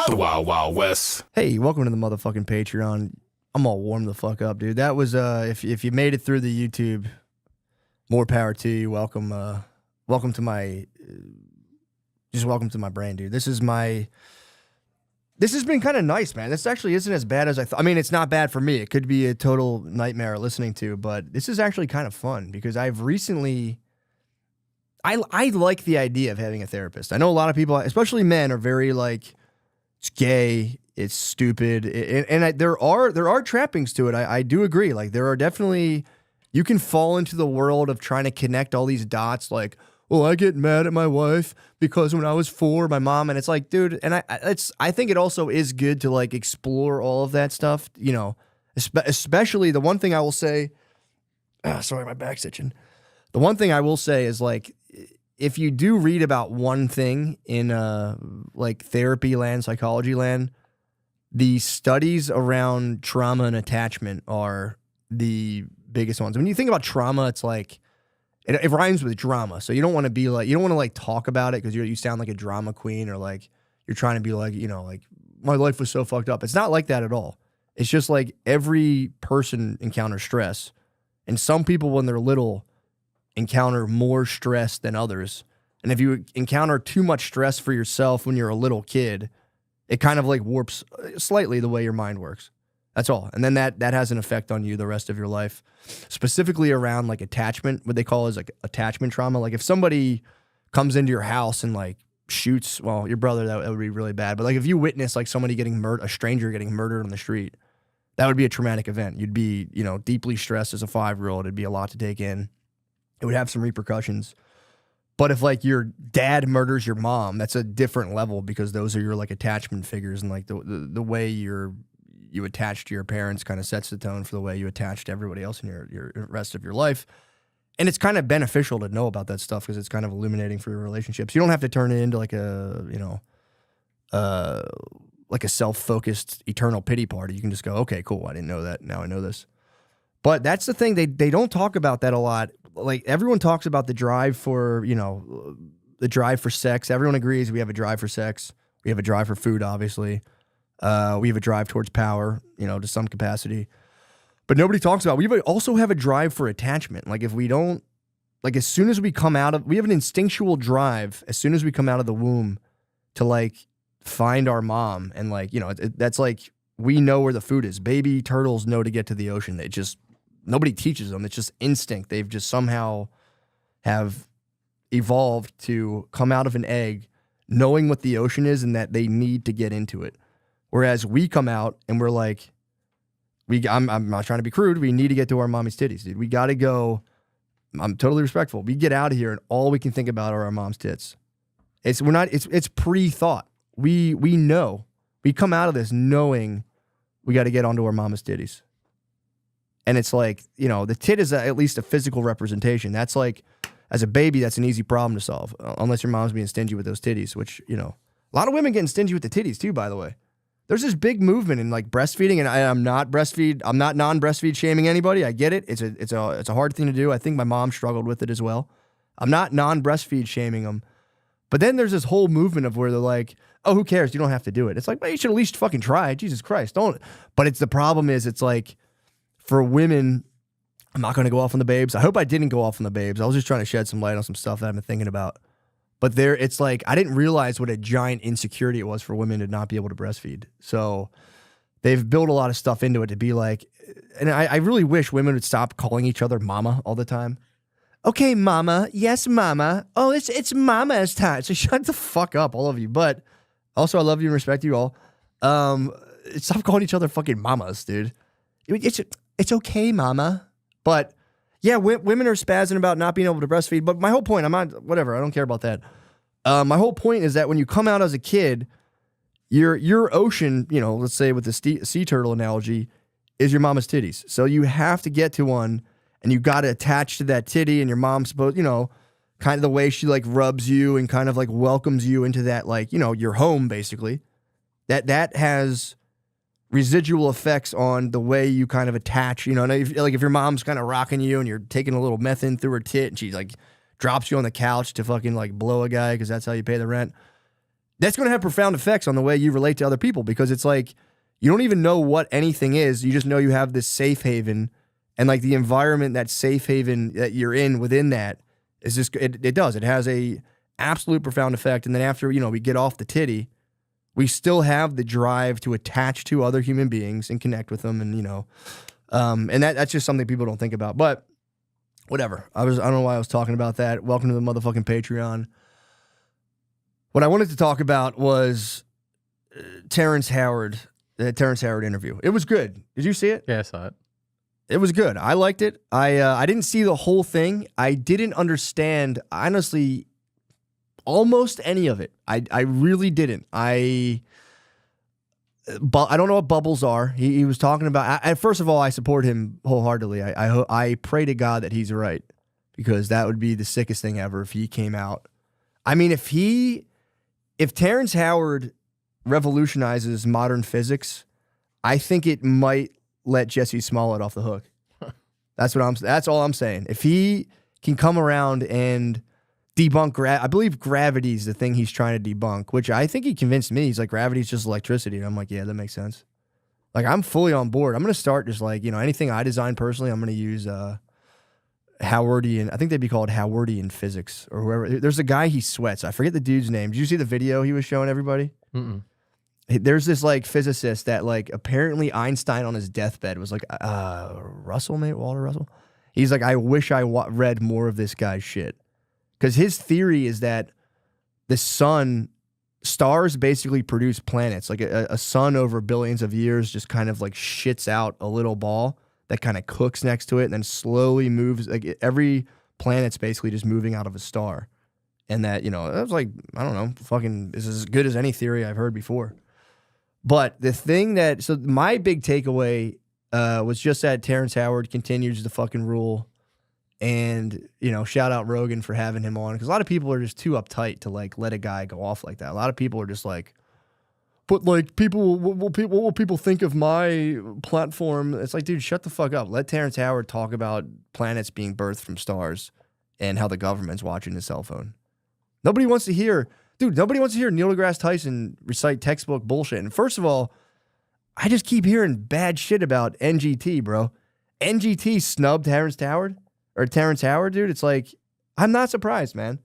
The Wild Wild West. Hey, welcome to the motherfucking Patreon. I'm all warm the fuck up, dude. That was if you made it through the YouTube, more power to you. Welcome to my just welcome to my brain, dude. This has been kind of nice, man. This actually isn't as bad as I thought. I mean, it's not bad for me. It could be a total nightmare listening to, but this is actually kind of fun because I've recently I like the idea of having a therapist. I know a lot of people, especially men, are very like, it's gay, it's stupid, there are trappings to it. I do agree. Like, there are definitely, you can fall into the world of trying to connect all these dots. Like, well, I get mad at my wife because when I was 4, my mom, and it's like, dude, and I think it also is good to like explore all of that stuff. You know, especially the one thing I will say. Sorry, my back's itching. The one thing I will say is like, if you do read about one thing in like therapy land, psychology land, the studies around trauma and attachment are the biggest ones. When you think about trauma, it's like, it rhymes with drama. So you don't want to be like, you don't want to like talk about it because you sound like a drama queen, or like you're trying to be like, you know, like my life was so fucked up. It's not like that at all. It's just like every person encounters stress, and some people when they're little encounter more stress than others. And if you encounter too much stress for yourself when you're a little kid, it kind of like warps slightly the way your mind works. That's all. And then that has an effect on you the rest of your life, specifically around like attachment, what they call is like attachment trauma. Like if somebody comes into your house and like shoots, well, your brother, that would be really bad. But like if you witness like somebody getting murdered, a stranger getting murdered on the street, that would be a traumatic event. You'd be, you know, deeply stressed as a 5-year-old. It'd be a lot to take in. It would have some repercussions. But if like your dad murders your mom, that's a different level because those are your like attachment figures, and like the way you attach to your parents kind of sets the tone for the way you attach to everybody else in your rest of your life. And it's kind of beneficial to know about that stuff because it's kind of illuminating for your relationships. You don't have to turn it into like a, you know, like a self-focused eternal pity party. You can just go, okay, cool, I didn't know that. Now I know this. But that's the thing, they don't talk about that a lot. Like everyone talks about the drive for, you know, the drive for sex. Everyone agrees we have a drive for sex. We have a drive for food, obviously. We have a drive towards power, you know, to some capacity. But nobody talks about, we also have a drive for attachment. Like if we don't, like as soon as we come out of, we have an instinctual drive as soon as we come out of the womb to like find our mom. And like, you know, that's like, we know where the food is. Baby turtles know to get to the ocean. They just, nobody teaches them. It's just instinct. They've just somehow have evolved to come out of an egg knowing what the ocean is and that they need to get into it. Whereas we come out and we're like, I'm not trying to be crude. We need to get to our mommy's titties, dude. We got to go. I'm totally respectful. We get out of here and all we can think about are our mom's tits. It's pre-thought. We know. We come out of this knowing we got to get onto our mama's titties. And it's like, you know, the tit is at least a physical representation. That's like, as a baby, that's an easy problem to solve, unless your mom's being stingy with those titties, which, you know, a lot of women getting stingy with the titties too, by the way. There's this big movement in like breastfeeding, and I'm not non-breastfeed shaming anybody. I get it. It's a hard thing to do. I think my mom struggled with it as well. I'm not non-breastfeed shaming them. But then there's this whole movement of where they're like, oh, who cares? You don't have to do it. It's like, well, you should at least fucking try. Jesus Christ, don't. But it's the problem is it's like, for women, I'm not going to go off on the babes. I hope I didn't go off on the babes. I was just trying to shed some light on some stuff that I've been thinking about. But it's like, I didn't realize what a giant insecurity it was for women to not be able to breastfeed. So they've built a lot of stuff into it to be like, and I really wish women would stop calling each other mama all the time. Okay, mama. Yes, mama. Oh, it's mama's time. So shut the fuck up, all of you. But also, I love you and respect you all. Stop calling each other fucking mamas, dude. It's okay, mama. But yeah, women are spazzing about not being able to breastfeed. But my whole point, whatever, I don't care about that. My whole point is that when you come out as a kid, your ocean, you know, let's say with the sea turtle analogy, is your mama's titties. So you have to get to one, and you got to attach to that titty, and your mom's supposed, you know, kind of the way she like rubs you and kind of like welcomes you into that, like, you know, your home, basically. That has residual effects on the way you kind of attach, you know, if your mom's kind of rocking you and you're taking a little meth in through her tit and she like drops you on the couch to fucking like blow a guy because that's how you pay the rent. that's going to have profound effects on the way you relate to other people, because it's like you don't even know what anything is. You just know you have this safe haven, and like the environment, that safe haven that you're in within that is just, it does. It has a absolute profound effect. And then after, we get off the titty, we still have the drive to attach to other human beings and connect with them. And, and that's just something people don't think about, but whatever. I don't know why I was talking about that. Welcome to the motherfucking Patreon. What I wanted to talk about was Terrence Howard, the Terrence Howard interview. It was good. Did you see it? Yeah, I saw it. It was good. I liked it. I didn't see the whole thing. I didn't understand, honestly, almost any of it. I really didn't. I don't know what bubbles are. He was talking about. First of all, I support him wholeheartedly. I pray to God that he's right, because that would be the sickest thing ever if he came out. I mean, if Terrence Howard revolutionizes modern physics, I think it might let Jesse Smollett off the hook. That's all I'm saying. If he can come around and debunk I believe gravity is the thing he's trying to debunk, which I think he convinced me. He's like, gravity's just electricity. And I'm like, yeah, that makes sense. Like, I'm fully on board. I'm going to start just like, anything I design personally, I'm going to use Howardian. I think they'd be called Howardian physics or whoever. There's a guy, he sweats. I forget the dude's name. Did you see the video he was showing everybody? Mm-mm. There's this like physicist that like apparently Einstein on his deathbed was like, Russell, mate, Walter Russell. He's like, I wish I read more of this guy's shit. Because his theory is that the stars basically produce planets. Like a sun over billions of years just kind of like shits out a little ball that kind of cooks next to it and then slowly moves. Like every planet's basically just moving out of a star. And that, that was like, I don't know, fucking is as good as any theory I've heard before. But the thing so my big takeaway was just that Terrence Howard continues to fucking rule. And, shout out Rogan for having him on, because a lot of people are just too uptight to like let a guy go off like that. A lot of people are just like, but like what will people think of my platform? It's like, dude, shut the fuck up. Let Terrence Howard talk about planets being birthed from stars and how the government's watching his cell phone. Nobody wants to hear Neil deGrasse Tyson recite textbook bullshit. And first of all, I just keep hearing bad shit about NGT, bro. NGT snubbed Terrence Howard, dude. It's like, I'm not surprised, man.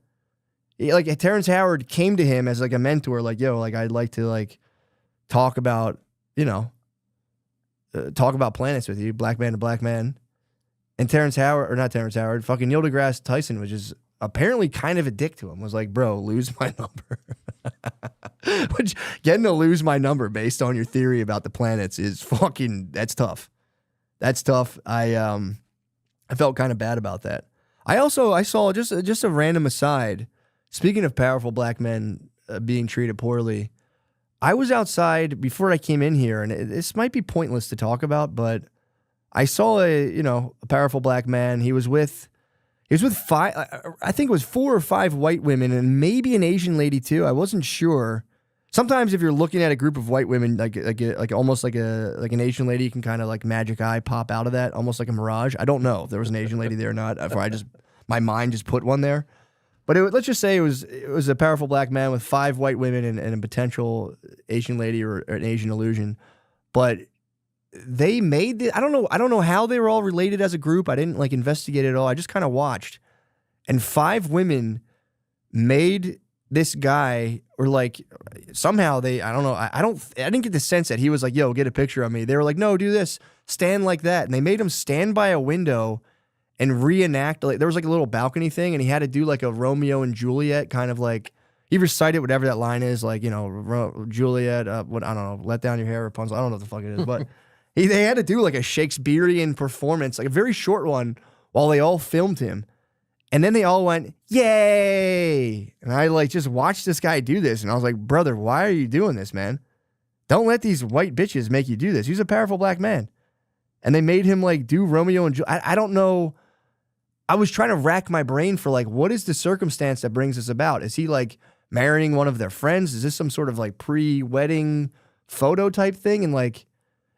Like, Terrence Howard came to him as like a mentor, like, yo, like, I'd like to like talk about, talk about planets with you, black man to black man. And fucking Neil deGrasse Tyson was just apparently kind of a dick to him, was like, bro, lose my number. Which, getting to lose my number based on your theory about the planets is fucking, that's tough. That's tough. I felt kind of bad about that. I saw just a random aside. Speaking of powerful black men being treated poorly, I was outside before I came in here, and this might be pointless to talk about, but I saw a powerful black man. He was with five, I think it was 4 or 5 white women and maybe an Asian lady too. I wasn't sure. Sometimes if you're looking at a group of white women, like almost like an Asian lady, you can kind of like magic eye pop out of that, almost like a mirage. I don't know if there was an Asian lady there or not. My mind just put one there. But let's just say it was a powerful black man with 5 white women and a potential Asian lady or an Asian illusion. But they made I don't know how they were all related as a group. I didn't like investigate it at all. I just kind of watched. And 5 women made this guy, or like somehow I don't know. I didn't get the sense that he was like, yo, get a picture of me. They were like, no, do this, stand like that. And they made him stand by a window and reenact, like there was like a little balcony thing, and he had to do like a Romeo and Juliet kind of like, he recited whatever that line is, like, Juliet, what, I don't know, let down your hair, Rapunzel, I don't know what the fuck it is, but they had to do like a Shakespearean performance, like a very short one, while they all filmed him. And then they all went, yay! And I like just watched this guy do this, and I was like, brother, why are you doing this, man? Don't let these white bitches make you do this. He's a powerful black man. And they made him like do Romeo and Juliet. I don't know. I was trying to rack my brain for like, what is the circumstance that brings this about? Is he like marrying one of their friends? Is this some sort of like pre-wedding photo type thing? And like,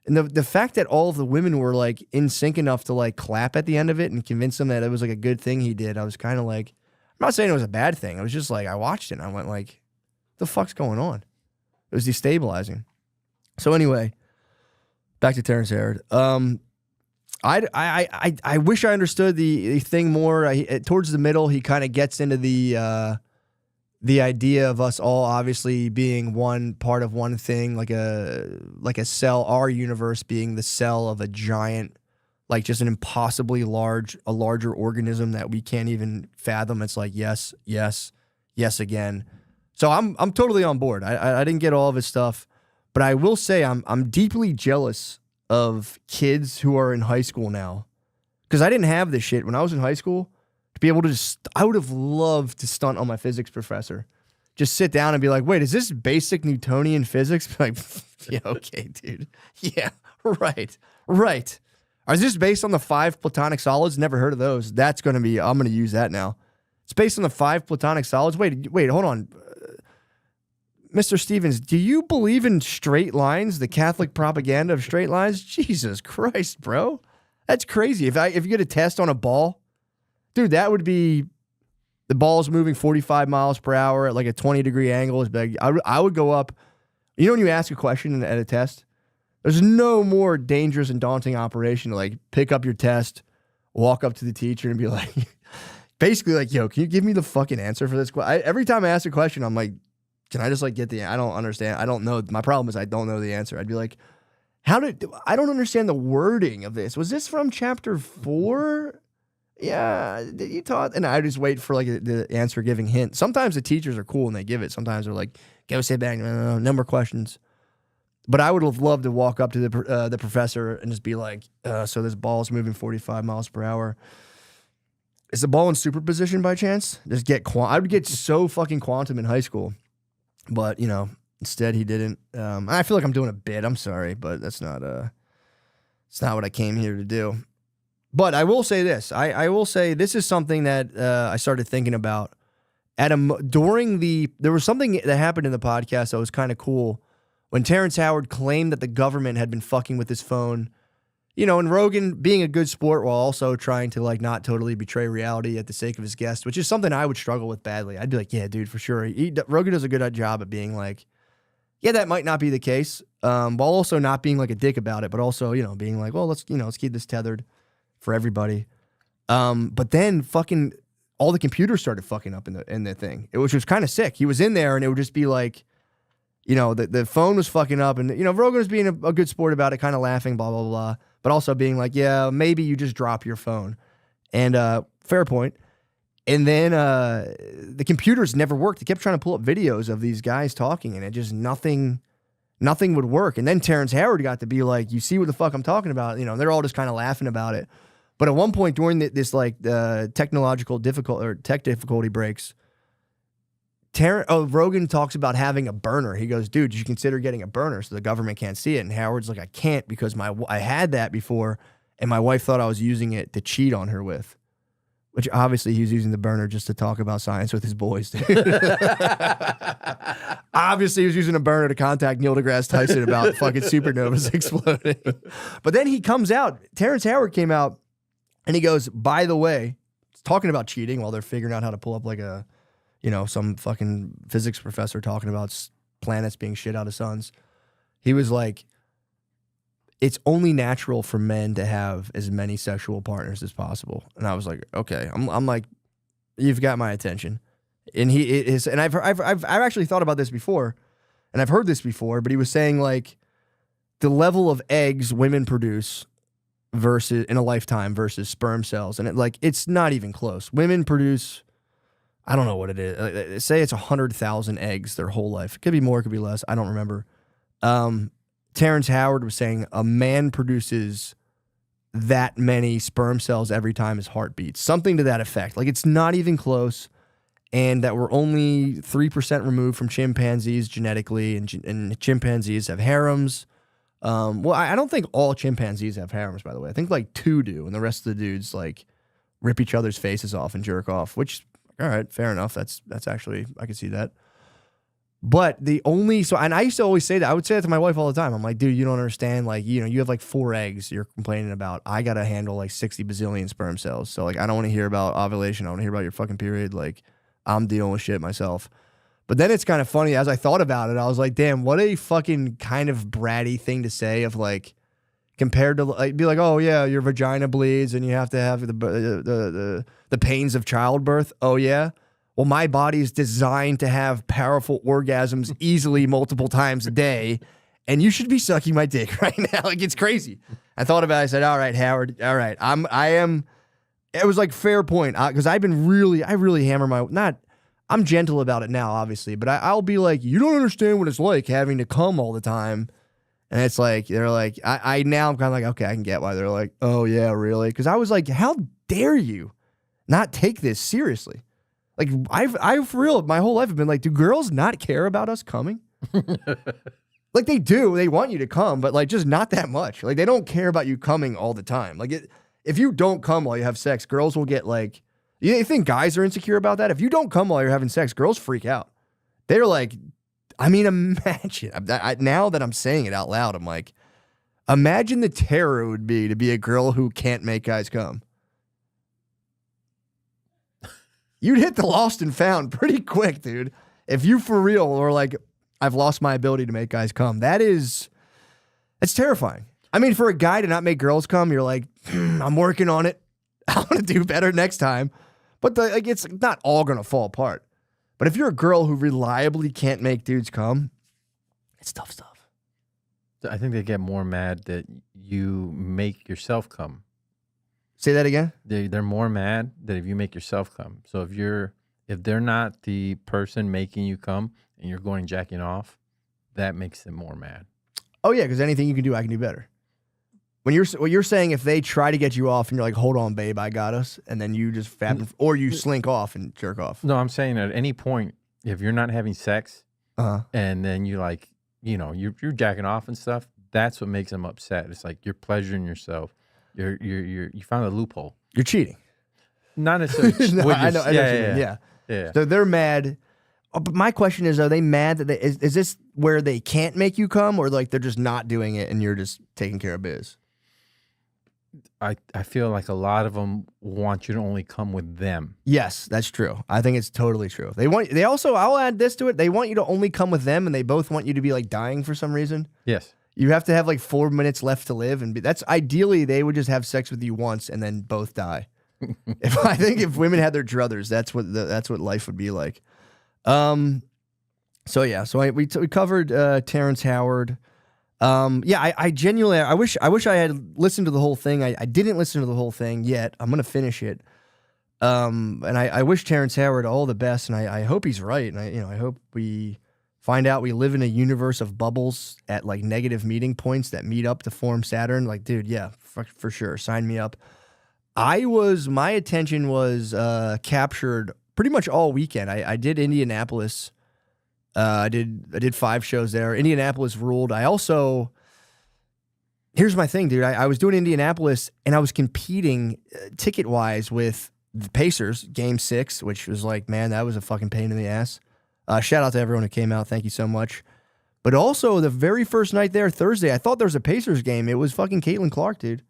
and the fact that all of the women were like in sync enough to like clap at the end of it and convince him that it was like a good thing he did, I was kind of like, I'm not saying it was a bad thing. I was just like, I watched it and I went like, The fuck's going on? It was destabilizing. So anyway, back to Terrence Howard. I wish I understood the thing more. Towards the middle, he kind of gets into the idea of us all obviously being one part of one thing, like a cell, our universe being the cell of a giant, like just an impossibly larger organism that we can't even fathom. It's like, yes, yes, yes again. So I'm totally on board. I didn't get all of his stuff, but I will say I'm deeply jealous of kids who are in high school now, because I didn't have this shit when I was in high school. To be able to I would have loved to stunt on my physics professor. Just sit down and be like, wait, is this basic Newtonian physics? Like, yeah, okay, dude. Yeah, right. Is this based on the 5 Platonic solids? Never heard of those. I'm going to use that now. It's based on the 5 Platonic solids. Wait, hold on. Mr. Stevens, do you believe in straight lines, the Catholic propaganda of straight lines? Jesus Christ, bro. That's crazy. If you get a test on a ball, dude, that would be the ball's moving 45 miles per hour at like a 20-degree angle. Is big. I would go up. You know when you ask a question at a test, there's no more dangerous and daunting operation to like pick up your test, walk up to the teacher and be like, basically like, yo, can you give me the fucking answer for this question? Every time I ask a question, I'm like, can I just like get I don't understand. I don't know. My problem is I don't know the answer. I'd be like, I don't understand the wording of this. Was this from chapter 4? Yeah, you taught, and I just wait for like the answer giving hint. Sometimes the teachers are cool and they give it. Sometimes they're like, go sit back, no more questions. But I would have loved to walk up to the professor and just be like, so this ball's moving 45 miles per hour. Is the ball in superposition by chance? Just I would get so fucking quantum in high school. But, you know, instead he didn't. I feel like I'm doing a bit. I'm sorry, but that's not it's not what I came here to do. But I will say this. I will say this is something that I started thinking about there was something that happened in the podcast that was kind of cool when Terrence Howard claimed that the government had been fucking with his phone. You know, and Rogan being a good sport while also trying to like not totally betray reality at the sake of his guest, which is something I would struggle with badly. I'd be like, yeah, dude, for sure. Rogan does a good job at being like, yeah, that might not be the case, while also not being like a dick about it, but also, you know, being like, well, let's keep this tethered for everybody. But then fucking all the computers started fucking up in the thing, which was kind of sick. He was in there and it would just be like, you know, the phone was fucking up and, you know, Rogan was being a good sport about it, kind of laughing, blah, blah, blah. But also being like, yeah, maybe you just drop your phone. And fair point. And then the computers never worked. They kept trying to pull up videos of these guys talking, and it just nothing would work. And then Terrence Howard got to be like, you see what the fuck I'm talking about? You know, they're all just kind of laughing about it. But at one point during this like technological tech difficulty breaks, Rogan talks about having a burner. He goes, dude, you should consider getting a burner so the government can't see it. And Howard's like, I can't because I had that before, and my wife thought I was using it to cheat on her with. Which obviously he was using the burner just to talk about science with his boys. Obviously he was using a burner to contact Neil deGrasse Tyson about fucking supernovas exploding. But then he comes out, Terrence Howard came out, and he goes, by the way, talking about cheating while they're figuring out how to pull up like some fucking physics professor talking about planets being shit out of suns. He was like, it's only natural for men to have as many sexual partners as possible. And I was like, okay. I'm like, you've got my attention. And I've actually thought about this before, and I've heard this before, but he was saying like the level of eggs women produce versus in a lifetime versus sperm cells. And it's not even close. Women produce, I don't know what it is. Say it's 100,000 eggs their whole life. It could be more, it could be less. I don't remember. Terrence Howard was saying a man produces that many sperm cells every time his heart beats. Something to that effect. Like, it's not even close, and that we're only 3% removed from chimpanzees genetically, and chimpanzees have harems. Well, I don't think all chimpanzees have harems, by the way. I think like 2 do, and the rest of the dudes like rip each other's faces off and jerk off, which, all right, fair enough. That's actually, I could see that. But and I used to always say that. I would say that to my wife all the time. I'm like, dude, you don't understand. Like, you know, you have like 4 eggs you're complaining about. I got to handle like 60 bazillion sperm cells. So like, I don't want to hear about ovulation. I want to hear about your fucking period. Like, I'm dealing with shit myself. But then it's kind of funny. As I thought about it, I was like, damn, what a fucking kind of bratty thing to say of like, compared to like, be like, oh yeah, your vagina bleeds and you have to have the pains of childbirth. Oh yeah. Well, my body's designed to have powerful orgasms easily multiple times a day, and you should be sucking my dick right now. Like, it's crazy. I thought about it. I said, all right, Howard. All right. I am. It was like fair point. Cause I really hammer I'm gentle about it now, obviously, but I'll be like, you don't understand what it's like having to come all the time. And it's like, they're like, now I'm kind of like, okay, I can get why they're like, oh yeah, really? Cause I was like, how dare you not take this seriously? Like, I've for real, my whole life have been like, do girls not care about us coming? Like, they do. They want you to come, but like, just not that much. Like, they don't care about you coming all the time. Like, if you don't come while you have sex, girls will get like, you think guys are insecure about that? If you don't come while you're having sex, girls freak out. They're like, I mean, imagine. Now that I'm saying it out loud, I'm like, imagine the terror it would be to be a girl who can't make guys come. You'd hit the lost and found pretty quick, dude. If you for real or like, I've lost my ability to make guys come. It's terrifying. I mean, for a guy to not make girls come, you're like, I'm working on it. I want to do better next time. But it's not all going to fall apart. But if you're a girl who reliably can't make dudes come, it's tough stuff. I think they get more mad that you make yourself come. Say that again? They're more mad that if you make yourself come. So if they're not the person making you come and you're going jacking off, that makes them more mad. Oh yeah, because anything you can do, I can do better. What you're saying, if they try to get you off and you're like, hold on, babe, I got us, and then you just or you slink off and jerk off. No, I'm saying at any point, if you're not having sex, and then you like, you're jacking off and stuff, that's what makes them upset. It's like you're pleasuring yourself. You found a loophole. You're cheating. Not necessarily. No, I know. Yeah. So they're mad. Oh, but my question is, are they mad that is this where they can't make you come, or like they're just not doing it and you're just taking care of biz? I feel like a lot of them want you to only come with them. Yes, that's true. I think it's totally true. They also, I'll add this to it. They want you to only come with them, and they both want you to be like dying for some reason. Yes. You have to have like 4 minutes left to live, and that's ideally they would just have sex with you once and then both die. I think if women had their druthers, that's what life would be like. So we covered Terrence Howard. I genuinely I wish I had listened to the whole thing. I didn't listen to the whole thing yet. I'm gonna finish it. And I wish Terrence Howard all the best, and I hope he's right. And I hope we find out we live in a universe of bubbles at like negative meeting points that meet up to form Saturn. Like, dude, yeah, for sure. Sign me up. My attention was captured pretty much all weekend. I did Indianapolis. I did 5 shows there. Indianapolis ruled. Here's my thing, dude. I was doing Indianapolis and I was competing ticket-wise with the Pacers, Game 6, which was like, man, that was a fucking pain in the ass. Shout out to everyone who came out. Thank you so much. But also, the very first night there, Thursday, I thought there was a Pacers game. It was fucking Caitlin Clark, dude.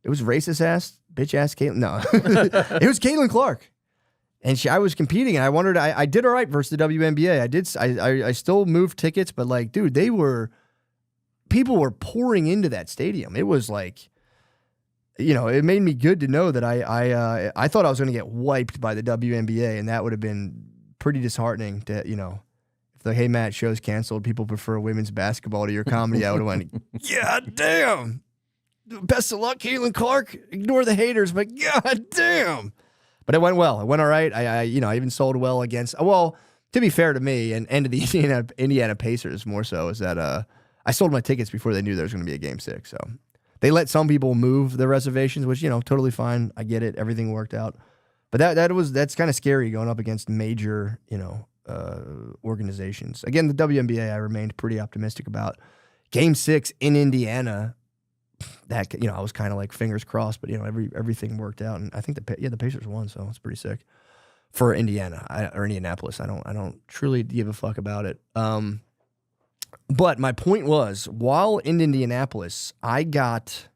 It was racist ass, bitch ass Caitlin. No, it was Caitlin Clark. And I was competing, and I wondered, I did all right versus the WNBA. I still moved tickets, but like, dude, people were pouring into that stadium. It was like, it made me good to know that I thought I was going to get wiped by the WNBA, and that would have been pretty disheartening to, if the Hey Matt show's canceled, people prefer women's basketball to your comedy, I would have went, yeah, damn. Best of luck, Caitlin Clark. Ignore the haters, but god damn. But it went well. It went all right. I even sold well against, well, to be fair to me and to the Indiana Pacers more so, is that I sold my tickets before they knew there was going to be a Game 6. So they let some people move their reservations, which, totally fine. I get it. Everything worked out. But that's kind of scary going up against major, organizations. Again, the WNBA I remained pretty optimistic about. Game 6 in Indiana, that, I was kind of like fingers crossed, but everything worked out, and I think the Pacers won, so it's pretty sick for Indiana or Indianapolis. I don't truly give a fuck about it. But my point was, while in Indianapolis, I got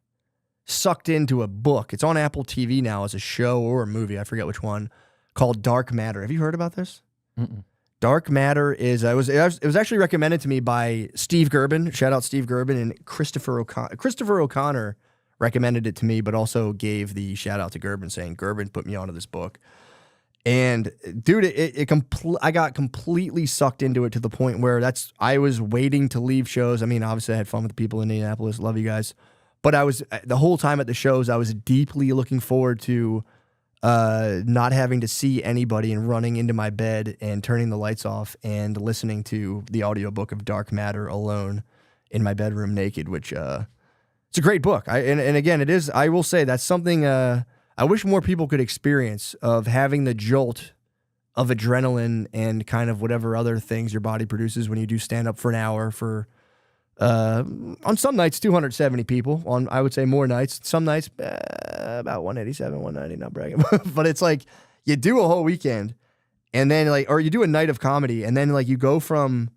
sucked into a book. It's on Apple TV now as a show or a movie. I forget which one, called Dark Matter. Have you heard about this? Mm-mm. Dark Matter is it was actually recommended to me by Steve Gerben. Shout out Steve Gerben and Christopher O'Connor. Christopher O'Connor recommended it to me, but also gave the shout out to Gerben, saying Gerben put me onto this book. And dude, I got completely sucked into it to the point where I was waiting to leave shows. I mean, obviously I had fun with the people in Indianapolis. Love you guys. But I was the whole time at the shows, I was deeply looking forward to not having to see anybody and running into my bed and turning the lights off and listening to the audiobook of Dark Matter alone in my bedroom naked, which it's a great book. And again, it is, I will say that's something I wish more people could experience, of having the jolt of adrenaline and kind of whatever other things your body produces when you do stand up for an hour for on some nights 270 people, on I would say more nights, some nights about 187, 190, not bragging. But it's like you do a whole weekend and then or you do a night of comedy and then you go from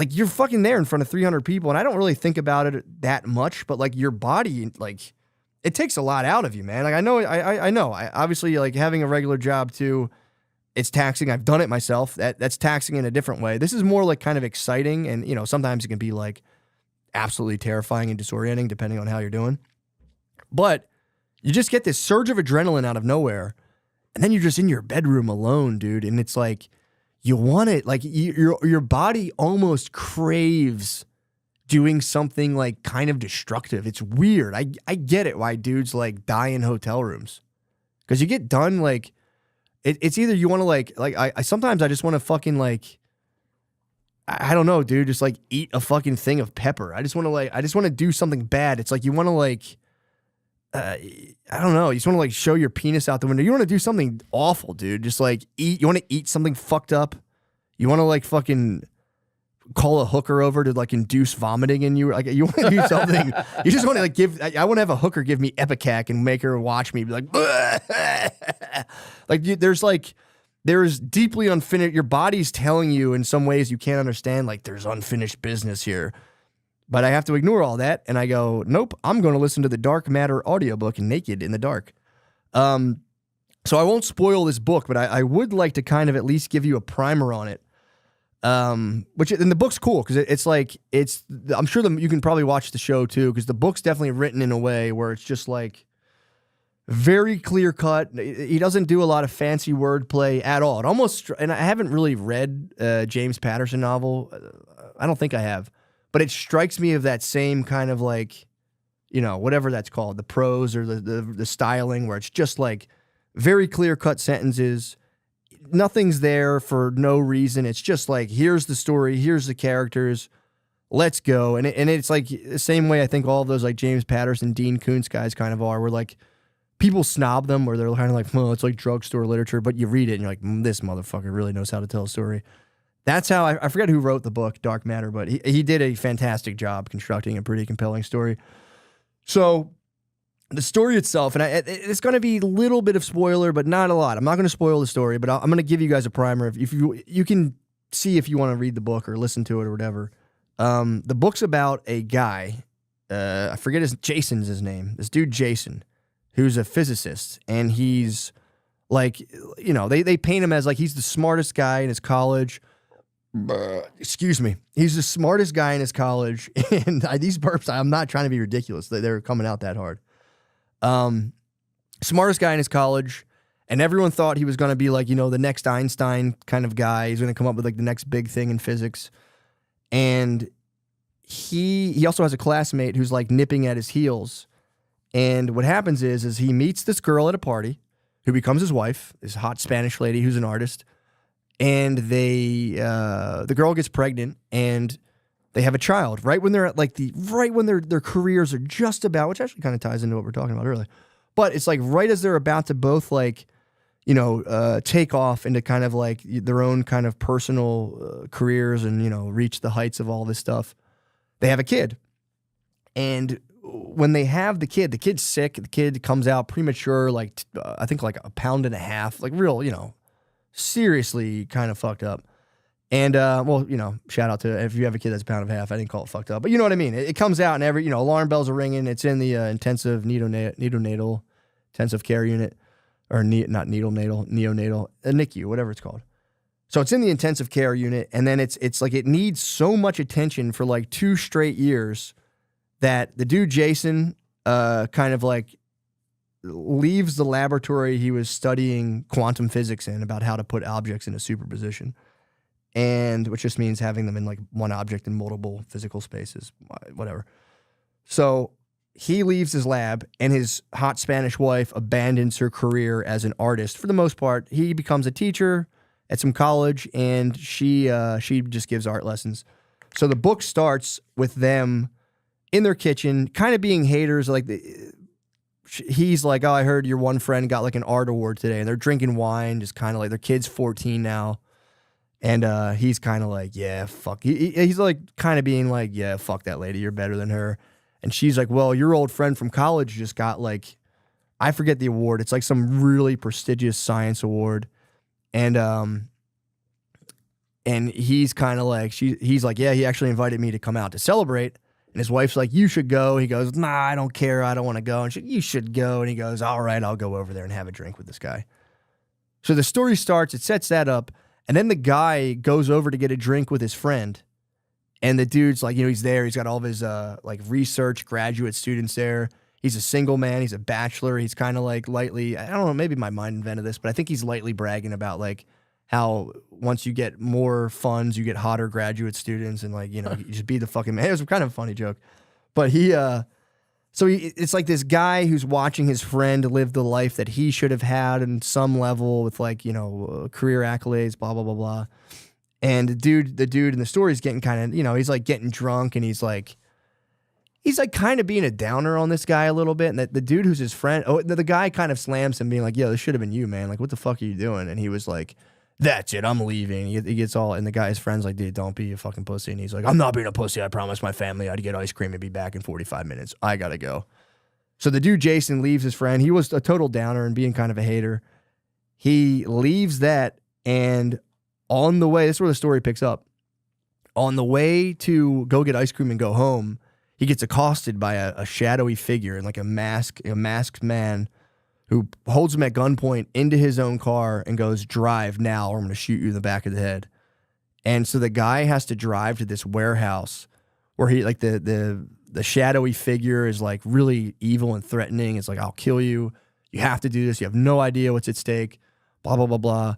you're fucking there in front of 300 people, and I don't really think about it that much, but your body it takes a lot out of you, man. I know I obviously having a regular job too, it's taxing. I've done it myself. That's taxing in a different way. This is more kind of exciting, and sometimes it can be absolutely terrifying and disorienting depending on how you're doing. But you just get this surge of adrenaline out of nowhere, and then you're just in your bedroom alone, dude, and it's you want it. Your body almost craves doing something kind of destructive. It's weird. I get it why dudes die in hotel rooms, because you get done it's either you want to I sometimes I just want to fucking I don't know, dude, just eat a fucking thing of pepper. I just want to do something bad. It's you want to I don't know, you just want to show your penis out the window. You want to do something awful, dude. Just eat. You want to eat something fucked up. You want to fucking call a hooker over to induce vomiting in you. You want to do something. You just want to I want to have a hooker give me Epicac and make her watch me be there's deeply unfinished. Your body's telling you in some ways you can't understand. There's unfinished business here, but I have to ignore all that. And I go, nope, I'm going to listen to the Dark Matter audiobook naked in the dark. So I won't spoil this book, but I would like to kind of at least give you a primer on it. And the book's cool because it's I'm sure you can probably watch the show too, because the book's definitely written in a way where it's just very clear cut. He doesn't do a lot of fancy wordplay at all. It almost, and I haven't really read James Patterson novel. I don't think I have, but it strikes me of that same kind of whatever that's called, the prose or the styling, where it's just very clear cut sentences. Nothing's there for no reason. It's just here's the story, here's the characters, let's go. And it's the same way I think all of those James Patterson, Dean Koontz guys kind of are, where people snob them, where they're kind of well, it's drugstore literature, but you read it and you're this motherfucker really knows how to tell a story. That's how I forget who wrote the book Dark Matter, but he did a fantastic job constructing a pretty compelling story. So the story itself, and it's going to be a little bit of spoiler, but not a lot. I'm not going to spoil the story, but I'm going to give you guys a primer. If you can see if you want to read the book or listen to it or whatever. The book's about a guy, I forget Jason's his name. This dude Jason, who's a physicist, and he's they paint him as he's the smartest guy in his college. Excuse me. He's the smartest guy in his college, and these burps, I'm not trying to be ridiculous. They're coming out that hard. Smartest guy in his college, and everyone thought he was going to be the next Einstein kind of guy. He's going to come up with the next big thing in physics. And he also has a classmate who's nipping at his heels. And what happens is he meets this girl at a party who becomes his wife, this hot Spanish lady who's an artist. And the girl gets pregnant, and they have a child right when they're at right when their careers are just about, which actually kind of ties into what we're talking about earlier. But it's right as they're about to both take off into kind of their own kind of personal careers and reach the heights of all this stuff. They have a kid, and when they have the kid's sick. The kid comes out premature, I think a pound and a half, real seriously kind of fucked up. And, shout out to if you have a kid that's a pound and a half. I didn't call it fucked up, but you know what I mean? It comes out and alarm bells are ringing. It's in the intensive neonatal intensive care unit, or not neonatal, neonatal, NICU, whatever it's called. So it's in the intensive care unit, and then it's like it needs so much attention for like 2 straight years that the dude Jason kind of like leaves the laboratory he was studying quantum physics in, about how to put objects into superposition, and which just means having them in like one object in multiple physical spaces, whatever. So he leaves his lab, and his hot Spanish wife abandons her career as an artist for the most part. He becomes a teacher at some college, and she just gives art lessons. So the book starts with them in their kitchen, kind of being haters. Like he's like, "Oh, I heard your one friend got like an art award today," and they're drinking wine, just kind of like their kid's 14 now, and he's kind of like, "Yeah, fuck." He's like kind of being like, "Yeah, fuck that lady. You're better than her." And she's like, "Well, your old friend from college just got like, I forget the award. It's like some really prestigious science award." And he's kind of like, he's like, "Yeah, he actually invited me to come out to celebrate." And his wife's like, "You should go." He goes, "Nah, I don't care. I don't want to go." And "You should go." And he goes, "All right, I'll go over there and have a drink with this guy." So the story starts, it sets that up. And then the guy goes over to get a drink with his friend. And the dude's like, he's there. He's got all of his like research graduate students there. He's a single man. He's a bachelor. He's kind of like lightly, I don't know, maybe my mind invented this, but I think he's lightly bragging about like how once you get more funds, you get hotter graduate students, and like, you just be the fucking man. It was kind of a funny joke. But it's like this guy who's watching his friend live the life that he should have had in some level with like, career accolades, blah, blah, blah, blah. And the dude in the story is getting kind of, he's like getting drunk, and he's like kind of being a downer on this guy a little bit. And the dude who's his friend, the guy kind of slams him, being like, "Yo, this should have been you, man. Like, what the fuck are you doing?" And he was like, "That's it, I'm leaving." He gets all, and the guy's friend's like, "Dude, don't be a fucking pussy." And he's like, "I'm not being a pussy. I promised my family I'd get ice cream and be back in 45 minutes. I gotta go." So the dude Jason leaves his friend. He was a total downer and being kind of a hater. He leaves that, and on the way, this is where the story picks up. On the way to go get ice cream and go home, he gets accosted by a shadowy figure in like a masked man who holds him at gunpoint into his own car and goes, "Drive now, or I'm going to shoot you in the back of the head." And so the guy has to drive to this warehouse where he like the shadowy figure is like really evil and threatening. It's like, "I'll kill you. You have to do this. You have no idea what's at stake." Blah blah blah blah.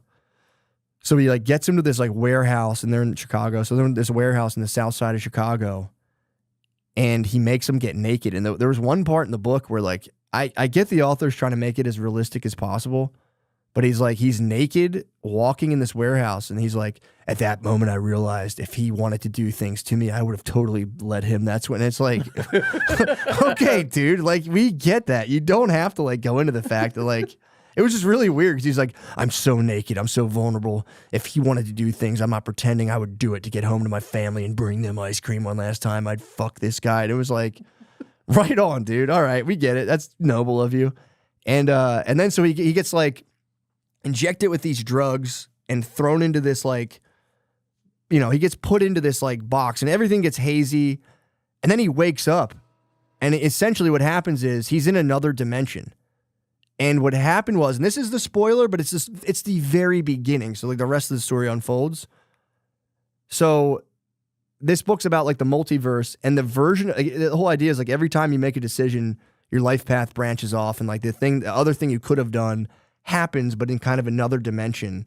So he like gets him to this like warehouse, and they're in Chicago. So they're in this warehouse in the south side of Chicago, and he makes him get naked. And there was one part in the book where like I get the author's trying to make it as realistic as possible, but he's naked walking in this warehouse, and he's like, "At that moment I realized if he wanted to do things to me, I would have totally let him." That's when it's like, okay, dude, like we get that. You don't have to like go into the fact that like. It was just really weird because he's like, "I'm so naked. I'm so vulnerable. If he wanted to do things, I'm not pretending I would do it to get home to my family and bring them ice cream one last time. I'd fuck this guy." And it was like, right on, dude. All right, we get it. That's noble of you. And then so he gets like injected with these drugs and thrown into this like, he gets put into this like box, and everything gets hazy. And then he wakes up, and essentially what happens is he's in another dimension. And what happened was, and this is the spoiler, but it's the very beginning. So like the rest of the story unfolds. So this book's about like the multiverse, and the whole idea is like every time you make a decision, your life path branches off, and like the other thing you could have done happens, but in kind of another dimension.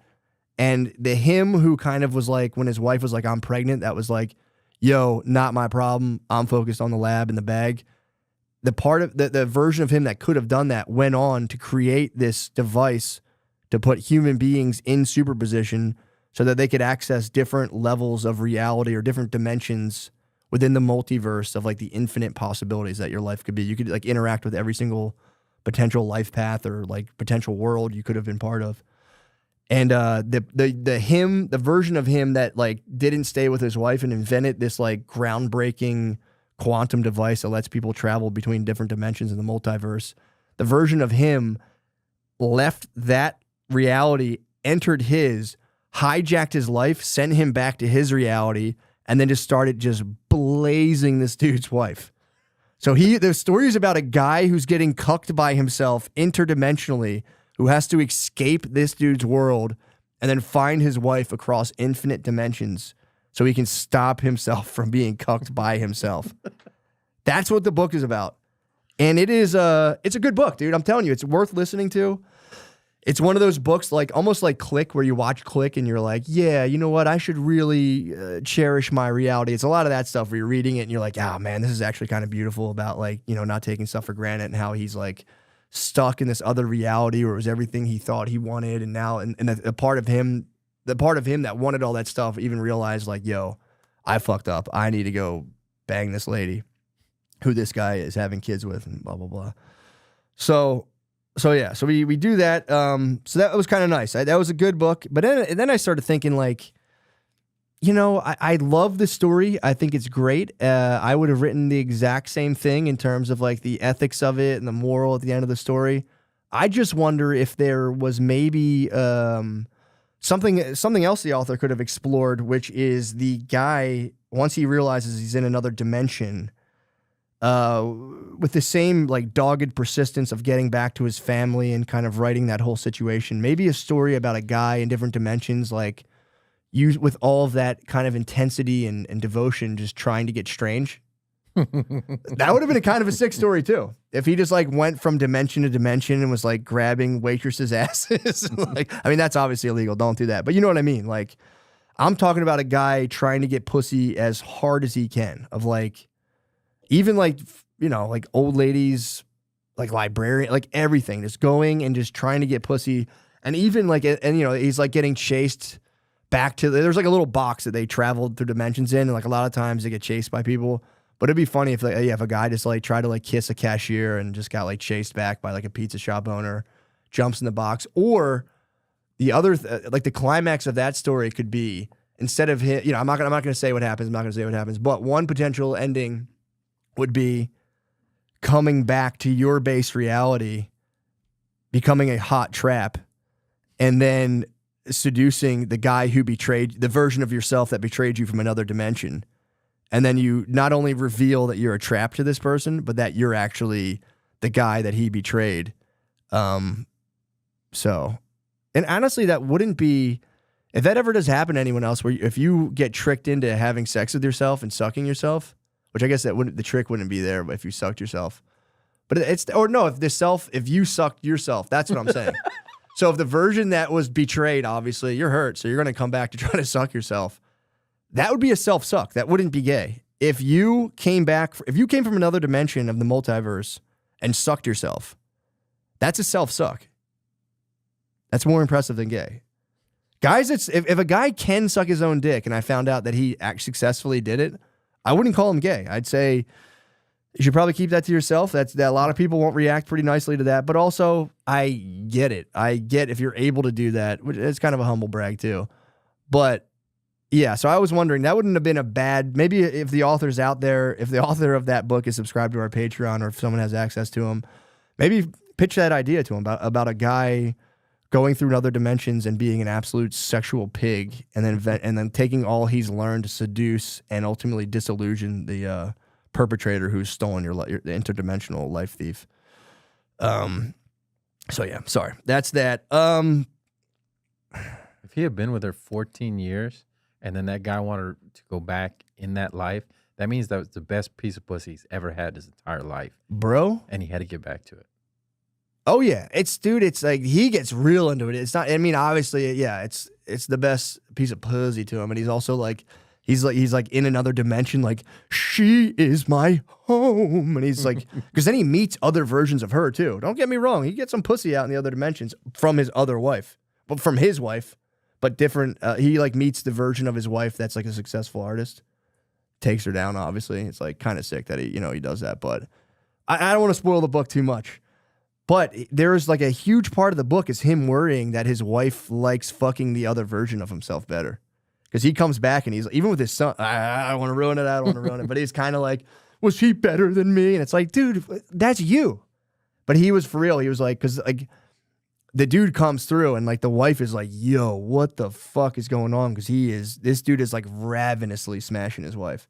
And him who kind of was like, when his wife was like, "I'm pregnant," that was like, "Yo, not my problem. I'm focused on the lab and the bag." The part of the version of him that could have done that went on to create this device to put human beings in superposition so that they could access different levels of reality or different dimensions within the multiverse of like the infinite possibilities that your life could be. You could like interact with every single potential life path or like potential world you could have been part of. And the version of him that like didn't stay with his wife and invented this like groundbreaking quantum device that lets people travel between different dimensions in the multiverse. The version of him left that reality, entered his, hijacked his life, sent him back to his reality, and then just started just blazing this dude's wife. So the story is about a guy who's getting cucked by himself interdimensionally, who has to escape this dude's world and then find his wife across infinite dimensions so he can stop himself from being cucked by himself. That's what the book is about. And it's a good book, dude. I'm telling you, it's worth listening to. It's one of those books, like almost like Click, where you watch Click and you're like, yeah, you know what? I should really cherish my reality. It's a lot of that stuff where you're reading it and you're like, oh man, this is actually kind of beautiful about like, you know, not taking stuff for granted and how he's like stuck in this other reality where it was everything he thought he wanted. And now, and the part of him that wanted all that stuff even realized like, yo, I fucked up. I need to go bang this lady who this guy is having kids with and blah, blah, blah. So yeah, so we do that. So that was kind of nice. That was a good book. But then I started thinking like, you know, I love the story. I think it's great. I would have written the exact same thing in terms of like the ethics of it and the moral at the end of the story. I just wonder if there was maybe something else the author could have explored, which is the guy, once he realizes he's in another dimension, with the same like dogged persistence of getting back to his family and kind of writing that whole situation. Maybe a story about a guy in different dimensions, like used with all of that kind of intensity and devotion, just trying to get strange. That would have been a kind of a sick story too. If he just like went from dimension to dimension and was like grabbing waitresses' asses. Like, I mean, that's obviously illegal. Don't do that. But you know what I mean? Like, I'm talking about a guy trying to get pussy as hard as he can, of like, even like, you know, like old ladies, like librarian, like everything, just going and just trying to get pussy. And even like, and you know, he's like getting chased back to, there's like a little box that they traveled through dimensions in. And like a lot of times they get chased by people. But it'd be funny if like, yeah, if a guy just like tried to like kiss a cashier and just got like chased back by like a pizza shop owner, jumps in the box. Or the other, like the climax of that story could be, instead of him, you know, I'm not gonna say what happens, but one potential ending would be coming back to your base reality, becoming a hot trap, and then seducing the guy who betrayed, the version of yourself that betrayed you from another dimension. And then you not only reveal that you're a trap to this person, but that you're actually the guy that he betrayed. And honestly, that wouldn't be, if that ever does happen to anyone else, where if you get tricked into having sex with yourself and sucking yourself, which I guess that wouldn't, the trick wouldn't be there if you sucked yourself. But if you sucked yourself, that's what I'm saying. So if the version that was betrayed, obviously you're hurt, so you're going to come back to try to suck yourself. That would be a self-suck. That wouldn't be gay. If you came from another dimension of the multiverse and sucked yourself, that's a self-suck. That's more impressive than gay. Guys, if a guy can suck his own dick, and I found out that he actually successfully did it, I wouldn't call him gay. I'd say you should probably keep that to yourself. That a lot of people won't react pretty nicely to that. But also, I get it. I get if you're able to do that, which is kind of a humble brag too. But yeah, so I was wondering, that wouldn't have been a bad, maybe if the author's out there, if the author of that book is subscribed to our Patreon, or if someone has access to him, maybe pitch that idea to him about a guy going through other dimensions and being an absolute sexual pig, and then taking all he's learned to seduce and ultimately disillusion the perpetrator who's stolen your the interdimensional life thief. So yeah, sorry, that's that. If he had been with her 14 years and then that guy wanted to go back in that life, that means that was the best piece of pussy he's ever had his entire life, bro. And he had to get back to it. Oh yeah, it's like he gets real into it. It's not, I mean, obviously, yeah, it's the best piece of pussy to him, and he's also like he's like in another dimension, like she is my home, and he's like, because then he meets other versions of her too. Don't get me wrong, he gets some pussy out in the other dimensions from his other wife, but from his wife, but different. He like meets the version of his wife that's like a successful artist, takes her down. Obviously, it's like kind of sick that he does that, but I don't want to spoil the book too much. But there's like a huge part of the book is him worrying that his wife likes fucking the other version of himself better. Because he comes back and he's, even with his son, I don't want to ruin it. But he's kind of like, was she better than me? And it's like, dude, that's you. But he was for real. He was like, because like the dude comes through and like the wife is like, yo, what the fuck is going on? Because this dude is like ravenously smashing his wife.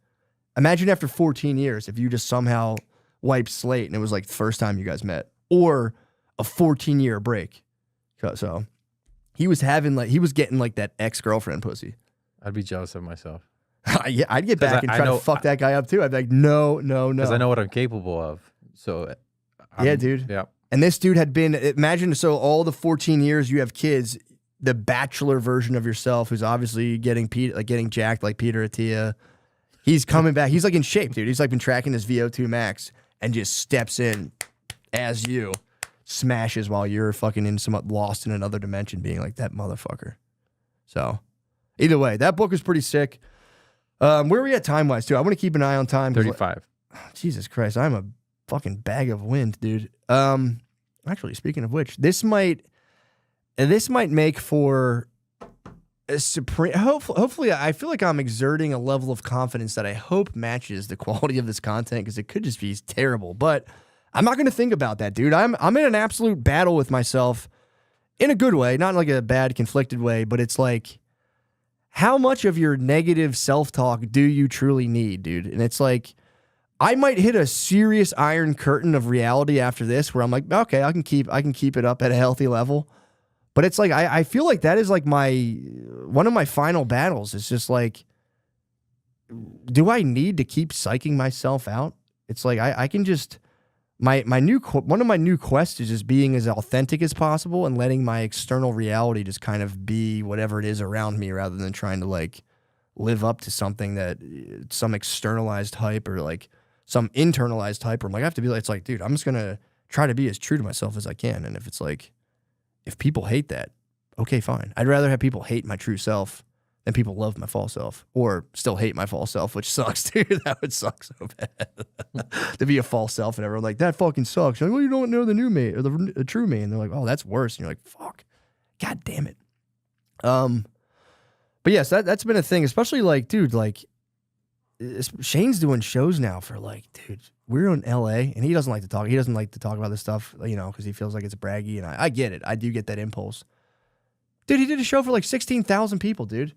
Imagine after 14 years, if you just somehow wiped slate and it was like the first time you guys met. Or a 14-year break. So, he was getting like that ex-girlfriend pussy. I'd be jealous of myself. Yeah, I'd get back and try to fuck that guy up too. I'd be like, no. Because I know what I'm capable of. So, yeah, dude. Yeah. And this dude had been, imagine, so all the 14 years you have kids, the bachelor version of yourself, who's obviously getting jacked like Peter Attia. He's coming back. He's like in shape, dude. He's like been tracking his VO2 max and just steps in as you, smashes while you're fucking lost in another dimension, being like that motherfucker. So, either way, that book is pretty sick. Where are we at time-wise, too? I want to keep an eye on time. 35. Jesus Christ, I'm a fucking bag of wind, dude. Actually, speaking of which, this might make for a supreme. Hopefully, I feel like I'm exerting a level of confidence that I hope matches the quality of this content, because it could just be terrible. But I'm not going to think about that, dude. I'm in an absolute battle with myself, in a good way, not in like a bad, conflicted way. But it's like, how much of your negative self-talk do you truly need, dude? And it's like, I might hit a serious iron curtain of reality after this, where I'm like, okay, I can keep it up at a healthy level. But it's like, I feel like that is like one of my final battles. It's just like, do I need to keep psyching myself out? It's like, I can just, one of my new quests is just being as authentic as possible and letting my external reality just kind of be whatever it is around me, rather than trying to like live up to something that some externalized hype or like some internalized hype. Where I'm like, I have to be like, it's like, dude, I'm just going to try to be as true to myself as I can. And if it's like, if people hate that, okay, fine. I'd rather have people hate my true self than people love my false self, or still hate my false self, which sucks, dude. That would suck so bad to be a false self and everyone like, that fucking sucks. You're like, well, you don't know the new me or the true me. And they're like, oh, that's worse. And you're like, fuck, God damn it. But yes, that's been a thing, especially like, dude, like Shane's doing shows now for like, dude, we're in LA and he doesn't like to talk. He doesn't like to talk about this stuff, you know, because he feels like it's braggy. And I get it. I do get that impulse. Dude, he did a show for like 16,000 people, dude.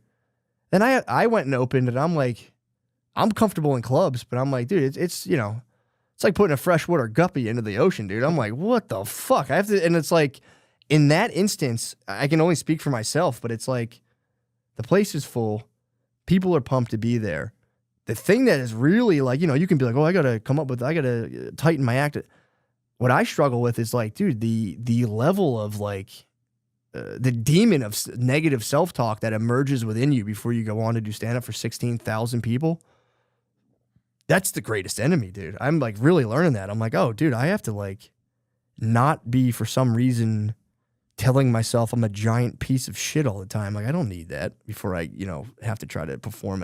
And I went and opened and I'm like, I'm comfortable in clubs, but I'm like, dude, it's you know, it's like putting a freshwater guppy into the ocean, dude. I'm like, what the fuck? I have to, and it's like, in that instance, I can only speak for myself, but it's like, the place is full. People are pumped to be there. The thing that is really like, you know, you can be like, oh, I got to tighten my act. What I struggle with is like, dude, the level of like, the demon of negative self-talk that emerges within you before you go on to do stand-up for 16,000 people. That's the greatest enemy, dude. I'm like really learning that. I'm like, oh, dude, I have to like not be, for some reason, telling myself I'm a giant piece of shit all the time. Like, I don't need that before I, you know, have to try to perform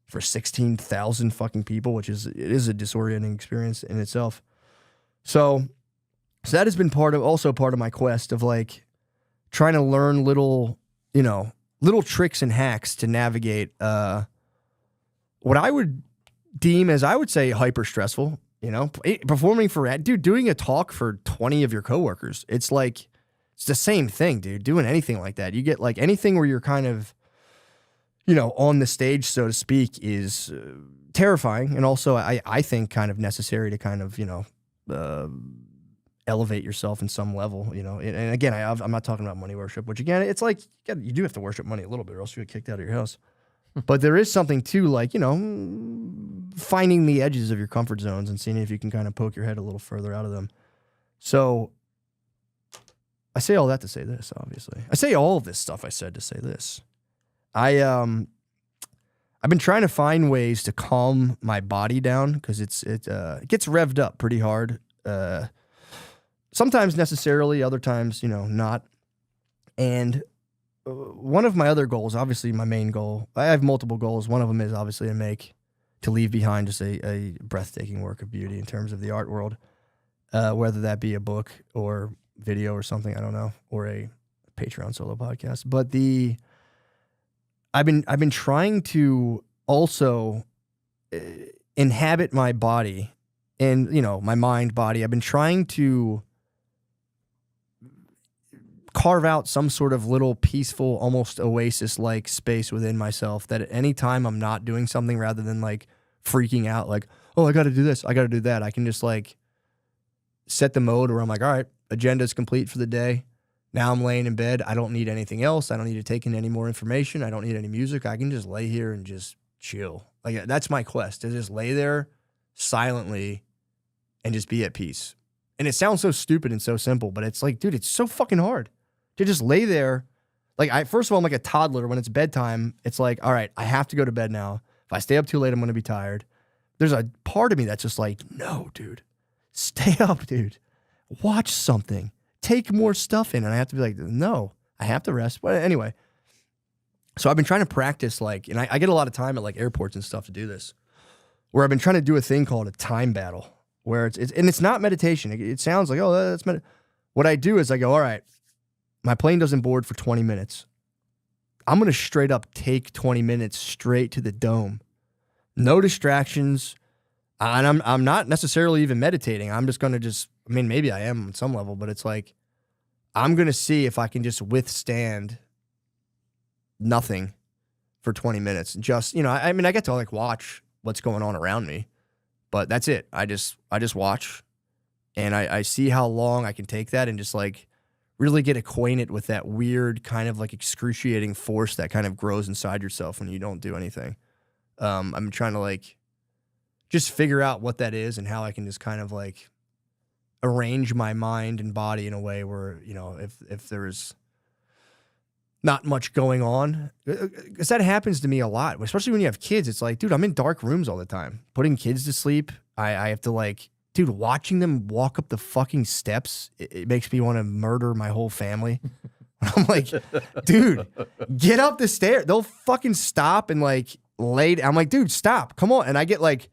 for 16,000 fucking people, it is a disorienting experience in itself. So that has been also part of my quest of like trying to learn little tricks and hacks to navigate what I would deem as, I would say, hyper stressful, you know, performing doing a talk for 20 of your coworkers. It's like, it's the same thing, dude. Doing anything like that, you get like anything where you're kind of, you know, on the stage, so to speak, is terrifying. And also I think kind of necessary to kind of, you know, elevate yourself in some level, you know. And again, I'm not talking about money worship, which again, it's like, you do have to worship money a little bit or else you get kicked out of your house. But there is something to like, you know, finding the edges of your comfort zones and seeing if you can kind of poke your head a little further out of them. So I say all that to say this, obviously. I say all of this stuff I said to say this. I've been trying to find ways to calm my body down because it gets revved up pretty hard. Sometimes necessarily, other times, you know, not. And one of my other goals, obviously my main goal, I have multiple goals. One of them is obviously to leave behind just a breathtaking work of beauty in terms of the art world, whether that be a book or video or something, I don't know, or a Patreon solo podcast. But I've been trying to also inhabit my body and, you know, my mind body. I've been trying to carve out some sort of little peaceful, almost oasis-like space within myself that at any time I'm not doing something, rather than like freaking out like, oh, I got to do this, I got to do that. I can just like set the mode where I'm like, all right, agenda's complete for the day. Now I'm laying in bed. I don't need anything else. I don't need to take in any more information. I don't need any music. I can just lay here and just chill. Like, that's my quest, to just lay there silently and just be at peace. And it sounds so stupid and so simple, but it's like, dude, it's so fucking hard to just lay there. Like, first of all, I'm like a toddler. When it's bedtime, it's like, all right, I have to go to bed now. If I stay up too late, I'm going to be tired. There's a part of me that's just like, no, dude, stay up, dude. Watch something. Take more stuff in. And I have to be like, no, I have to rest. But anyway, so I've been trying to practice, like, and I get a lot of time at like airports and stuff to do this, where I've been trying to do a thing called a time battle, where it's not meditation. It sounds like, oh, that's what I do is I go, all right, my plane doesn't board for 20 minutes. I'm going to straight up take 20 minutes straight to the dome. No distractions. And I'm not necessarily even meditating. I'm just going to maybe I am on some level, but it's like, I'm going to see if I can just withstand nothing for 20 minutes. Just, I get to like watch what's going on around me, but that's it. I just watch, and I see how long I can take that and just like really get acquainted with that weird kind of like excruciating force that kind of grows inside yourself when you don't do anything. I'm trying to like just figure out what that is and how I can just kind of like arrange my mind and body in a way where, if there's not much going on, because that happens to me a lot, especially when you have kids. It's like, dude, I'm in dark rooms all the time, putting kids to sleep. I have to like, dude, watching them walk up the fucking steps, it makes me want to murder my whole family. I'm like, dude, get up the stairs. They'll fucking stop and like I'm like, dude, stop, come on. And I get like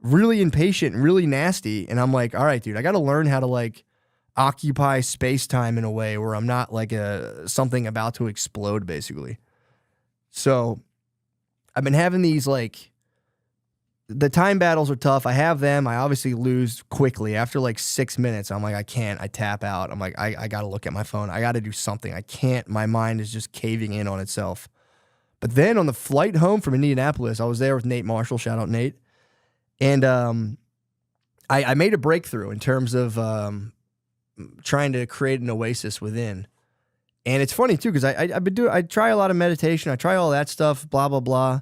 really impatient and really nasty. And I'm like, all right, dude, I got to learn how to like occupy space-time in a way where I'm not like something about to explode, basically. So I've been having these like, the time battles are tough. I have them. I obviously lose quickly. After like 6 minutes, I'm like, I can't. I tap out. I'm like, I got to look at my phone. I got to do something. I can't. My mind is just caving in on itself. But then on the flight home from Indianapolis, I was there with Nate Marshall. Shout out, Nate. And I made a breakthrough in terms of trying to create an oasis within. And it's funny too, because I try a lot of meditation. I try all that stuff, blah, blah, blah.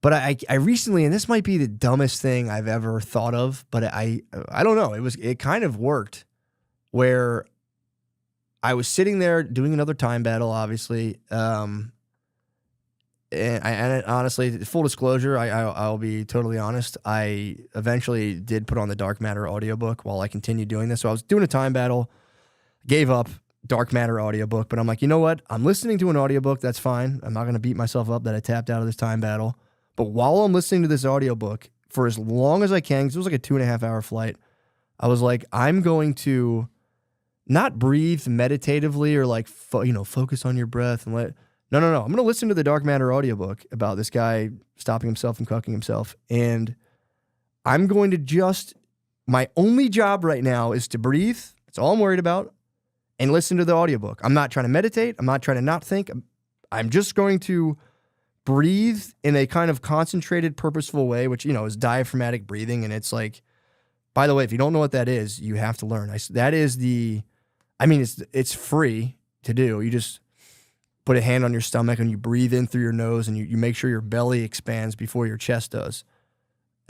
But I recently, and this might be the dumbest thing I've ever thought of, but I don't know. It kind of worked, where I was sitting there doing another time battle, obviously. And honestly, full disclosure, I'll be totally honest. I eventually did put on the Dark Matter audiobook while I continued doing this. So I was doing a time battle, gave up Dark Matter audiobook, but I'm like, you know what? I'm listening to an audiobook. That's fine. I'm not going to beat myself up that I tapped out of this time battle. But while I'm listening to this audiobook for as long as I can, because it was like a 2.5 hour flight, I was like, I'm going to not breathe meditatively or like, focus on your breath and No. I'm going to listen to the Dark Matter audiobook about this guy stopping himself and cucking himself. And I'm going to my only job right now is to breathe. That's all I'm worried about. And listen to the audiobook. I'm not trying to meditate. I'm not trying to not think. I'm just going to breathe in a kind of concentrated, purposeful way, which, is diaphragmatic breathing. And it's like, by the way, if you don't know what that is, you have to learn. That is it's free to do. You just put a hand on your stomach and you breathe in through your nose, and you make sure your belly expands before your chest does.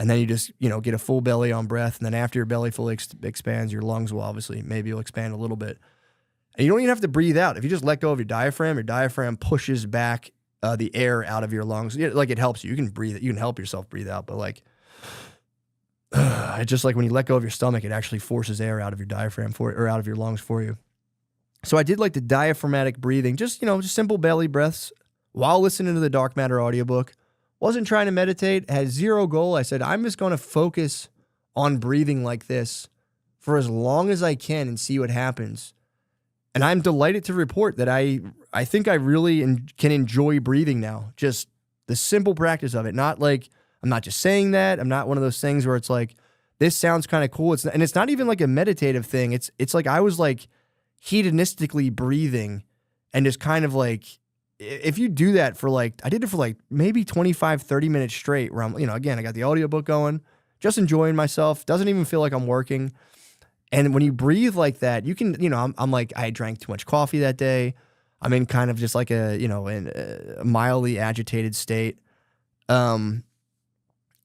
And then you just, get a full belly on breath. And then after your belly fully expands, your lungs will maybe you'll expand a little bit. And you don't even have to breathe out. If you just let go of your diaphragm pushes back the air out of your lungs. Like, it helps you. You can breathe. You can help yourself breathe out. But like, it's just like when you let go of your stomach, it actually forces air out of your diaphragm or out of your lungs for you. So I did like the diaphragmatic breathing, just simple belly breaths while listening to the Dark Matter audiobook. Wasn't trying to meditate, had zero goal. I said, I'm just going to focus on breathing like this for as long as I can and see what happens. And I'm delighted to report that I think I really can enjoy breathing now. Just the simple practice of it. Not like, I'm not just saying that. I'm not one of those things where it's like, this sounds kind of cool. And it's not even like a meditative thing. It's like I was like hedonistically breathing and just kind of like, if you do that for like, I did it for like maybe 25, 30 minutes straight where I'm, again, I got the audiobook going, just enjoying myself. Doesn't even feel like I'm working. And when you breathe like that, you can, I'm like, I drank too much coffee that day. I'm in kind of just like in a mildly agitated state. And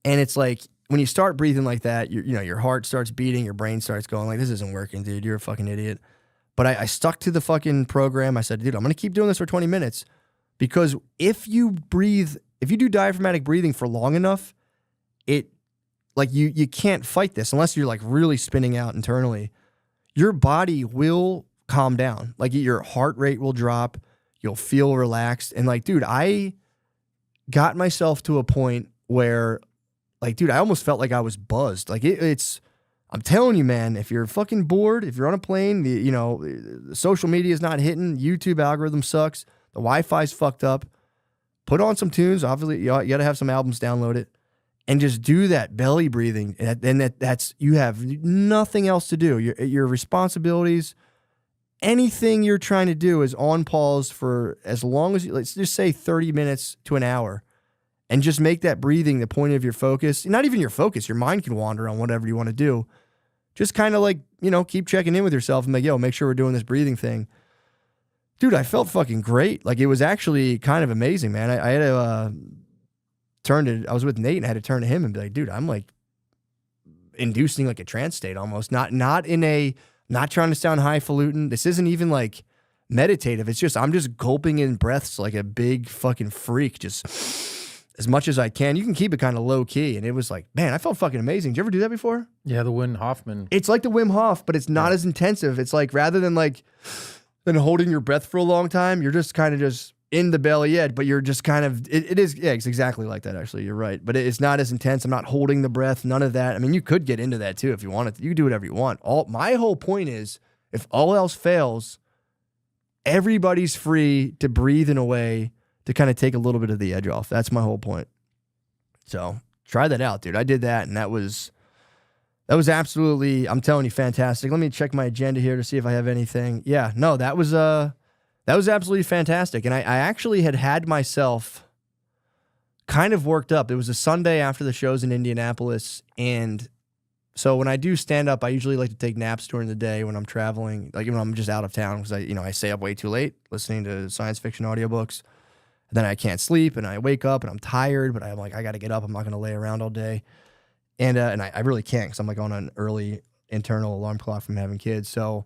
it's like, when you start breathing like that, your heart starts beating, your brain starts going like, this isn't working, dude. You're a fucking idiot. But I stuck to the fucking program. I said, dude, I'm going to keep doing this for 20 minutes because if you do diaphragmatic breathing for long enough, you can't fight this unless you're like really spinning out internally. Your body will calm down. Like your heart rate will drop. You'll feel relaxed. And like, dude, I got myself to a point where like, dude, I almost felt like I was buzzed. Like I'm telling you, man, if you're fucking bored, if you're on a plane, the social media is not hitting, YouTube algorithm sucks, the Wi-Fi's fucked up, put on some tunes. Obviously, you got to have some albums downloaded and just do that belly breathing. And that's, you have nothing else to do. Your responsibilities, anything you're trying to do is on pause for as long as, let's just say 30 minutes to an hour. And just make that breathing the point of your focus. Not even your focus. Your mind can wander on whatever you want to do. Just kind of like, keep checking in with yourself and like, yo, make sure we're doing this breathing thing. Dude, I felt fucking great. Like, it was actually kind of amazing, man. I had to I was with Nate and I had to turn to him and be like, dude, I'm like inducing like a trance state almost. Not trying to sound highfalutin. This isn't even like meditative. It's just, I'm just gulping in breaths like a big fucking freak. Just as much as I can. You can keep it kind of low key. And it was like, man, I felt fucking amazing. Did you ever do that before? Yeah, the Wim Hoffman. It's like the Wim Hof, but it's not as intensive. It's like, rather than holding your breath for a long time, you're just kind of just in the belly, but you're just kind of, it's exactly like that, actually. You're right. But it's not as intense. I'm not holding the breath, none of that. I mean, you could get into that too if you wanted to. You can do whatever you want. My whole point is, if all else fails, everybody's free to breathe in a way to kind of take a little bit of the edge off. That's my whole point. So try that out, dude. I did that, and that was absolutely, I'm telling you, fantastic. Let me check my agenda here to see if I have anything. Yeah, no, that was absolutely fantastic. And I actually had myself kind of worked up. It was a Sunday after the shows in Indianapolis, and so when I do stand up, I usually like to take naps during the day when I'm traveling, like when I'm just out of town, because I stay up way too late listening to science fiction audiobooks. And then I can't sleep, and I wake up, and I'm tired, but I'm like, I got to get up. I'm not going to lay around all day. And I really can't, because I'm like on an early internal alarm clock from having kids. So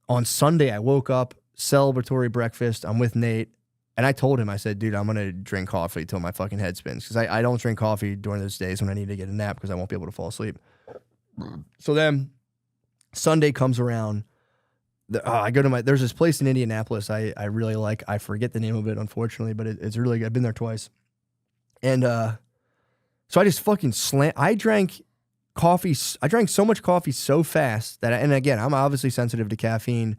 on Sunday, I woke up, celebratory breakfast. I'm with Nate, and I told him, I said, dude, I'm going to drink coffee till my fucking head spins, because I don't drink coffee during those days when I need to get a nap because I won't be able to fall asleep. So then Sunday comes around. I go to there's this place in Indianapolis I really like. I forget the name of it, unfortunately, but it's really good. I've been there twice. And so I just fucking I drank coffee. I drank so much coffee so fast that, and again, I'm obviously sensitive to caffeine,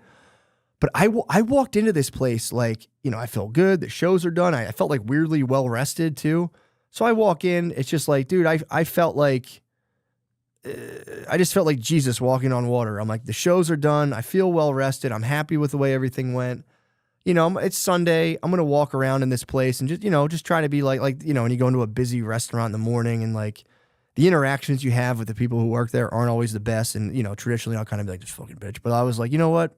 but I walked into this place like, I feel good. The shows are done. I felt like weirdly well rested too. So I walk in. It's just like, dude, I felt like, I just felt like Jesus walking on water. I'm like, the shows are done. I feel well rested. I'm happy with the way everything went. It's Sunday. I'm going to walk around in this place and just try to be like, when you go into a busy restaurant in the morning and like the interactions you have with the people who work there aren't always the best. And, traditionally I'll kind of be like, this fucking bitch. But I was like, you know what?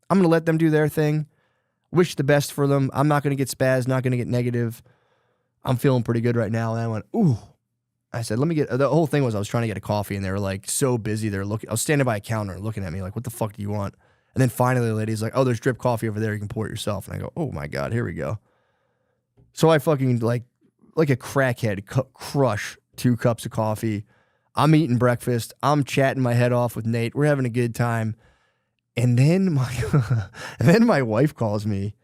I'm going to let them do their thing. Wish the best for them. I'm not going to get spazzed, not going to get negative. I'm feeling pretty good right now. And I went, ooh. I said, the whole thing was I was trying to get a coffee and they were like so busy. They're looking, I was standing by a counter and looking at me like, what the fuck do you want? And then finally the lady's like, oh, there's drip coffee over there. You can pour it yourself. And I go, oh my God, here we go. So I fucking like a crackhead crush 2 cups of coffee. I'm eating breakfast. I'm chatting my head off with Nate. We're having a good time. And then my wife calls me.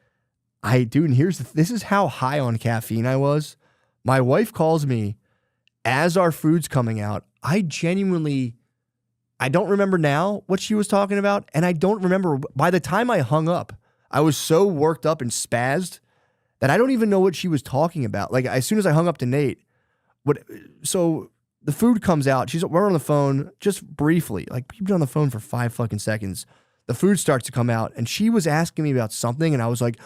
This is how high on caffeine I was. My wife calls me as our food's coming out. I don't remember now what she was talking about. And I don't remember, by the time I hung up, I was so worked up and spazzed that I don't even know what she was talking about. Like, as soon as I hung up to Nate, so the food comes out. We're on the phone just briefly. Like, we've been on the phone for 5 fucking seconds. The food starts to come out, and she was asking me about something, and I was like,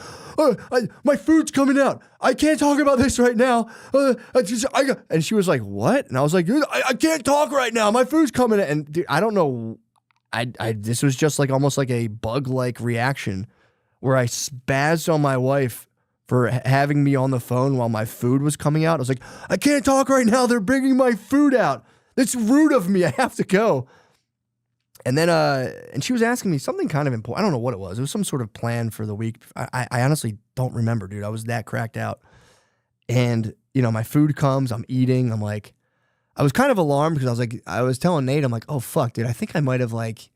my food's coming out. I can't talk about this right now. And she was like, what? And I was like, I can't talk right now. My food's coming out. And dude, I don't know this was just like almost like a bug-like reaction where I spazzed on my wife for having me on the phone while my food was coming out. I was like, I can't talk right now. They're bringing my food out. That's rude of me. I have to go. And then, and she was asking me something kind of important. I don't know what it was. It was some sort of plan for the week. I honestly don't remember, dude. I was that cracked out. And, you know, my food comes, I'm eating. I'm like, I was kind of alarmed because I was telling Nate, I'm like, oh, fuck, dude. I think I might have like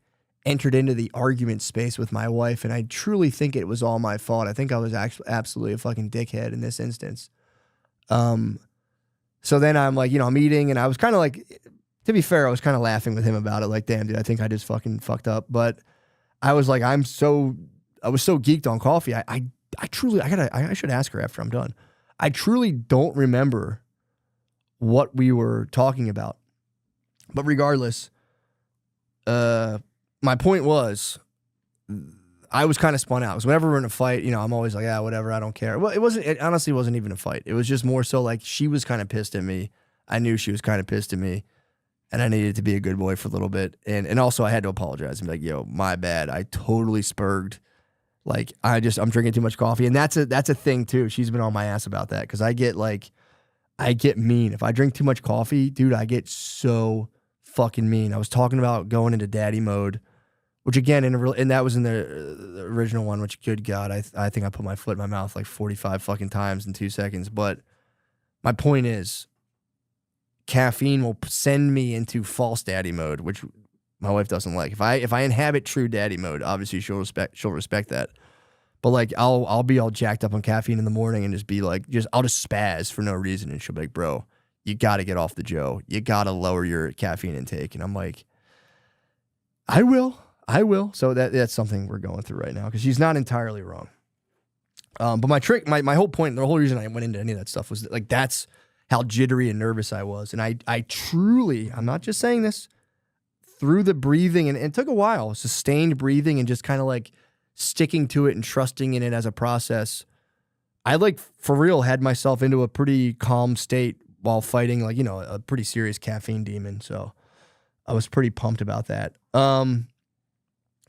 entered into the argument space with my wife. And I truly think it was all my fault. I think I was actually absolutely a fucking dickhead in this instance. So then I'm like, you know, I'm eating and I was kind of like, to be fair, I was kind of laughing with him about it. Like, damn, dude, I think I just fucking fucked up. But I was like, I was so geeked on coffee. I should ask her after I'm done. I truly don't remember what we were talking about. But regardless, my point was, I was kind of spun out. Because whenever we're in a fight, you know, I'm always like, yeah, whatever, I don't care. Well, it honestly wasn't even a fight. It was just more so like she was kind of pissed at me. I knew she was kind of pissed at me. And I needed to be a good boy for a little bit. And also I had to apologize and be like, yo, my bad. I totally spurged. Like, I'm drinking too much coffee. And that's a thing too. She's been on my ass about that. Cause I get mean. If I drink too much coffee, dude, I get so fucking mean. I was talking about going into daddy mode, which again, and that was in the original one, which good God, I think I put my foot in my mouth like 45 fucking times in 2 seconds. But my point is, caffeine will send me into false daddy mode, which my wife doesn't like. If I inhabit true daddy mode, obviously she'll respect that. But like I'll be all jacked up on caffeine in the morning and just be like, I'll just spaz for no reason, and she'll be like, bro, you got to get off the Joe. You got to lower your caffeine intake. And I'm like, I will. So that's something we're going through right now because she's not entirely wrong. But my whole point, the whole reason I went into any of that stuff was that, like, that's how jittery and nervous I was. And I truly, I'm not just saying this, through the breathing, and it took a while, sustained breathing and just kind of like sticking to it and trusting in it as a process. I like for real had myself into a pretty calm state while fighting, like, you know, a pretty serious caffeine demon. So I was pretty pumped about that.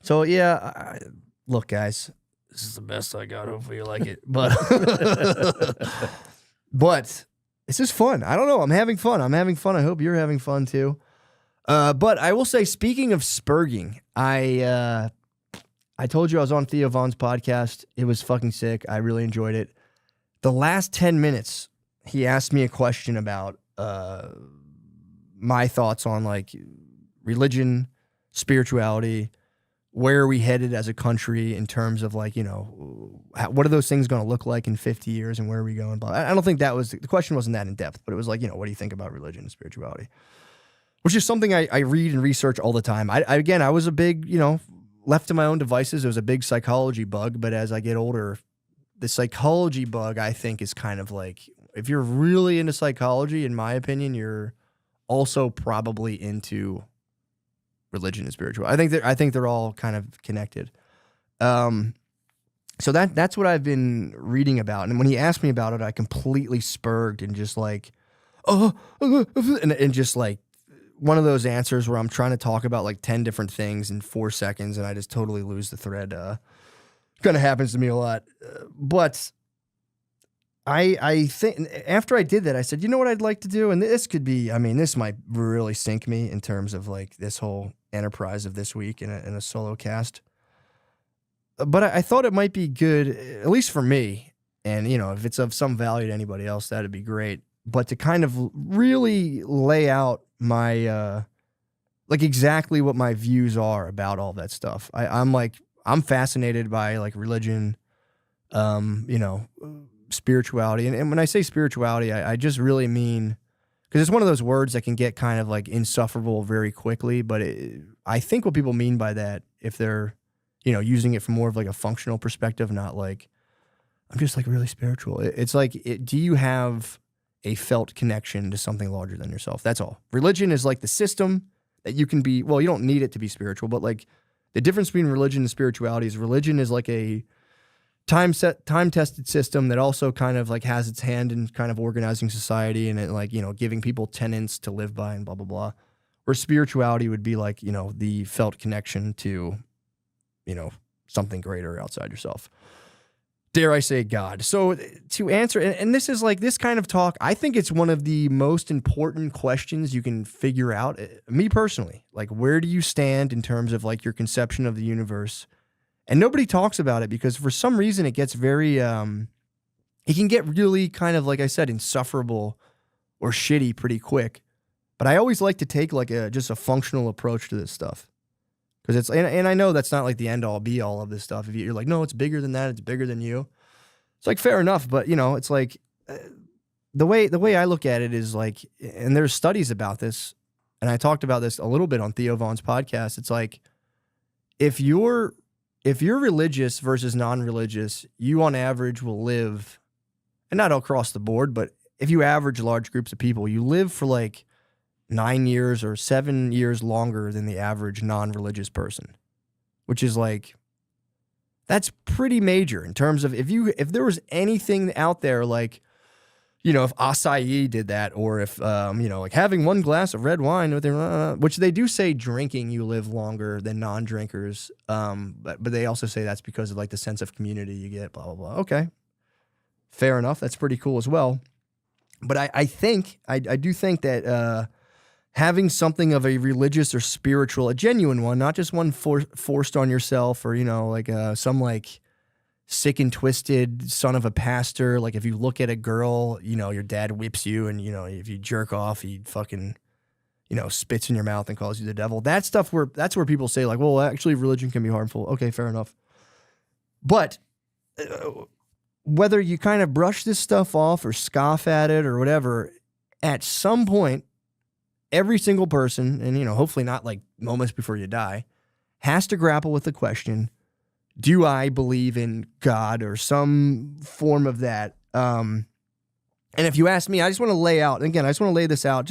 So yeah, look, guys, this is the best I got. Hopefully you like it, but this is fun. I don't know. I'm having fun. I hope you're having fun too. But I will say, speaking of spurging, I told you I was on Theo Vaughn's podcast. It was fucking sick. I really enjoyed it. The last 10 minutes, he asked me a question about my thoughts on like religion, spirituality, where are we headed as a country in terms of like, you know, what are those things going to look like in 50 years and where are we going? But I don't think the question wasn't that in depth, but it was like, you know, what do you think about religion and spirituality? Which is something I read and research all the time. I was a big, you know, left to my own devices, it was a big psychology bug. But as I get older, the psychology bug, I think, is kind of like, if you're really into psychology, in my opinion, you're also probably into religion and spiritual. I think they're all kind of connected. So that's what I've been reading about. And when he asked me about it, I completely spurged and just like, and just like one of those answers where I'm trying to talk about like 10 different things in 4 seconds and I just totally lose the thread. Kind of happens to me a lot. But I think after I did that, I said, you know what I'd like to do? And this could be, I mean, this might really sink me in terms of like this whole enterprise of this week in a solo cast. But I thought it might be good, at least for me. And, you know, if it's of some value to anybody else, that'd be great. But to kind of really lay out my, like exactly what my views are about all that stuff. I'm fascinated by like religion, you know, spirituality. And when I say spirituality, I just really mean, because it's one of those words that can get kind of like insufferable very quickly. But I think what people mean by that, if they're, you know, using it from more of like a functional perspective, not like, I'm just like really spiritual. It's like, do you have a felt connection to something larger than yourself? That's all. Religion is like the system that you can be, well, you don't need it to be spiritual, but like the difference between religion and spirituality is religion is like a time-tested system that also kind of like has its hand in kind of organizing society and it like, you know, giving people tenets to live by and blah, blah, blah. Where spirituality would be like, the felt connection to, something greater outside yourself. Dare I say God. So to answer, and this is like this kind of talk, I think it's one of the most important questions you can figure out. Me personally, like, where do you stand in terms of like your conception of the universe? And nobody talks about it because for some reason it gets very, it can get really kind of, like I said, insufferable or shitty pretty quick. But I always like to take like just a functional approach to this stuff. Because it's, and I know that's not like the end all be all of this stuff. If you're like, no, it's bigger than that, it's bigger than you. It's like, fair enough. But it's like the way I look at it is like, and there's studies about this. And I talked about this a little bit on Theo Vaughn's podcast. It's like, if you're religious versus non-religious, you on average will live, and not across the board, but if you average large groups of people, you live for like 9 years or 7 years longer than the average non-religious person, which is like, that's pretty major in terms of if there was anything out there like, if acai did that, or if, like having one glass of red wine with which they do say drinking, you live longer than non-drinkers. But they also say that's because of like the sense of community you get, blah, blah, blah. Okay. Fair enough. That's pretty cool as well. But I do think that, having something of a religious or spiritual, a genuine one, not just one forced on yourself, or, like some like sick and twisted son of a pastor. Like if you look at a girl, your dad whips you, and, if you jerk off, he fucking, spits in your mouth and calls you the devil. That's where people say like, well, actually religion can be harmful. Okay, fair enough. But whether you kind of brush this stuff off or scoff at it or whatever, at some point, every single person, and hopefully not like moments before you die, has to grapple with the question, do I believe in God or some form of that? And if you ask me, I just want to lay out, again, I just want to lay this out.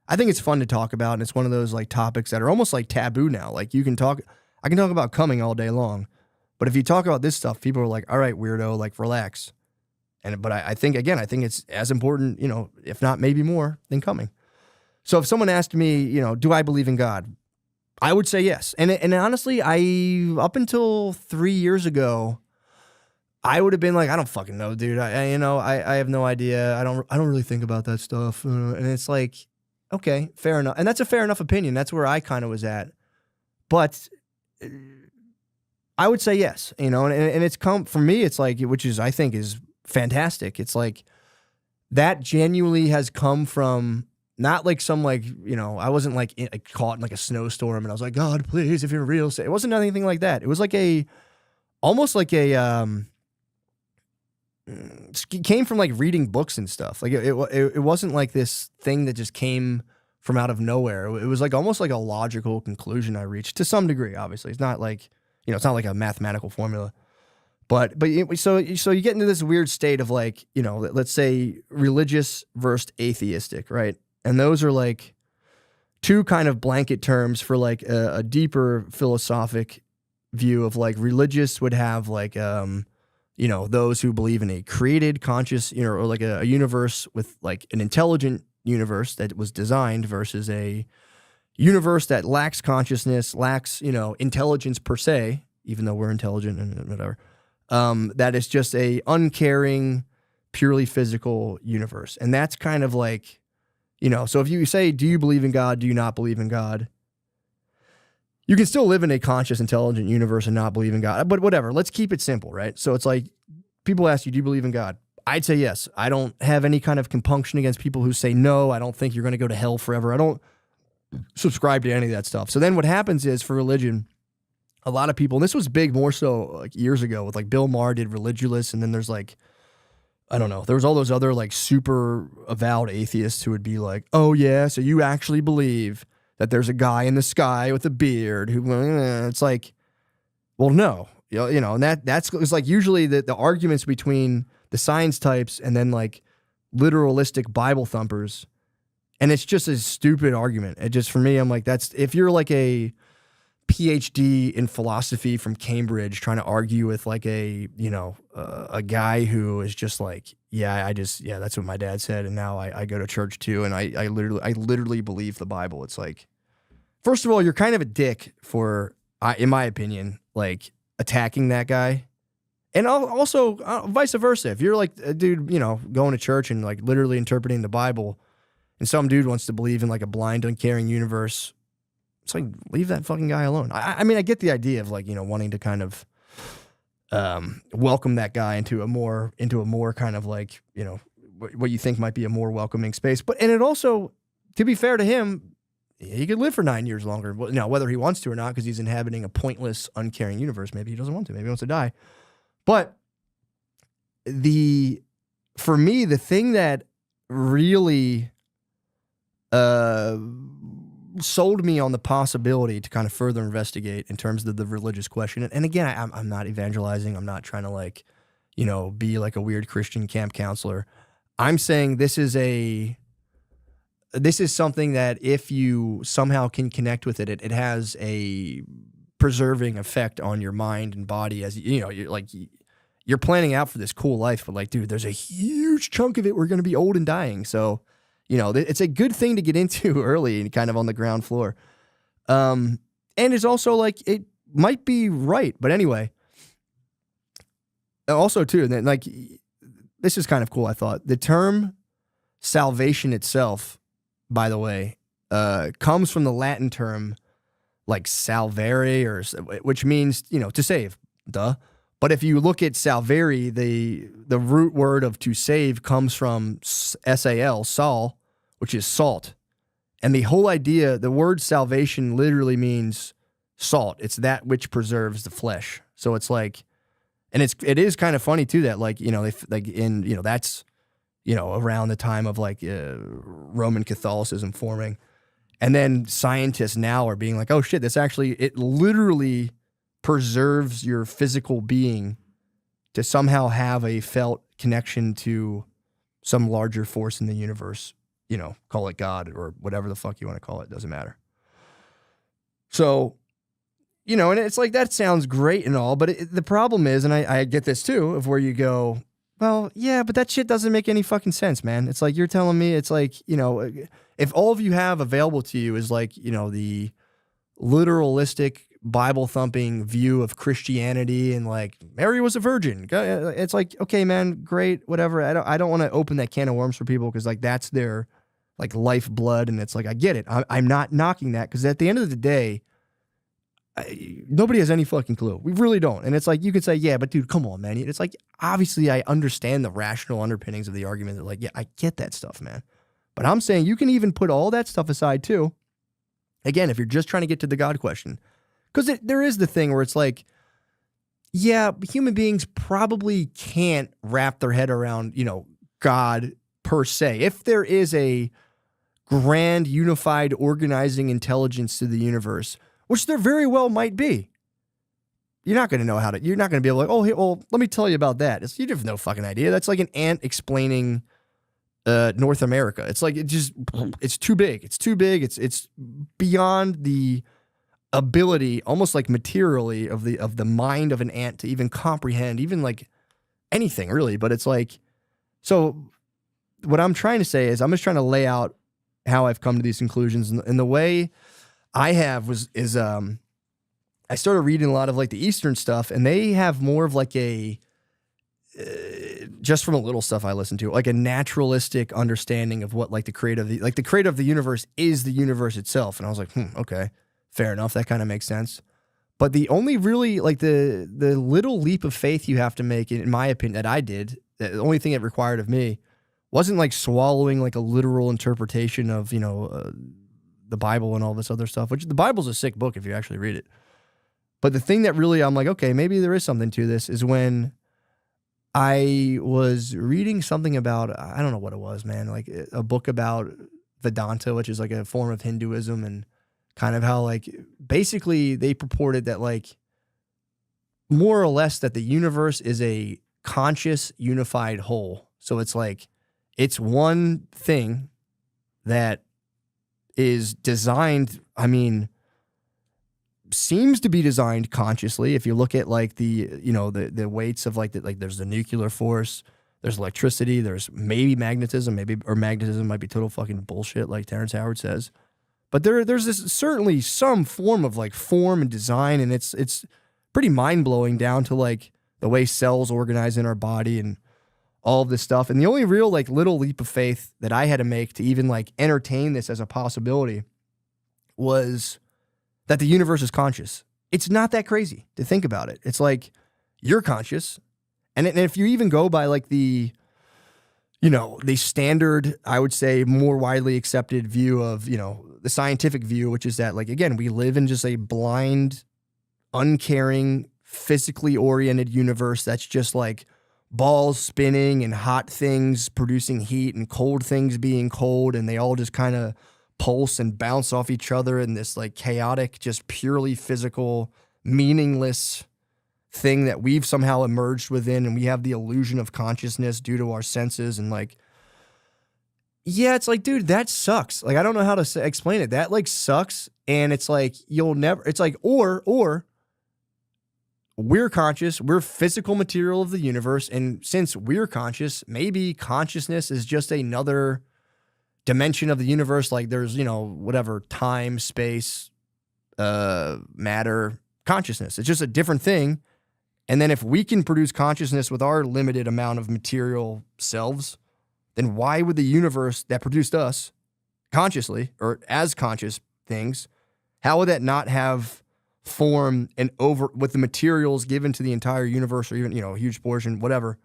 I think it's fun to talk about, and it's one of those like topics that are almost like taboo now. Like I can talk about coming all day long, but if you talk about this stuff, people are like, all right, weirdo, like relax. But I think it's as important, if not maybe more than coming. So if someone asked me, do I believe in God? I would say yes. And honestly, up until 3 years ago, I would have been like, I don't fucking know, dude. I have no idea. I don't really think about that stuff. And it's like, okay, fair enough. And that's a fair enough opinion. That's where I kind of was at. But I would say yes, and it's come for me. It's like, which is, I think is fantastic. It's like that genuinely has come from, not like some like, I wasn't like caught in like a snowstorm and I was like, God, please, if you're real, say. It wasn't anything like that. It was like almost like it came from like reading books and stuff. Like it wasn't like this thing that just came from out of nowhere. It was like almost like a logical conclusion I reached to some degree. Obviously, it's not like, it's not like a mathematical formula. But so you get into this weird state of like, let's say religious versus atheistic, right? And those are like two kind of blanket terms for like a deeper philosophic view of like religious would have like, those who believe in a created conscious, or like a universe with like an intelligent universe that was designed versus a universe that lacks consciousness, lacks, intelligence per se, even though we're intelligent and whatever. That is just a uncaring, purely physical universe. And that's kind of like, so if you say, do you believe in God? Do you not believe in God? You can still live in a conscious, intelligent universe and not believe in God. But whatever, let's keep it simple, right? So it's like, people ask you, do you believe in God? I'd say yes. I don't have any kind of compunction against people who say no. I don't think you're going to go to hell forever. I don't subscribe to any of that stuff. So then what happens is for religion, a lot of people, and this was big more so like years ago with like Bill Maher did Religulous, and then there's like, I don't know, there was all those other like super avowed atheists who would be like, oh yeah, so you actually believe that there's a guy in the sky with a beard who, it's like, well, no, and that's it's like usually the arguments between the science types and then like literalistic Bible thumpers. And it's just a stupid argument. It just, for me, I'm like, if you're like a PhD in philosophy from Cambridge trying to argue with like a guy who is just like, that's what my dad said. And now I go to church too. And I literally believe the Bible. It's like, first of all, you're kind of a dick for, in my opinion, like attacking that guy. And also vice versa. If you're like a dude, going to church and like literally interpreting the Bible, and some dude wants to believe in like a blind, uncaring universe, it's like, leave that fucking guy alone. I mean, I get the idea of like, wanting to kind of welcome that guy into a more kind of like, what you think might be a more welcoming space. And it also, to be fair to him, he could live for 9 years longer. Now, whether he wants to or not, because he's inhabiting a pointless, uncaring universe. Maybe he doesn't want to. Maybe he wants to die. But for me, the thing that really sold me on the possibility to kind of further investigate in terms of the religious question. And again, I'm not evangelizing. I'm not trying to like, be like a weird Christian camp counselor. I'm saying this is something that if you somehow can connect with it, it has a preserving effect on your mind and body as you're planning out for this cool life, but like, dude, there's a huge chunk of it we're going to be old and dying. So, it's a good thing to get into early and kind of on the ground floor. And it's also like, it might be right. But anyway, also too, and then like, this is kind of cool. I thought the term salvation itself, by the way, comes from the Latin term like salvare, which means, to save, duh. But if you look at salvare, the root word of to save comes from sal, which is salt. And the whole idea, the word salvation literally means salt. It's that which preserves the flesh. So it's like, and it is kind of funny too that like, that's, around the time of like Roman Catholicism forming. And then scientists now are being like, oh shit, it literally preserves your physical being to somehow have a felt connection to some larger force in the universe, call it God or whatever the fuck you want to call it, doesn't matter. So, and it's like, that sounds great and all, but the problem is, and I get this too, of where you go, well, yeah, but that shit doesn't make any fucking sense, man. It's like, you're telling me, it's like, if all of you have available to you is like, the literalistic Bible thumping view of Christianity and like Mary was a virgin, it's like, okay, man, great, whatever. I don't want to open that can of worms for people because like that's their like lifeblood, and it's like, I get it. I'm not knocking that, because at the end of the day, nobody has any fucking clue. We really don't. And it's like, you could say, yeah, but dude, come on, man. It's like, obviously I understand the rational underpinnings of the argument that like, yeah, I get that stuff, man. But I'm saying you can even put all that stuff aside too. Again, if you're just trying to get to the God question, because there is the thing where it's like, yeah, human beings probably can't wrap their head around, God per se. If there is a grand, unified, organizing intelligence to the universe, which there very well might be, you're not going to know you're not going to be able to, oh, hey, well, let me tell you about that. You have no fucking idea. That's like an ant explaining North America. It's like, it's too big. It's too big. It's beyond the ability, almost like materially, of the mind of an ant to even comprehend even like anything really. But it's like, so what I'm trying to say is, I'm just trying to lay out how I've come to these conclusions, and the way I have is I started reading a lot of like the Eastern stuff, and they have more of like a just from a little stuff I listen to, like a naturalistic understanding of what like the creator of the universe is the universe itself. And I was like, okay, fair enough. That kind of makes sense. But the only really like the little leap of faith you have to make, in my opinion, that I did, the only thing it required of me wasn't like swallowing like a literal interpretation of, the Bible and all this other stuff, which the Bible's a sick book if you actually read it. But the thing that really, I'm like, okay, maybe there is something to this, is when I was reading something about, I don't know what it was, man, like a book about Vedanta, which is like a form of Hinduism, and kind of how like basically they purported that like more or less that the universe is a conscious unified whole. So it's like, it's one thing that is designed, seems to be designed consciously. If you look at like the weights of like there's the nuclear force, there's electricity, there's maybe magnetism, or magnetism might be total fucking bullshit like Terrence Howard says. But there's this certainly some form of like form and design, and it's pretty mind blowing down to like the way cells organize in our body and all of this stuff. And the only real like little leap of faith that I had to make to even like entertain this as a possibility was that the universe is conscious. It's not that crazy to think about it. It's like you're conscious. And if you even go by like the standard, I would say more widely accepted view of, the scientific view, which is that like, again, we live in just a blind, uncaring, physically oriented universe that's just like balls spinning and hot things producing heat and cold things being cold, and they all just kind of pulse and bounce off each other in this like chaotic, just purely physical, meaningless thing that we've somehow emerged within, and we have the illusion of consciousness due to our senses. And like, yeah, it's like, dude, that sucks. Like, I don't know how to explain it. That like sucks. And it's like, it's like, or we're conscious, we're physical material of the universe. And since we're conscious, maybe consciousness is just another dimension of the universe. Like there's, whatever, time, space, matter, consciousness. It's just a different thing. And then if we can produce consciousness with our limited amount of material selves, then why would the universe that produced us consciously or as conscious things, how would that not have form and over with the materials given to the entire universe, or even, a huge portion, whatever?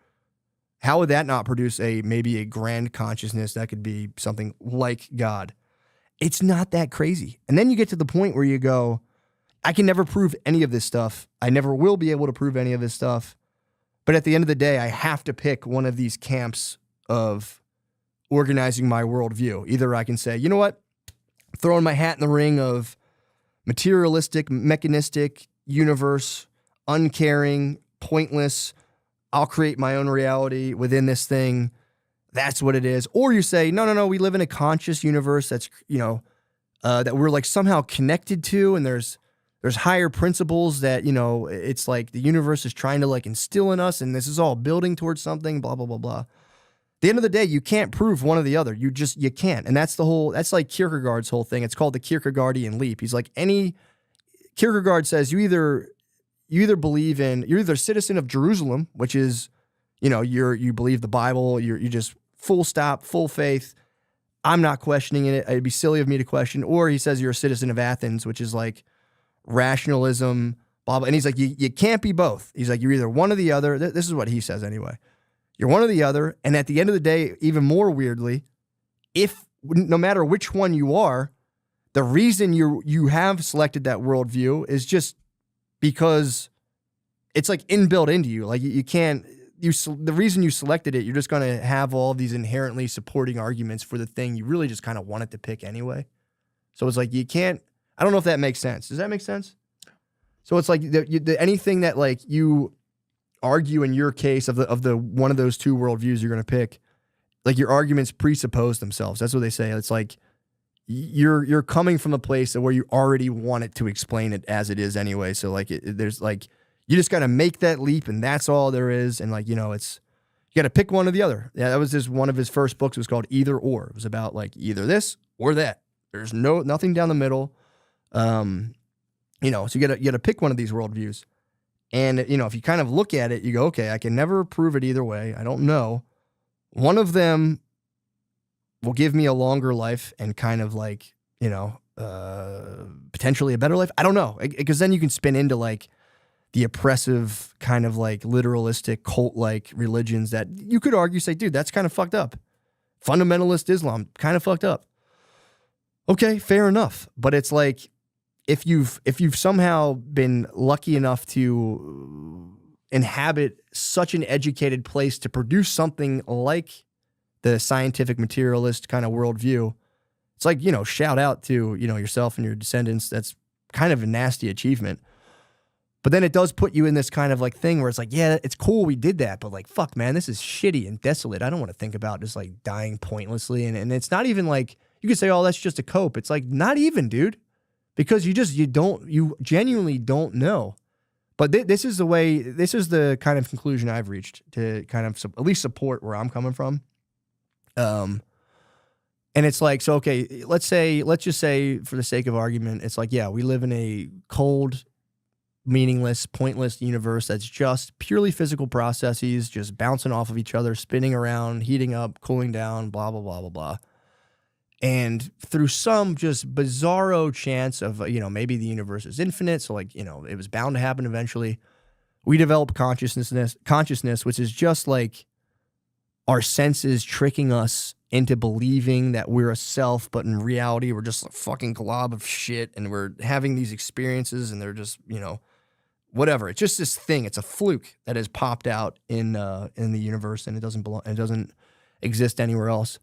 How would that not produce maybe a grand consciousness that could be something like God? It's not that crazy. And then you get to the point where you go, I can never prove any of this stuff. I never will be able to prove any of this stuff. But at the end of the day, I have to pick one of these camps of organizing my worldview. Either I can say, you know what, I'm throwing my hat in the ring of materialistic, mechanistic universe, uncaring, pointless. I'll create my own reality within this thing. That's what it is. Or you say, no, we live in a conscious universe that's, that we're like somehow connected to, and there's higher principles that, it's like the universe is trying to like instill in us, and this is all building towards something, blah, blah, blah, blah. At the end of the day, you can't prove one or the other. You can't. And that's that's like Kierkegaard's whole thing. It's called the Kierkegaardian leap. He's like, Kierkegaard says you either believe in, you're either a citizen of Jerusalem, which is, you believe the Bible, you just full stop, full faith. I'm not questioning it. It'd be silly of me to question. Or he says you're a citizen of Athens, which is like rationalism, blah, blah. And he's like, you can't be both. He's like, you're either one or the other. This is what he says anyway. You're one or the other. And at the end of the day, even more weirdly, no matter which one you are, the reason you have selected that worldview is just because it's like inbuilt into you. Like you can't, the reason you selected it, you're just going to have all these inherently supporting arguments for the thing you really just kind of wanted to pick anyway. So it's like, you can't, I don't know if that makes sense. Does that make sense? So it's like anything that like you argue in your case of the one of those two worldviews you're going to pick, like your arguments presuppose themselves. That's what they say. It's like you're coming from a place where you already want it to explain it as it is anyway. So like there's like, you just got to make that leap, and that's all there is. And like, it's, you got to pick one or the other. Yeah, that was one of his first books. It was called Either Or. It was about like either this or that. There's nothing down the middle. So you got to pick one of these worldviews. And, if you kind of look at it, you go, okay, I can never prove it either way. I don't know. One of them will give me a longer life and kind of like, potentially a better life. I don't know. Because then you can spin into like the oppressive kind of like literalistic cult-like religions that you could argue, say, dude, that's kind of fucked up. Fundamentalist Islam, kind of fucked up. Okay, fair enough. But it's like, if you've somehow been lucky enough to inhabit such an educated place to produce something like the scientific materialist kind of worldview, it's like, shout out to, yourself and your descendants. That's kind of a nasty achievement. But then it does put you in this kind of like thing where it's like, yeah, it's cool we did that, but like, fuck, man, this is shitty and desolate. I don't want to think about just like dying pointlessly. And it's not even like, you could say, oh, that's just a cope. It's like, not even, dude. Because you genuinely don't know. But this is the kind of conclusion I've reached to kind of at least support where I'm coming from. And And it's like, so, okay, let's just say for the sake of argument, it's like, yeah, we live in a cold, meaningless, pointless universe that's just purely physical processes, just bouncing off of each other, spinning around, heating up, cooling down, blah, blah, blah, blah, blah. And through some just bizarro chance of, maybe the universe is infinite, so like, it was bound to happen eventually, we develop consciousness, which is just like our senses tricking us into believing that we're a self, but in reality, we're just a fucking glob of shit, and we're having these experiences, and they're just, whatever. It's just this thing. It's a fluke that has popped out in the universe, and it doesn't belong. It doesn't exist anywhere else.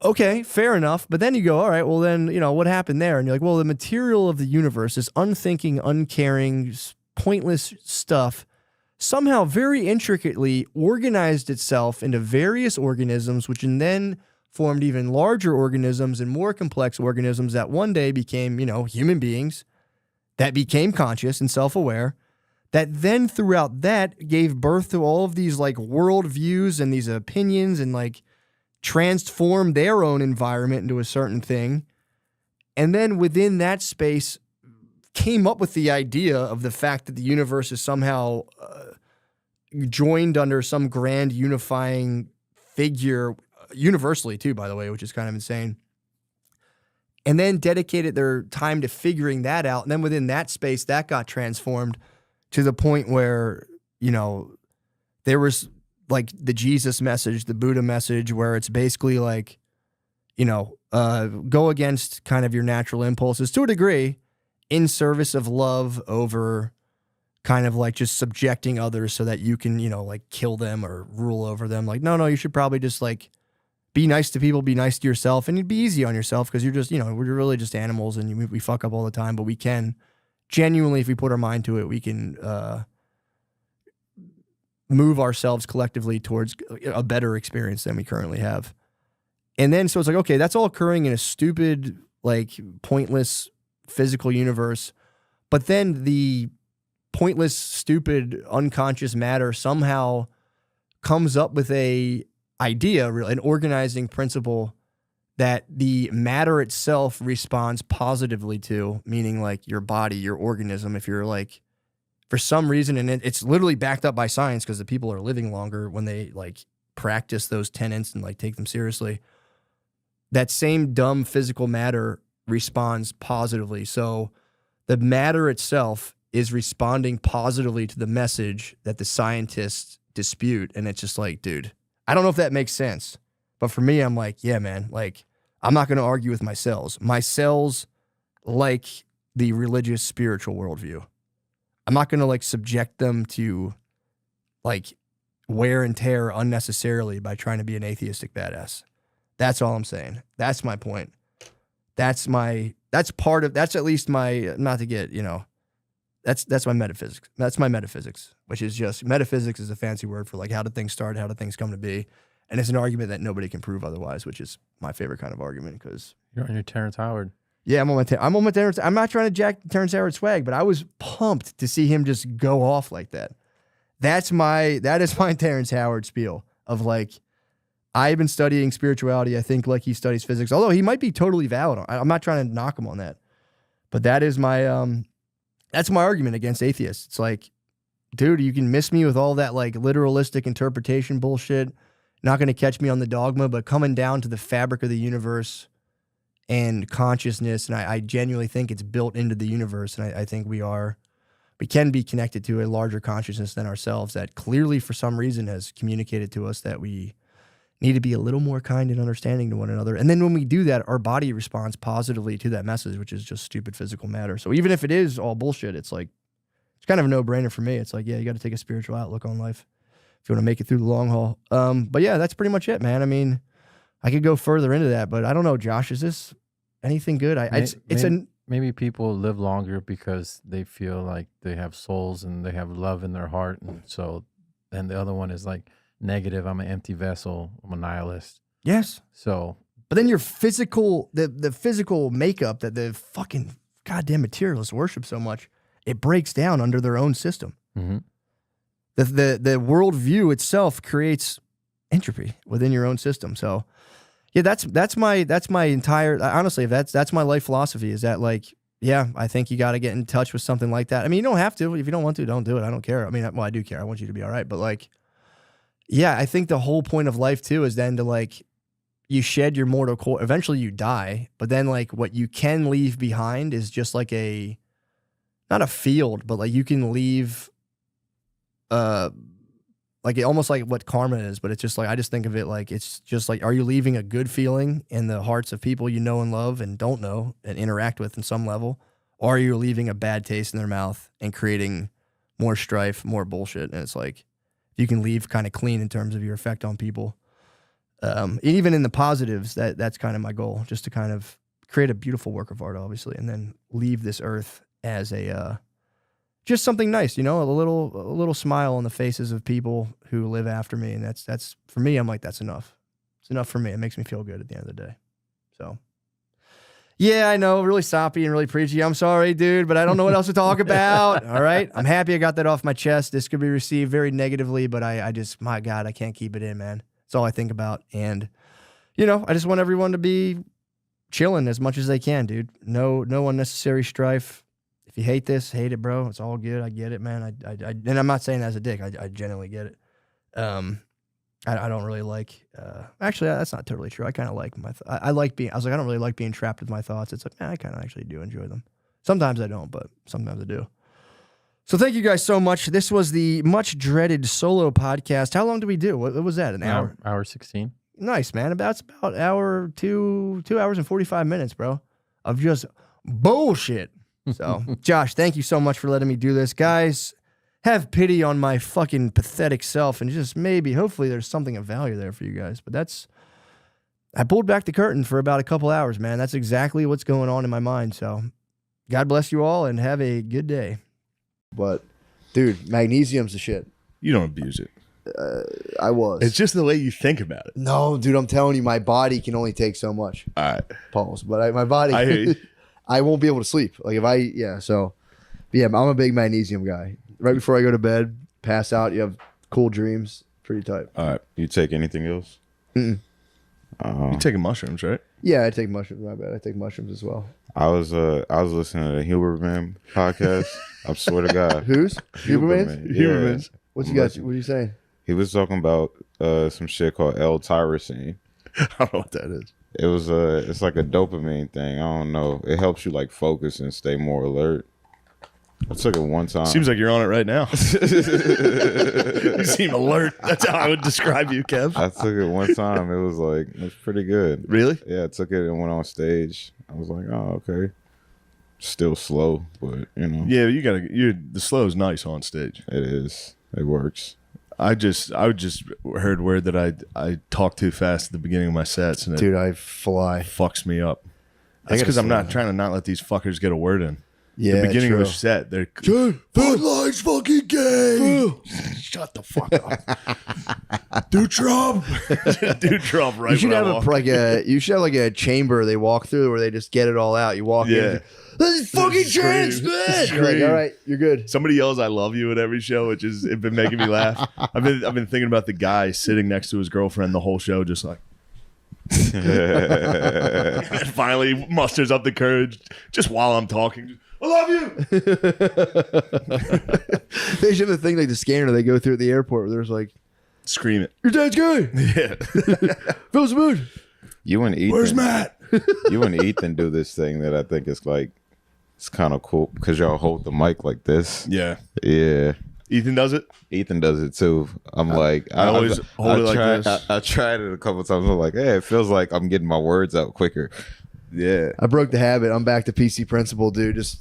Okay, fair enough. But then you go, all right, well then, what happened there? And you're like, well, the material of the universe, this unthinking, uncaring, pointless stuff, somehow very intricately organized itself into various organisms, which then formed even larger organisms and more complex organisms that one day became, human beings that became conscious and self-aware, that then throughout that gave birth to all of these like worldviews and these opinions and like transformed their own environment into a certain thing. And then within that space came up with the idea of the fact that the universe is somehow joined under some grand unifying figure, universally too, by the way, which is kind of insane. And then dedicated their time to figuring that out. And then within that space, that got transformed to the point where, there was like the Jesus message, the Buddha message, where it's basically like, go against kind of your natural impulses to a degree in service of love over kind of like just subjecting others so that you can, like kill them or rule over them. Like, no, you should probably just like be nice to people, be nice to yourself, and you'd be easy on yourself because you're just, we're really just animals and we fuck up all the time, but we can genuinely, if we put our mind to it, we can move ourselves collectively towards a better experience than we currently have. And then, so it's like, okay, that's all occurring in a stupid, like pointless physical universe. But then the pointless, stupid, unconscious matter somehow comes up with an organizing principle that the matter itself responds positively to, meaning like your body, your organism, if you're like, for some reason, and it's literally backed up by science because the people are living longer when they like practice those tenets and like take them seriously, that same dumb physical matter responds positively. So the matter itself is responding positively to the message that the scientists dispute. And it's just like, dude, I don't know if that makes sense. But for me, I'm like, yeah, man, like I'm not going to argue with my cells. My cells like the religious spiritual worldview. I'm not going to like subject them to like wear and tear unnecessarily by trying to be an atheistic badass. That's all I'm saying. That's my point. That's at least my, not to get, that's my metaphysics. That's my metaphysics, which is just, metaphysics is a fancy word for like how did things start, how did things come to be. And it's an argument that nobody can prove otherwise, which is my favorite kind of argument because you're on your Terrence Howard. Yeah, I'm on my Terrence. I'm not trying to jack Terrence Howard swag, but I was pumped to see him just go off like that. That is my Terrence Howard spiel of like, I've been studying spirituality. I think like he studies physics, although he might be totally valid. I'm not trying to knock him on that, but that is that's my argument against atheists. It's like, dude, you can miss me with all that like literalistic interpretation bullshit. Not going to catch me on the dogma, but coming down to the fabric of the universe and consciousness, and I genuinely think it's built into the universe, and I think we can be connected to a larger consciousness than ourselves that clearly for some reason has communicated to us that we need to be a little more kind and understanding to one another. And then when we do that, our body responds positively to that message, which is just stupid physical matter. So even if it is all bullshit, it's like, it's kind of a no-brainer for me. It's like, yeah, you got to take a spiritual outlook on life if you want to make it through the long haul. But yeah, that's pretty much it, man. I mean, I could go further into that, but I don't know, Josh, is this anything good? Maybe people live longer because they feel like they have souls and they have love in their heart. And the other one is like negative. I'm an empty vessel. I'm a nihilist. Yes. So, but then your physical, the physical makeup that the fucking goddamn materialists worship so much, it breaks down under their own system. Mm-hmm. The worldview itself creates entropy within your own system. So Yeah, that's my entire, honestly, if that's my life philosophy, is that like, yeah, I think you got to get in touch with something like that. I mean, you don't have to. If you don't want to, don't do it. I don't care. I mean, well, I do care. I want you to be all right. But like, yeah, I think the whole point of life too is then to like, you shed your mortal coil. Eventually you die, but then like what you can leave behind is just like not a field, but like you can leave, like almost like what karma is, but it's just like, I just think of it like, it's just like, are you leaving a good feeling in the hearts of people you know and love and don't know and interact with in some level? Or are you leaving a bad taste in their mouth and creating more strife, more bullshit? And it's like, you can leave kind of clean in terms of your effect on people. Even in the positives, that's kind of my goal, just to kind of create a beautiful work of art, obviously, and then leave this earth as a, just something nice, you know, a little smile on the faces of people who live after me. And that's for me, I'm like, that's enough. It's enough for me. It makes me feel good at the end of the day. So yeah, I know, really soppy and really preachy. I'm sorry, dude, but I don't know what else to talk about. All right. I'm happy I got that off my chest. This could be received very negatively, but I just, my God, I can't keep it in, man. That's all I think about. And, you know, I just want everyone to be chilling as much as they can, dude. No unnecessary strife. If you hate this, hate it, bro. It's all good. I get it, man. And I'm not saying that as a dick. I genuinely get it. I don't really like, actually, that's not totally true. I kind of like I like being, I was like, I don't really like being trapped with my thoughts. It's like, man, I kind of actually do enjoy them. Sometimes I don't, but sometimes I do. So thank you guys so much. This was the much dreaded solo podcast. How long did we do? What was that? An hour? Hour 16. Nice, man. That's about hour, 2 hours and 45 minutes, bro, of just bullshit. So, Josh, thank you so much for letting me do this. Guys, have pity on my fucking pathetic self and just hopefully there's something of value there for you guys. But I pulled back the curtain for about a couple hours, man. That's exactly what's going on in my mind. So, God bless you all and have a good day. But, dude, magnesium's the shit. You don't abuse it. I was. It's just the way you think about it. No, dude, I'm telling you, my body can only take so much. All right. Pause. But my body... I hear you. I won't be able to sleep. Like if I'm a big magnesium guy. Right before I go to bed, pass out, you have cool dreams. Pretty tight. All right. You take anything else? Mm-mm. You're taking mushrooms, right? Yeah, I take mushrooms. My bad. I take mushrooms as well. I was listening to the Huberman podcast. I swear to God. Who's? Huberman. Huberman? Yeah. Huberman's. What are you saying? He was talking about some shit called L-tyrosine. I don't know what that is. It was it's like a dopamine thing. I don't know. It helps you like focus and stay more alert. I took it one time. Seems like you're on it right now. You seem alert. That's how I would describe you, Kev. I took it one time. It was pretty good. Really? Yeah, I took it and went on stage. I was like, oh, okay. Still slow, but you know. Yeah, the slow is nice on stage. It is. It works. I just heard word that I talk too fast at the beginning of my sets, and Dude, I fly. fucks me up. I That's gotta because I'm slow not down. trying to not let these fuckers get a word in. Yeah, the beginning true. of a set, they're Dude, Bud Light's fucking gay. shut the fuck up. Do Trump. Do Trump right You should when I have walk. you should have like a chamber they walk through where they just get it all out. You walk in. This is fucking trans, man. You're like, all right, you're good. Somebody yells "I love you" at every show, which is it's been making me laugh. I've been thinking about the guy sitting next to his girlfriend the whole show, just like. And finally musters up the courage just while I'm talking. I love you. They should have a thing like the scanner they go through at the airport where there's like, Scream it. your dad's gay. Yeah. Phil's mood. You and Ethan. Where's Matt? You and Ethan do this thing that I think is like, it's kind of cool because y'all hold the mic like this. Yeah. Yeah. Ethan does it. Ethan does it too. I'm like, I always hold it like this. I tried it a couple of times. I'm like, hey, it feels like I'm getting my words out quicker. Yeah. I broke the habit. I'm back to PC Principal, dude. Just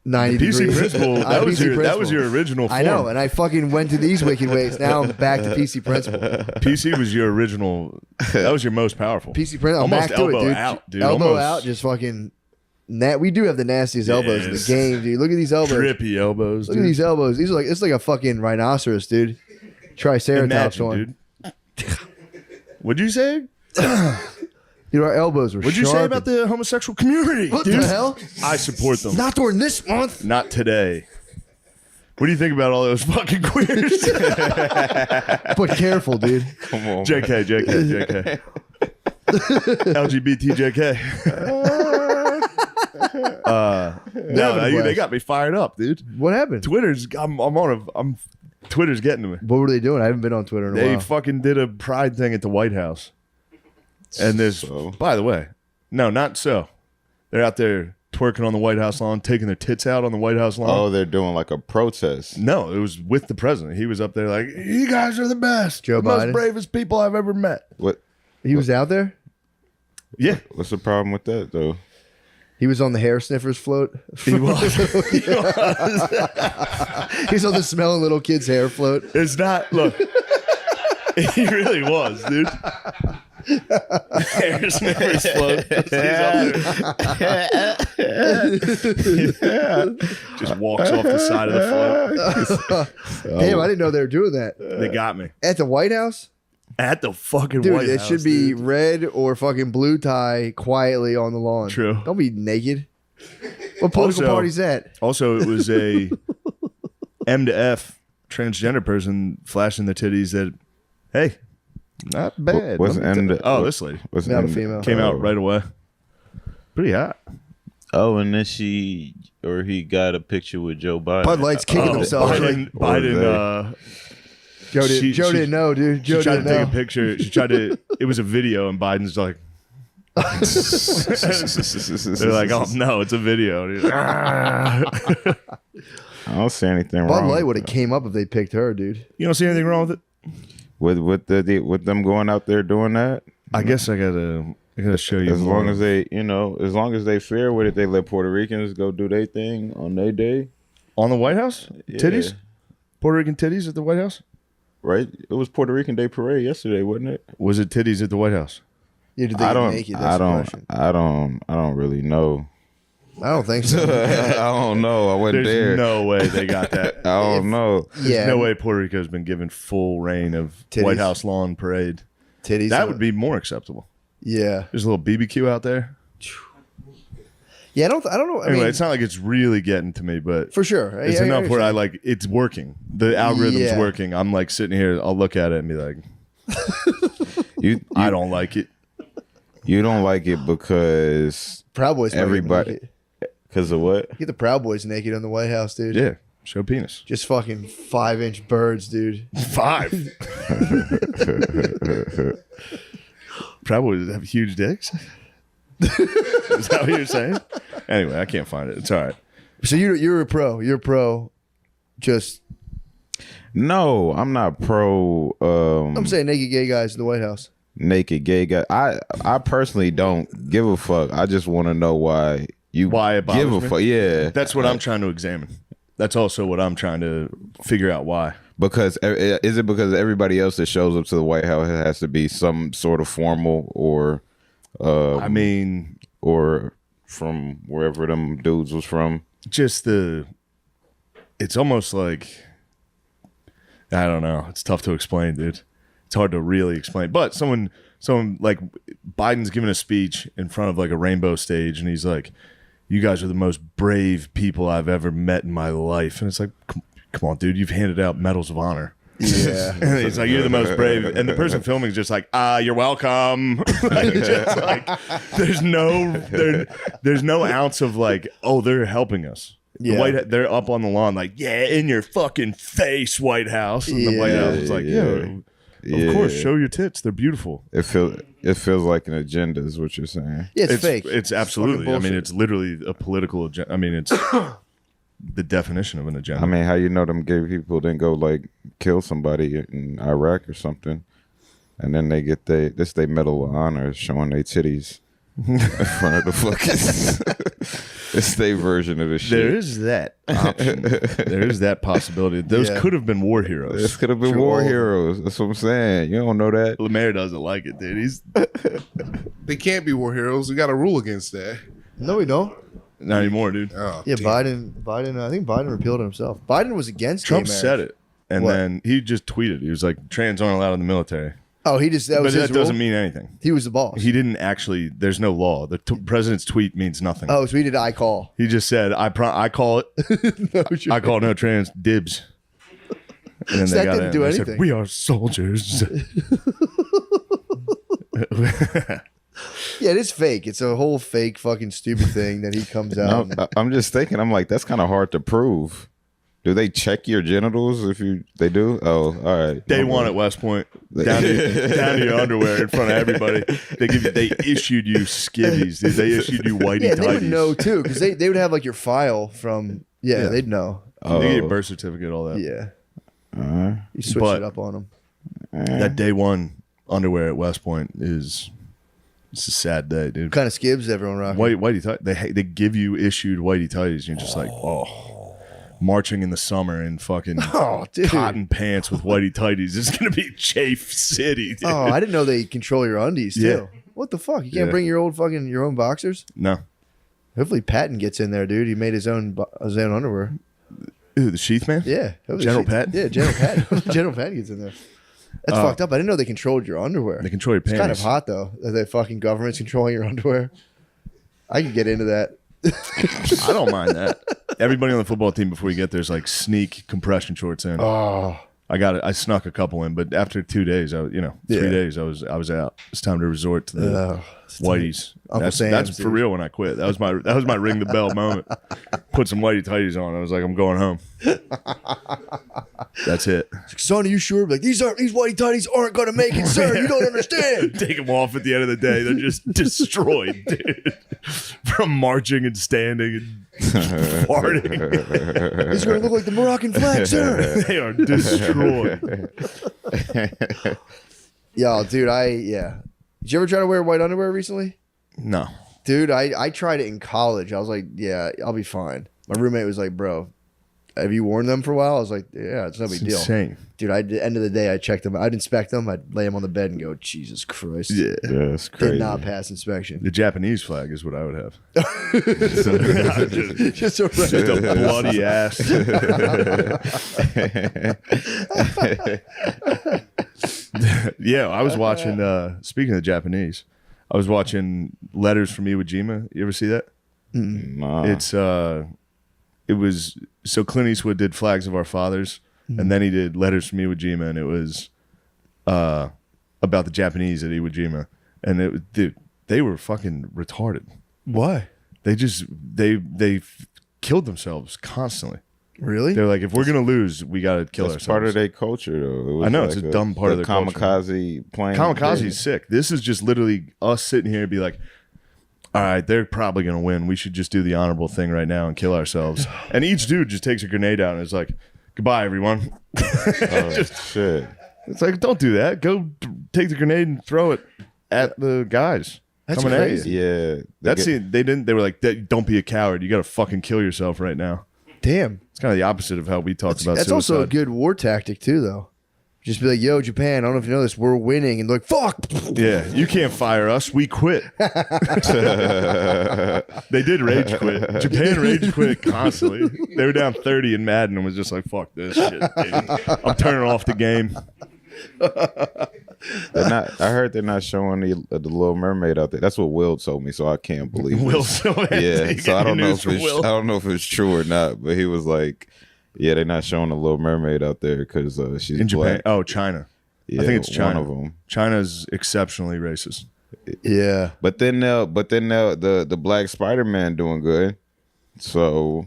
90 PC degrees. Principal. I'm PC That was your original form. I know, and I fucking went to these wicked ways. Now I'm back to PC Principal. PC was your original. That was your most powerful. PC Principal. I'm Almost back to it, elbow dude. out, dude. Elbow Almost out, just fucking. We do have the nastiest elbows in the Yes. game, dude. Look at these elbows. Trippy elbows. Look at Dude. these elbows. These are like, it's like a fucking rhinoceros, dude. Triceratops Imagine, one. dude. What'd you say? Dude, our elbows were What'd you say sharpened. about the homosexual community? What dude? the hell? I support them. Not during this month. Not today. What do you think about all those fucking queers? But careful, dude. Come on. JK. LGBTJK. No, they got me fired up, dude. What happened? Twitter's Twitter's getting to me. What were they doing? I haven't been on Twitter in a They while. fucking did a pride thing at the White House. And this, by the way, no, not so. They're out there twerking on the White House lawn, taking their tits out on the White House lawn. Oh, they're doing like a protest. No, it was with the president. He was up there like, you guys are the best. Joe the Biden? most bravest people I've ever met. What? He was out there? Yeah. What's the problem with that though? He was on the hair sniffers float. He was. He's on the smelling little kids hair float. It's not, look. He really was, dude. Hair sniffers float. Just walks off the side of the float. Damn, I didn't know they were doing that. They got me. At the White House? At the fucking Dude, White it House. should be dude. red or fucking blue tie quietly on the lawn. True. Don't be naked. What political Also- party's that? Also, it was a M to F transgender person flashing the titties that, hey, not bad. Wasn't Let me M tell- to- oh, this lady Wasn't Not a in- female. came out right away. Pretty hot. Oh, and then he got a picture with Joe Biden. Bud Light's kicking Oh, himself. Biden, Joe she- didn't know, dude. she Joe tried to didn't take know. a picture. She tried to, it was a video, and Biden's like, they're like, oh, no, it's a video. And he's like, "Ah." I don't see anything Bud wrong. Light would with have that. came up if they picked her, dude. You don't see anything wrong with it? with them going out there doing that. I guess I gotta show you. As more. long as they fair with it, they let Puerto Ricans go do their thing on their day, On the White House? Yeah. Titties? Puerto Rican titties at the White House? right? It was Puerto Rican Day Parade yesterday, wasn't it? Was it titties at the White House? Yeah, did they I get don't. naked? That's I the don't. question. I don't really know. I don't think so. I don't know. I wasn't There's there. no way they got that. I don't know. There's Yeah, no way Puerto Rico has been given full reign of Titties. White House lawn parade. titties. That would be more acceptable. Yeah, There's a little BBQ out there. yeah. I don't know. I Anyway, mean, it's not like it's really getting to me, but for sure. it's enough where I like it's working. The algorithm's Yeah. working. I'm like sitting here. I'll look at it and be like, You I don't like it. you don't like it because Proud Boys. might get everybody. naked. Because of what? Get the Proud Boys naked on the White House, dude. Yeah, show penis. Just fucking 5-inch birds, dude. 5. Probably have huge dicks. Is that what you're saying? Anyway, I can't find it. It's all right. So you're a pro. You're a pro. Just No, I'm not pro. I'm saying naked gay guys in the White House. Naked gay guy. I personally don't give a fuck. I just want to know why you Why it give a bothers me? fuck. Yeah, That's what I'm trying to examine. That's also what I'm trying to figure out why. because is it because everybody else that shows up to the White House has to be some sort of formal or I mean, or from wherever them dudes was from? just it's almost like, I don't know. It's tough to explain, dude. It's hard to really explain. But someone like Biden's giving a speech in front of like a rainbow stage, and he's like, "You guys are the most brave people I've ever met in my life." And it's like, come on, dude, you've handed out medals of honor. Yeah. And he's like, "You're the most brave," and the person filming is just like, "You're welcome." Like, just like, there's no ounce of like, "Oh, they're helping us." Yeah. They're up on the lawn, like, "Yeah, in your fucking face, White House." And the White Yeah. House is like, "Yeah, of course, show your tits. They're beautiful." It feels like an agenda, is what you're saying. Yeah, it's fake. It's absolutely. fucking I mean, bullshit. it's literally a political agenda. I mean, it's the definition of an agenda. I mean, how you know them gay people didn't go like kill somebody in Iraq or something, and then they get they Medal of Honor showing their titties in front of the fucking. It's their version of the shit. there is that option. There is that possibility. Those Yeah. could have been war heroes. This could have been True. war heroes. That's what I'm saying. You don't know that. Lemaire doesn't like it, dude. He's They can't be war heroes. We got a rule against that. No, we don't. not anymore, dude. Oh, Yeah, damn. Biden. I think Biden repealed it himself. Biden was against Trump gay marriage. said it, and What? then he just tweeted. He was like, "Trans aren't allowed in the military," Oh, he just that but was his that doesn't rule? mean anything. He was the boss. He didn't actually. There's no law. The president's tweet means nothing. Oh, so he did I call. He just said, "I call it. No, I call no trans dibs." And then So they that got didn't in do and they said, anything. "We are soldiers." Yeah, it is fake. It's a whole fake fucking stupid thing that he comes out. No, I'm just thinking. I'm like, that's kind of hard to prove. Do they check your genitals if they do? Oh, all right. Day one at West Point, down to your underwear in front of everybody. They issued you skivvies. Dude. They issued you whitey Yeah, tighties. they would know too because they would have like your file from. Yeah, they'd know. They get your birth certificate, all that. Yeah, you switch it up on them. That day one underwear at West Point it's a sad day, dude. What kind of skibs everyone rocking? Whitey tighties. They give you issued whitey tighties. You're just like, marching in the summer in fucking cotton pants with whitey tighties. It's gonna be Chafe City, dude. Oh, I didn't know they control your undies too. Yeah. What the fuck? You can't bring your own boxers? No. Hopefully Patton gets in there, dude. He made his own underwear. Ooh, the Sheath Man? Yeah. General Patton? Yeah, General Patton. General Patton gets in there. That's fucked up. I didn't know they controlled your underwear. They control your It's panties. kind of hot though. That the fucking government's controlling your underwear. I could get into that. I don't mind that. Everybody on the football team before you get there is like sneak compression shorts in. Oh. I got it. I snuck a couple in, but after 2 days, 3 days, I was out. It's time to resort to the whiteys. Uncle Sam's, That's for dude. real when I quit. That was my ring the bell moment. Put some whitey tighties on. I was like, I'm going home. That's it. Son, are you sure? Like these whitey tighties aren't gonna make it, sir. You don't understand. Take them off at the end of the day. They're just destroyed, dude. From marching and standing and farting. These are gonna look like the Moroccan flag, sir. They are destroyed. Yo, dude, Did you ever try to wear white underwear recently? No. Dude, I tried it in college. I was like, yeah, I'll be fine. My roommate was like, bro, have you worn them for a while? I was like, yeah, it's no big deal. Insane. Dude, at the end of the day, I checked them. I'd inspect them. I'd lay them on the bed and go, Jesus Christ. Yeah. it's crazy. Did not pass inspection. The Japanese flag is what I would have. Just a Just a bloody ass. Yeah, I was watching, speaking of Japanese, I was watching Letters from Iwo Jima. You ever see that? Nah. It was, so Clint Eastwood did Flags of Our Fathers, and then he did Letters from Iwo Jima, and it was about the Japanese at Iwo Jima. And dude, they were fucking retarded. Why? They killed themselves constantly. Really? They're like, if we're gonna lose, we gotta kill That's ourselves. part of their culture, though. It was I know, it's a dumb part of their culture. kamikaze plane. Kamikaze's sick. This is just literally us sitting here and be like, all right, they're probably gonna win. We should just do the honorable thing right now and kill ourselves. And each dude just takes a grenade out and is like, goodbye, everyone. Oh, shit. It's like, don't do that. Go take the grenade and throw it at the guys. That's coming crazy. at you. Yeah. They were like, don't be a coward. You got to fucking kill yourself right now. Damn. It's kind of the opposite of how we talk about That's suicide. also a good war tactic, too, though. Just be like, yo, Japan, I don't know if you know this, we're winning. And they're like, fuck. Yeah, you can't fire us. We quit. They did rage quit. Japan rage quit constantly. They were down 30 in Madden and was just like, fuck this shit, dude. I'm turning off the game. I heard they're not showing the Little Mermaid out there. That's what Will told me, so I can't believe Will it. so Yeah, so I don't know if Will. I don't know if it's true or not, but he was like, "Yeah, they're not showing the Little Mermaid out there because she's In Japan. black." Oh, China. Yeah, I think it's China. One of them. China's exceptionally racist. Yeah. But then the Black Spider-Man doing good. So,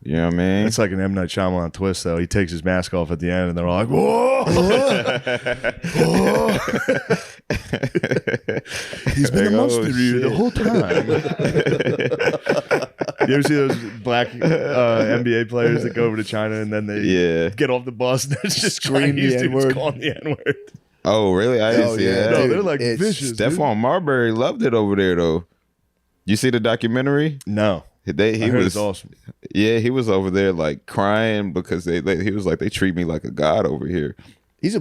you know what I mean? It's like an M. Night Shyamalan twist, though. He takes his mask off at the end, and they're all like, whoa! He's been a monster to you the whole time. You ever see those black NBA players that go over to China and then they get off the bus and there's just Scream the Chinese dudes N-word. calling the N-word? Oh, really? I didn't see that. No, dude, they're like it's vicious. dude. Stephon Marbury loved it over there, though. You see the documentary? No. He I heard was it's awesome. Yeah, he was over there like crying because he was like, they treat me like a god over here. He was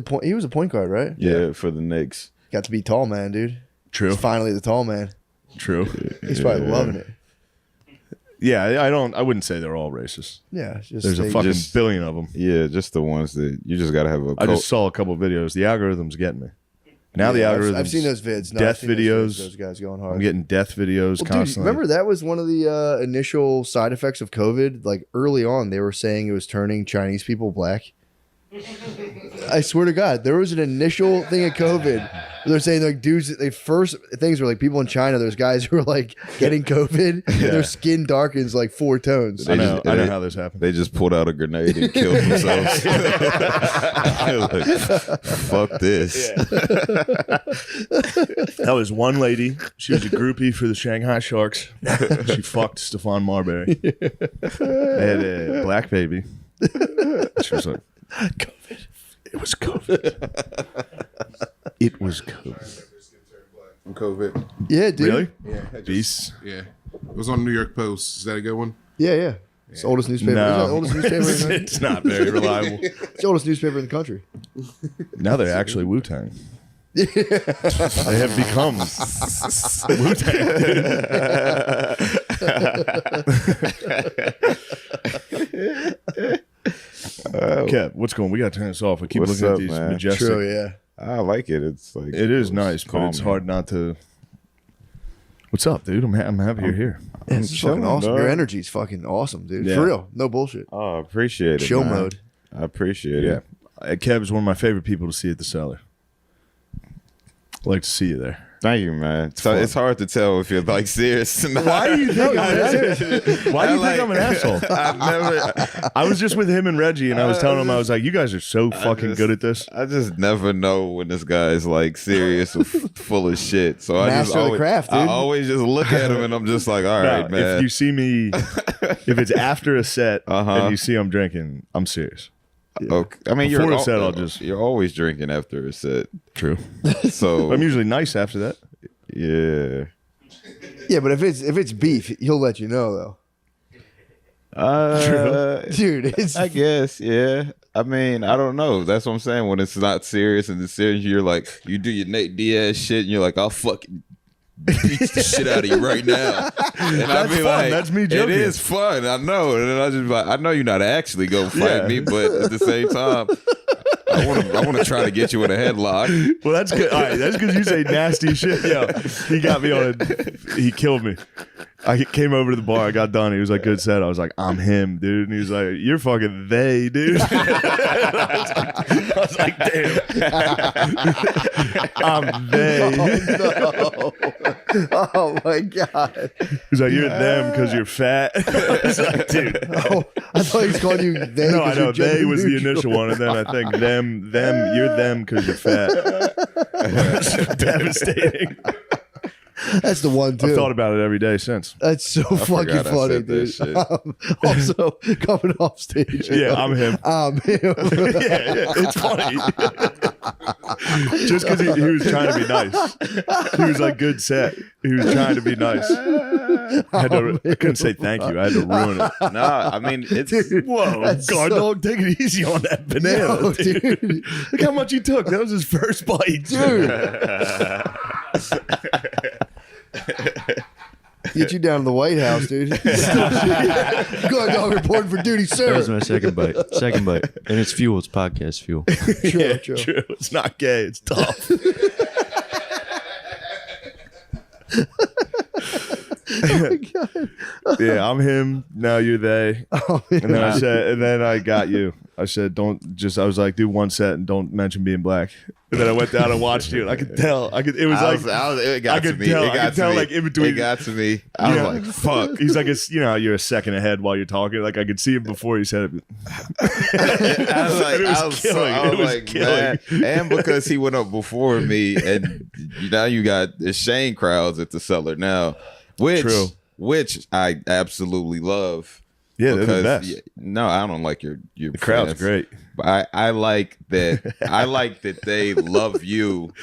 a point guard, right? Yeah, for the Knicks. Got to be tall man, dude. True. He's finally the tall man. True. He's probably loving it. Yeah, I wouldn't say they're all racist. Yeah. It's just There's a fucking just- billion of them. Yeah, just the ones that you just gotta have a I just saw a couple videos. The algorithm's getting me. Now the Yeah, algorithm. I've seen those vids. No, Death I've seen those videos. Those guys going hard. I'm getting death videos Well, dude, constantly. remember that was one of the initial side effects of COVID? Like early on, they were saying it was turning Chinese people black. I swear to God, there was an initial thing of COVID. They're saying like dudes. They first things were like people in China. There's guys who are like getting COVID. And their skin darkens like 4 tones. I know how this happened. They just pulled out a grenade and killed themselves. Like, fuck this. That was one lady. She was a groupie for the Shanghai Sharks. She fucked Stephon Marbury. They had a black baby. She was like, COVID. It was COVID. It was COVID. From COVID. Yeah, dude. Really? Yeah. Beasts. Yeah. It was on New York Post. Is that a good one? Yeah. It's the oldest newspaper. No. Is that the oldest newspaper in the country? It's not very reliable. It's the oldest newspaper in the country. Now they're actually Wu-Tang. They have become Wu-Tang. Kev, what's going on? We got to turn this off. I keep What's looking up, at these man? majestic. True, yeah. I like it. It's like It is nice, but it's hard not to. What's up, dude? I'm happy you're here. Yeah, this is chilling, fucking awesome. dog. Your energy's fucking awesome, dude. Yeah. For real. No bullshit. Oh, I appreciate it. Chill man. mode. I appreciate Yeah, it. Kev is one of my favorite people to see at the Cellar. I'd like to see you there. Thank you, man. So it's hard to tell if you're like serious. Why do you think I'm an asshole? I was just with him and Reggie, and I was telling him, I was like, "You guys are so fucking good at this." I just never know when this guy is like serious or full of shit. So I just Master of the always, craft, dude. I always just look at him and I'm just like, all right, man. If you see me, if it's after a set and you see I'm drinking, I'm serious. Okay. I mean, Before a set, I'll just- you're always drinking after a set. True. So I'm usually nice after that. yeah. Yeah, but if it's beef, he'll let you know though. Dude, it's I guess, yeah. I mean, I don't know. That's what I'm saying. When it's not serious and it's serious, you're like, you do your Nate Diaz shit, and you're like, I'll fucking beat the shit out of you right now. And That's fun. like, That's me joking. It is fun. I know. And then I just be like, I know you're not actually gonna fight me, but at the same time, I want to try to get you in a headlock. Well, that's good. All right, that's because you say nasty shit. Yo, he got me on he killed me. I came over to the bar. I got done. He was like, "Good set." I was like, "I'm him, dude." And he was like, "You're fucking they, dude." I was like, "Damn, I'm they." no. Oh my god. He's like, "You're them because you're fat." I was like, "Dude." Oh, I thought he was calling you they. No, I 'cause know. you're They gender was the neutral. initial one, and then I think them, you're them because you're fat. Devastating. That's the one too. I've thought about it every day since. That's so fucking forgot I funny, said that dude. shit. Also, coming off stage. Yeah, I'm him. I'm him. Yeah, it's funny. Just because he was trying to be nice. He was like, good set. He was trying to be nice. I couldn't say thank you. I had to ruin it. Nah, I mean, it's Whoa, That's guard so- dog, take it easy on that banana. No, dude. dude. Look how much he took. That was his first bite. Dude. Get you down to the White House, dude. Good dog reporting for duty, That was sir. my second bite. Second bite. And it's fuel. It's podcast fuel. True, true. True. It's not gay. It's tough. Yeah, I'm him. Now you're they. And then I said, and then I got you. I said, don't just. I was like, do one set and don't mention being black. And then I went down and watched you. And I could tell. I could. It was like it got I to could me. tell- It I got could to tell, me. like, in between- It got to me. I Yeah. was like, fuck. He's like, it's, you know, you're a second ahead while you're talking. Like I could see him before he said it. I was like, It was I was, killing. I was It was like, killing. man. And because he went up before me, and now you got the Shane crowds at the Cellar now, True. which I absolutely love. Yeah, they're the because- best. yeah, no, I don't like your The crowd's fans, great. But I like that. I like that they love you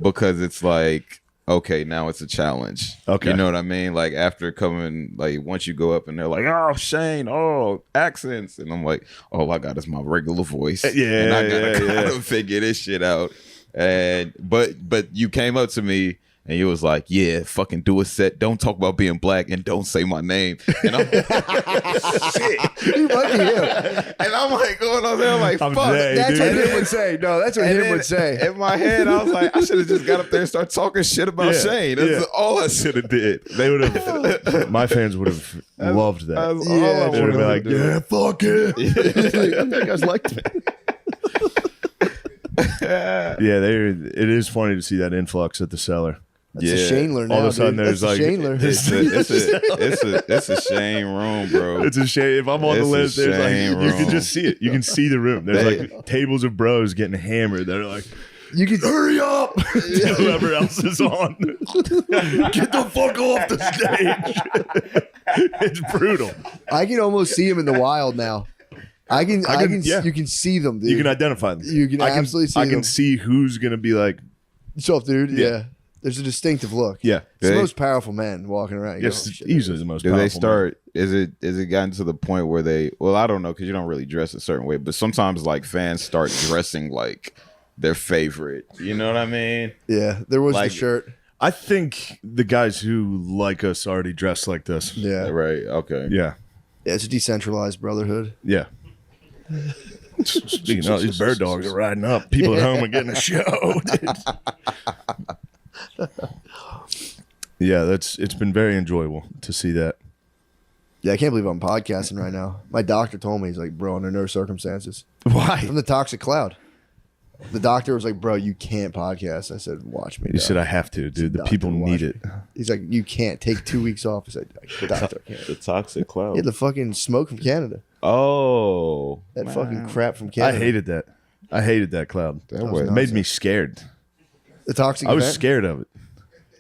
because it's like, okay, now it's a challenge. Okay. You know what I mean? Like after coming, like once you go up and they're like, oh, Shane, oh, accents. And I'm like, all I got is my regular voice. Yeah, And I gotta yeah, kind of figure this shit out. And but you came up to me and you was like, yeah, fucking do a set. Don't talk about being black and don't say my name. And I'm shit. You might be him. And I'm like going on there, I'm like, I'm fuck. they, That's dude. what him would say. No, that's what And him then would say. In my head, I was like, I should have just got up there and started talking shit about Yeah, Shane. That's yeah. all I should have did. They would have. My fans would have loved that. That's Yeah, all I They would wanted have been like, to do. yeah, fuck it. You guys liked me. It is funny to see that influx at the cellar. That's a Shaneler now. All of a sudden, dude. there's That's like It's a shame room, bro. It's a shame. If I'm on the list, there's like you can just see it. You can see the room. There's like tables of bros getting hammered. They're like, you can hurry up! Whoever else is on, get the fuck off the stage. It's brutal. I can almost see them in the wild now. I can you can see them, dude. You can identify them. You can absolutely see them. I can see who's gonna be like, "What's up, dude?" Yeah. There's a distinctive look. Yeah. It's the most powerful man walking around. Yes, easily the most Do powerful they start, man. is it gotten to the point where well, I don't know, because you don't really dress a certain way, but sometimes like fans start dressing like their favorite. You know what I mean? Yeah, there was Like- the shirt. I think the guys who like us already dress like this. Yeah. Right. Okay. Yeah. Yeah, it's a decentralized brotherhood. Yeah. Speaking of, these bird dogs are riding up. People at home are getting a show. Yeah, it's been very enjoyable to see that. Yeah, I can't believe I'm podcasting right now. My doctor told me, he's like, bro, under no circumstances. Why? From the toxic cloud. The doctor was like, bro, you can't podcast. I said, watch me. You dog." said I have to, dude. The Doctor, people watch need me. it. He's like, you can't take 2 weeks off. I said, the doctor can't. The toxic cloud. Yeah, the fucking smoke from Canada. Oh. That man. fucking crap from I Canada. hated that. I hated that cloud. That was It made me scared. The toxic I was event? scared of it.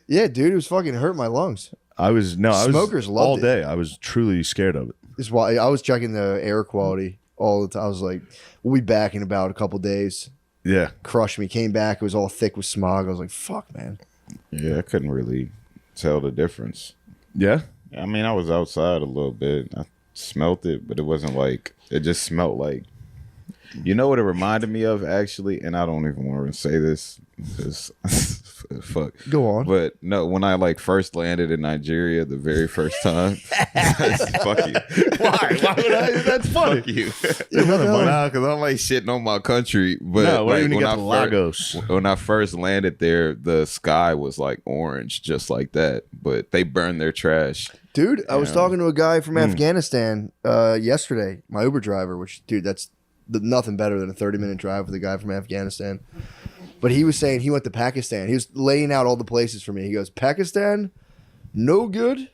Yeah, dude, it was fucking hurt my lungs. Smokers Smokers loved all it. day. I was truly scared of it. It's why I was checking the air quality all the time. I was like, we'll be back in about a couple days. Yeah. Crushed me. Came back. It was all thick with smog. I was like, fuck, man. Yeah, I couldn't really tell the difference. Yeah. I mean, I was outside a little bit. I smelt it, but it wasn't like, it just smelled like, you know what it reminded me of, actually? And I don't even want to say this because fuck. Go on. But no, when I like first landed in Nigeria the very first time, fuck you. Why? Why would I? That's funny. Fuck you. motherfucker. Nah, because I'm like shitting on my country. But No, what like, when you when got to Lagos? when I first landed there, the sky was like orange, just like that. But they burned their trash. Dude, I was Yeah. talking to a guy from Afghanistan yesterday, my Uber driver, which, dude, that's nothing better than a 30-minute drive with a guy from Afghanistan. But he was saying he went to Pakistan. He was laying out all the places for me. He goes, Pakistan, no good.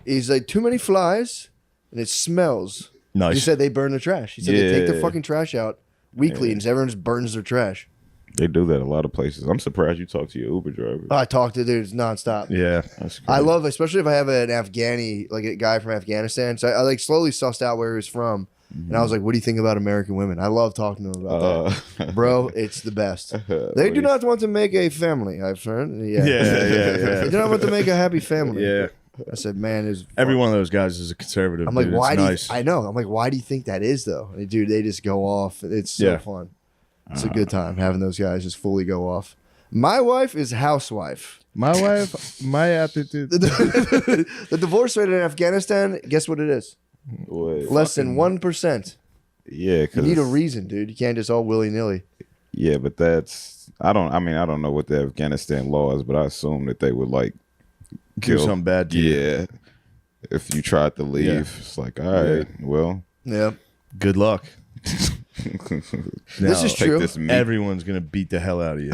He's like, too many flies, and it smells. Nice. He said they burn the trash. He said they take the Yeah. fucking trash out weekly, and everyone just burns their trash. They do that a lot of places. I'm surprised you talk to your Uber driver. I talk to dudes nonstop. Yeah. That's I crazy. love, especially if I have an Afghani, like a guy from Afghanistan. So I like slowly sussed out where he was from. And I was like, what do you think about American women? I love talking to him about that. Bro, it's the best. They do not want to make a family, I've heard. Yeah. They do not want to make a happy family. Yeah. I said, man, is Every one of those guys is a conservative. I'm like, dude. why It's do you, nice. I know. I'm like, why do you think that is though? And dude, they just go off. It's so Yeah. fun. It's a good time having those guys just fully go off. My wife is housewife. My wife, my attitude. The divorce rate in Afghanistan, guess what it is? What? Less than 1%. Yeah, You because need a reason, dude. You can't just all willy nilly. yeah, but that's I don't know what the Afghanistan law is, but I assume that they would like Do something bad to you. Yeah, if you tried to leave, Yeah. it's like, all right, well, Yeah. Good luck. This is take true. this meat. Everyone's gonna beat the hell out of you.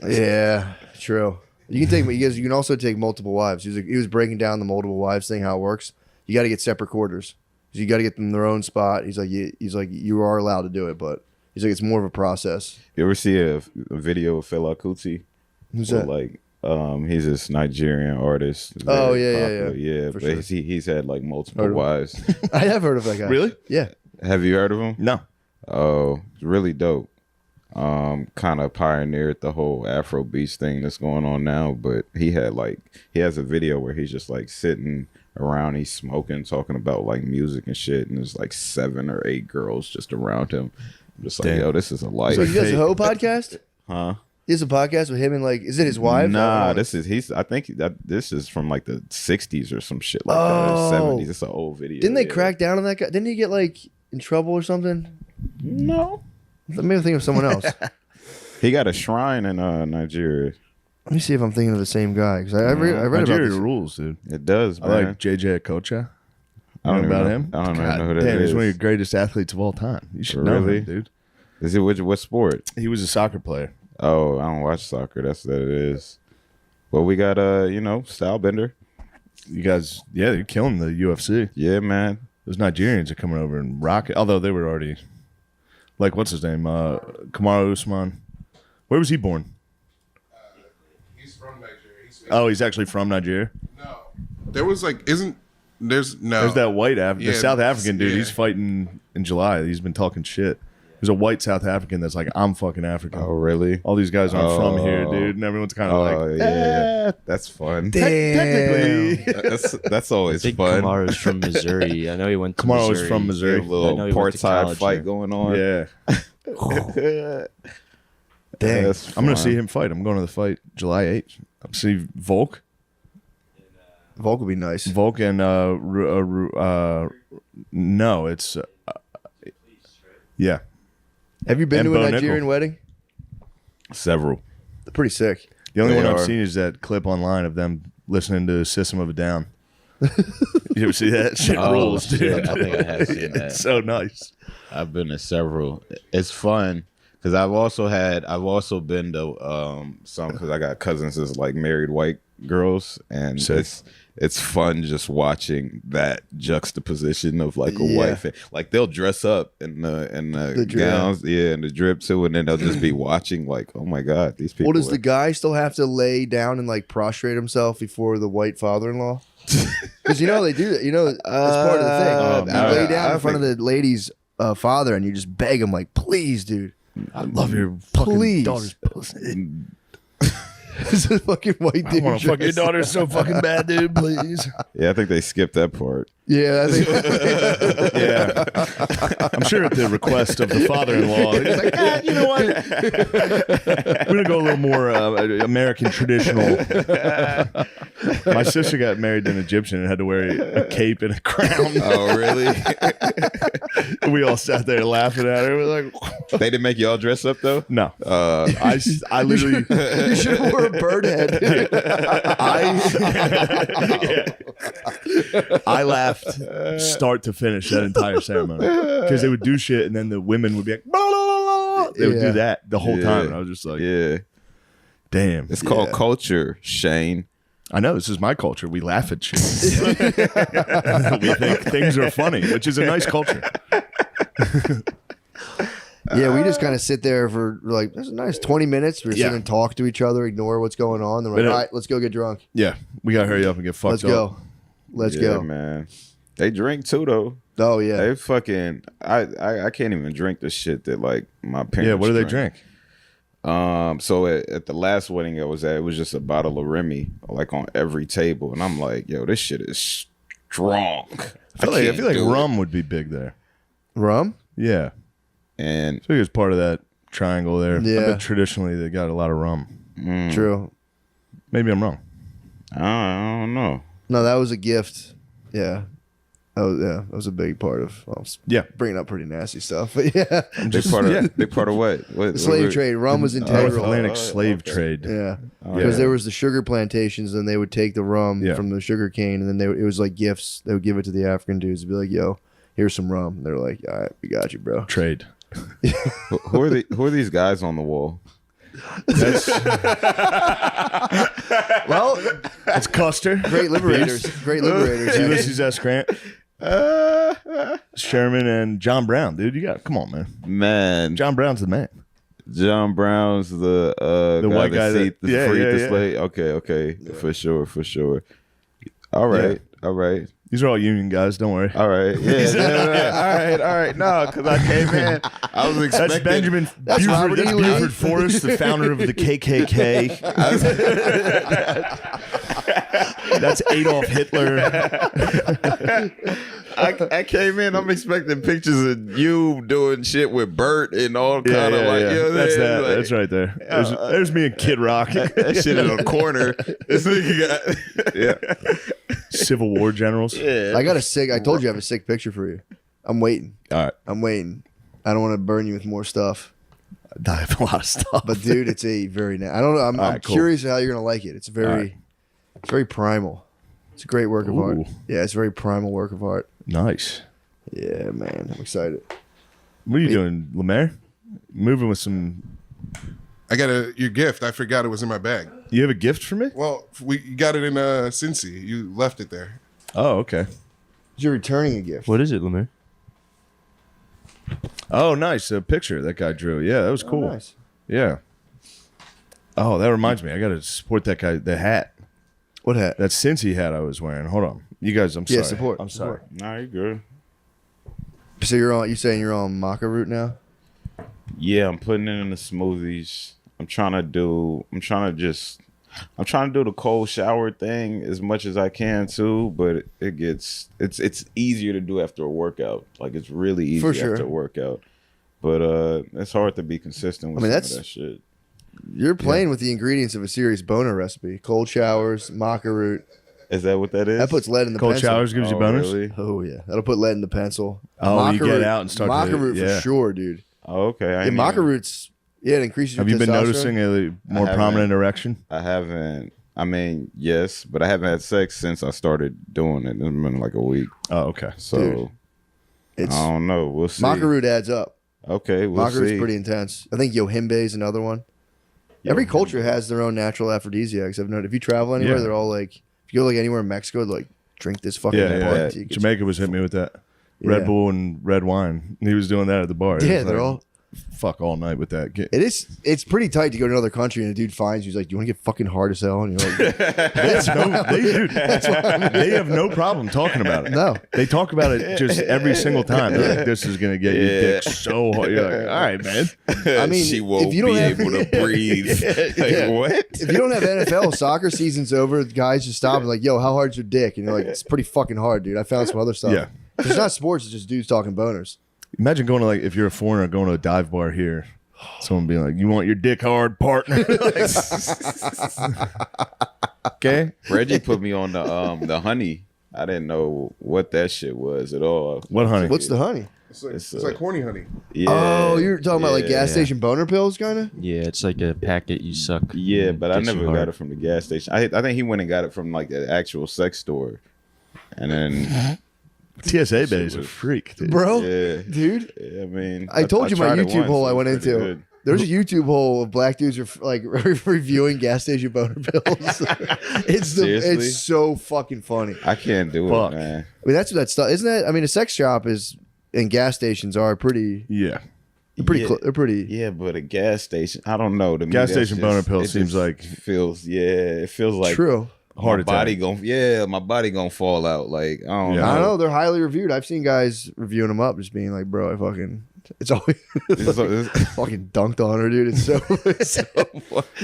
Yeah, true. You can take. You can also take multiple wives. He was breaking down the multiple wives thing, how it works. You got to get separate quarters. You got to get them their own spot. He's like, you are allowed to do it, but he's like, it's more of a process. You ever see a video of Fela Kuti? Who's Where, that? like, he's this Nigerian artist. Oh, very yeah, popular. yeah. But For sure. he's had like multiple Heard of him. wives. I have heard of that guy. Really? Yeah. Have you heard of him? No. Oh, it's really dope. Kind of pioneered the whole Afro beats thing that's going on now. But he has a video where he's just like sitting around, he's smoking, talking about like music and shit, and there's like 7 or 8 girls just around him. I'm just like, Damn. yo, this is a life. So he does a hoe podcast. Huh? He has a podcast with him and like, is it his wife? Nah, this is from like the 60s or some shit like that, Oh. or 70s. It's an old video. Didn't they yeah. crack down on that guy? Didn't he get like in trouble or something? No. Maybe I'm thinking of someone else. He got a shrine in Nigeria. Let me see if I'm thinking of the same guy because I read about Nigeria this. rules, dude. It does, I man. like JJ Okocha. I don't know even about know- him. I don't even God know who that damn, he's is. one of your greatest athletes of all time. You should know Really? him, dude. Is it what sport? He was a soccer player. Oh, I don't watch soccer. That's what it is. Well, we got Stylebender. You guys, yeah, you're killing the UFC. Yeah, man. Those Nigerians are coming over and rocking. Although they were already, like, what's his name? Kamaru Usman. Where was he born? He's from Nigeria. Oh, he's actually from Nigeria. No, there was like, there's that white the South African dude. yeah. He's fighting in July. He's been talking shit. There's a white South African that's like, I'm fucking African. Oh, really? All these guys aren't from here, dude. And everyone's kind of like, yeah. That's fun. technically. That's I always think fun. Kamaru's from Missouri. I know he went to Kamaru Missouri. was from Missouri. A little I know he went to apartheid college fight there. going on. Yeah. Dang. That's I'm going to fun. see him fight. I'm going to the fight July 8th. I'm see Volk. Volk would be nice. Volk and no, it's yeah. Have you been And to a Bo Nigerian Nickel. wedding? Several. They're pretty sick. The only They one I've are. seen is that clip online of them listening to System of a Down. You ever see that? Shit Oh, rules, dude. shit. I think I have seen that. It's so nice. I've been to several. It's fun because I've also been to some because I got cousins that's like married white girls, and Sick. it's fun just watching that juxtaposition of like a Yeah. white like they'll dress up in the drip. gowns, and the drip too, and then they'll just be watching like, oh my god, these people. Well, does the guy still have to lay down and like prostrate himself before the white father-in-law? Because you know they do that. You know that's part of the thing. You lay down in front of the lady's father and you just beg him like, please, dude, I love your fucking please. daughter's pussy. This is a fucking white I dude. want to fuck your dressed- daughter so fucking bad, dude. Please. Yeah, I think they skipped that part. Yeah, I think. Yeah. I'm sure at the request of the father-in-law, he's like, you know what? We're going to go a little more American traditional. My sister got married to an Egyptian and had to wear a cape and a crown. Oh, really? We all sat there laughing at her. We're like, They didn't make y'all dress up though. no. I literally... You should have wore a bird head. I laughed start to finish that entire ceremony because they would do shit and then the women would be like, blah, blah, blah, blah. They would Yeah. do that the whole Yeah. time. And I was just like, Yeah, damn. it's called culture, Shane. I know this is my culture. We laugh at shit. We think things are funny, which is a nice culture. Yeah, we just kind of sit there for like there's a nice 20 minutes. We sit Yeah. and talk to each other, ignore what's going on. Then we're But, like, all right, let's go get drunk. Yeah, we gotta hurry up and get fucked Let's up. go. Let's Yeah, go. man. They drink too though. Oh yeah. They fucking I can't even drink the shit that like my parents. Yeah, what do they drink? So at the last wedding I was at, it was just a bottle of Remy like on every table, and I'm like, yo, this shit is strong. I feel like can't do it. rum would be big there. Rum? Yeah, And I think it's part of that triangle there. I Yeah. bet traditionally they got a lot of rum. True. Maybe I'm wrong. I don't know. No, that was a gift. Yeah. That was a big part of Yeah, bringing up pretty nasty stuff. But yeah. Big part of what? The slave trade. Rum was North integral. Atlantic slave trade. Yeah. Oh, Because yeah. there was the sugar plantations, and they would take the rum Yeah. from the sugar cane, and then it was like gifts. They would give it to the African dudes. They'd be like, yo, here's some rum. And they're like, all right, we got you, bro. Trade. Who are these guys on the wall? That's Well, that's Custer. great liberators. Great liberators. yeah. Ulysses S. Grant. Sherman and John Brown, dude. Come on, man. Man, John Brown's the man. John Brown's the white guy that that- freed yeah, the yeah. slave. Okay, for sure. All right. These are all union guys. Don't worry. All right, yeah. All right. No, because I came in, I was expecting. That's Benjamin That's Buford. Robert That's E. Lee. Buford Forrest, the founder of the KKK. That's Adolf Hitler. I came in. I'm expecting pictures of you doing shit with Bert and all kind of like. You know what I'm That's saying? that. Like, That's right there. There's me and Kid Rock. That shit in a corner. This nigga got. Yeah. Civil War generals. Yeah. I told you I have a sick picture for you. I'm waiting. All right. I'm waiting. I don't want to burn you with more stuff. I have a lot of stuff. But dude, it's a very I don't know. I'm right, cool. curious how you're gonna like it. It's very primal. It's a great work of art. Ooh. Yeah, it's a very primal work of art. Nice. Yeah, man. I'm excited. What are you doing, Lemaire? Moving with some. I got your gift. I forgot it was in my bag. You have a gift for me? Well, we got it in Cincy. You left it there. Oh, okay. You're returning a gift. What is it, Lemire? Oh, nice. A picture that guy drew. Yeah, that was cool. Nice. Yeah. Oh, that reminds me. I got to support that guy. The hat. What hat? That Cincy hat I was wearing. Hold on. You guys, I'm sorry. Yeah, support. I'm sorry. Nah, you good. So you saying you're on maca root now? Yeah, I'm putting it in the smoothies. I'm trying to do the cold shower thing as much as I can too, but it's easier to do after a workout. Like it's really easy For sure. after a workout. But it's hard to be consistent with some of that shit. You're playing with the ingredients of a serious boner recipe. Cold showers, maca root. Is that what that is? That puts lead in the Cold pencil. showers gives you bonus? Really? Oh yeah, that'll put lead in the pencil. Oh, you get root, out and start maca to- root yeah. for sure, dude. Oh, okay. Yeah, maca roots. Yeah, it increases your Have you been testosterone. noticing a more haven't. prominent erection? I haven't. I mean, yes, but I haven't had sex since I started doing it. It's been like a week. Oh, okay. So Dude, it's I don't know. We'll see. maca root adds up. Okay, we'll Maca root's see. pretty intense. I think yohimbe is another one. Every culture has their own natural aphrodisiacs. I've noticed. If you travel anywhere, Yeah. they're all like, if you go like anywhere in Mexico, they're like, drink this fucking Yeah, bar yeah. till you get Jamaica was hitting me with that. Yeah. Red Bull and red wine. He was doing that at the bar. It Yeah, was they're like, all. fuck all night with that. It's pretty tight to go to another country and a dude finds you. He's like, "Do you want to get fucking hard as hell?" And you're like, they have no problem talking about it. No. They talk about it just every single time. They're like, this is going to get your dick so hard. You're like, all right, man. I mean, she won't if you don't be have- able to breathe. Like, what? if you don't have NFL, soccer season's over. The guys just stop and like, "Yo, how hard's your dick?" And you're like, "It's pretty fucking hard, dude. I found some other stuff." Yeah. It's not sports. It's just dudes talking boners. Imagine going to like, if you're a foreigner going to a dive bar here, someone being like, you want your dick hard, partner? Okay. Reggie put me on the honey. I didn't know what that shit was at all. What honey? What's the honey? It's like horny honey. Yeah. Oh, you're talking about like gas Yeah. station boner pills, kind of. Yeah, it's like a packet you suck. Yeah, but I Gets you never hard. got it from the gas station. I think he went and got it from like the actual sex store, and then TSA Betty's a freak, dude. Bro, yeah, dude, I mean, I told you my tried it YouTube once. hole I It went was pretty into. good. There's a YouTube hole of black dudes like reviewing gas station boner pills. Seriously? It's so fucking funny. I can't do Fuck. it, man. I mean, that's what that stuff isn't that? I mean, a sex shop is and gas stations are pretty. Yeah. They're pretty. Yeah. They're pretty. Yeah, but a gas station, I don't know. To me, Gas that's station boner pill it seems just like- feels. Yeah, it feels like True. Heart my body attack. my body gonna fall out. Like I don't Yeah. know. I don't know. They're highly reviewed. I've seen guys reviewing them up, just being like, "Bro, I fucking." It's always fucking dunked on her, dude. It's so.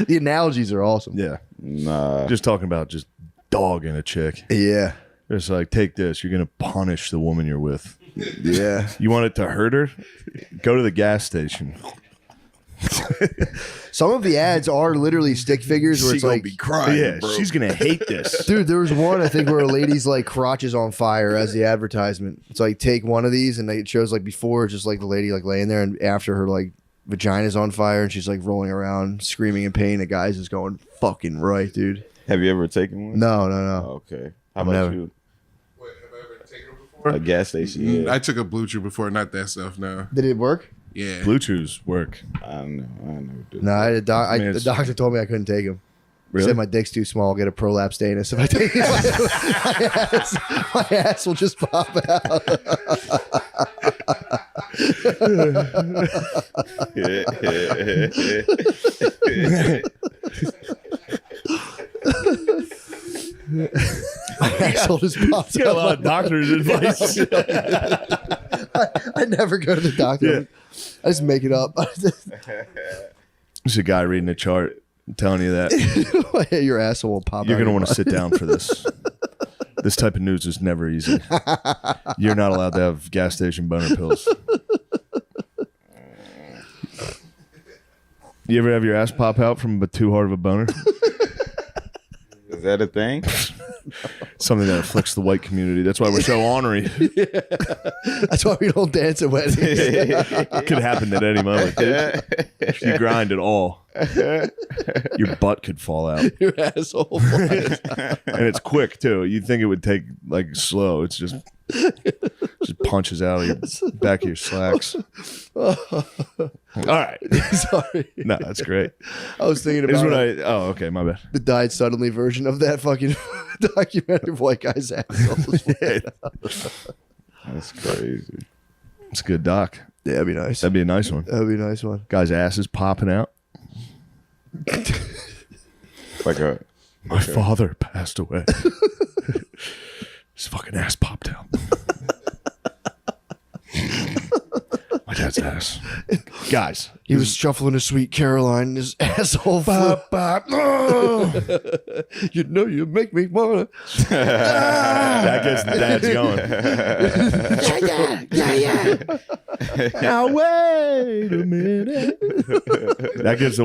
The analogies are awesome. Yeah. Nah. Just talking about just dogging a chick. Yeah. It's like, take this. You're going to punish the woman you're with. Yeah. You want it to hurt her? Go to the gas station. Some of the ads are literally stick figures where She it's gonna like, be crying. Yeah, she's going to hate this. dude, there was one I think where a lady's like crotch is on fire as the advertisement. It's like take one of these and it shows like before it's just like the lady like laying there and after her like vagina's on fire and she's like rolling around screaming in pain. The guy's just going fucking right, dude. Have you ever taken one? No. Okay. How I've about never. you? Wait, have I ever taken it before? A gas station? Yeah. I took a Blue Chew before, not that stuff. No. Did it work? Yeah. Blue Chews work. I don't know. I never do. No, mean, the it's- doctor told me I couldn't take him. He Really? said my dick's too small. I'll get a prolapse anus if I take it. My ass will just pop My asshole just pops Got a out. lot of doctor's advice. I never go to the doctor. Yeah. I just make it up. There's a guy reading a chart telling you that. Your asshole will pop You're out. going to want to sit down for this. This type of news is never easy. You're not allowed to have gas station boner pills. You ever have your ass pop out from too hard of a boner? Is that a thing? Something that afflicts the white community. That's why we're so ornery. That's why we don't dance at weddings. It could happen at any moment, dude. If you grind at all, your butt could fall out. Your asshole flies. And it's quick, too. You'd think it would take, like, slow. It's just Just punches out of your back of your slacks. All right. Sorry. No, that's great. I was thinking This is about what it. oh, okay, my bad. The died suddenly version of that fucking documentary of white guy's assholes. That's crazy. It's a good doc. Yeah, that'd be nice. That'd be a nice one. That'd be a nice one. Guy's ass is popping out. Like a My father passed away. His fucking ass popped out. My dad's ass. Guys. He was shuffling a Sweet Caroline and his asshole flew. You know you make me wanna. That gets the dads going. Now wait a minute. That gets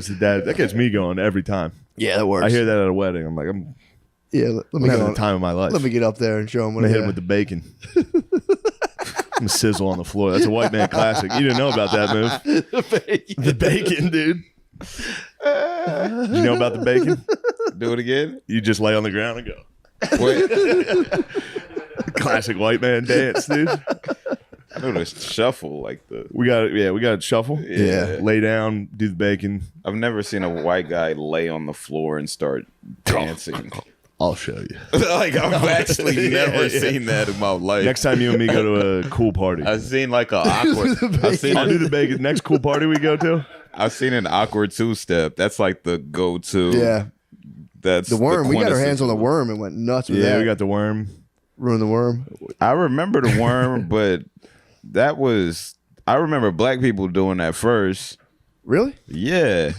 the dad. That gets me going every time. Yeah, that works. I hear that at a wedding. I'm like, I'm Let me having get the time of my life. Let me get up there and show him I'm what gonna I hit him with the bacon. I'm gonna sizzle on the floor. That's a white man classic. You didn't know about that move. The bacon, dude. You know about the bacon? do it again. You just lay on the ground and go. Wait, Classic white man dance, dude. I know this shuffle like the. We got to shuffle. Yeah. Lay down, do the bacon. I've never seen a white guy lay on the floor and start dancing. I'll show you. Like I've actually never Yeah. seen that in my life. Next time you and me go to a cool party. I've seen like a awkward. I'll do the bacon. Next cool party we go to. I've seen an awkward two-step. That's like the go-to. Yeah. That's The worm. We got our hands on the quintessential. worm and went nuts with Yeah, that. we got the worm. Ruined the worm. I remember the worm, but that was. I remember black people doing that first. Really? Yeah,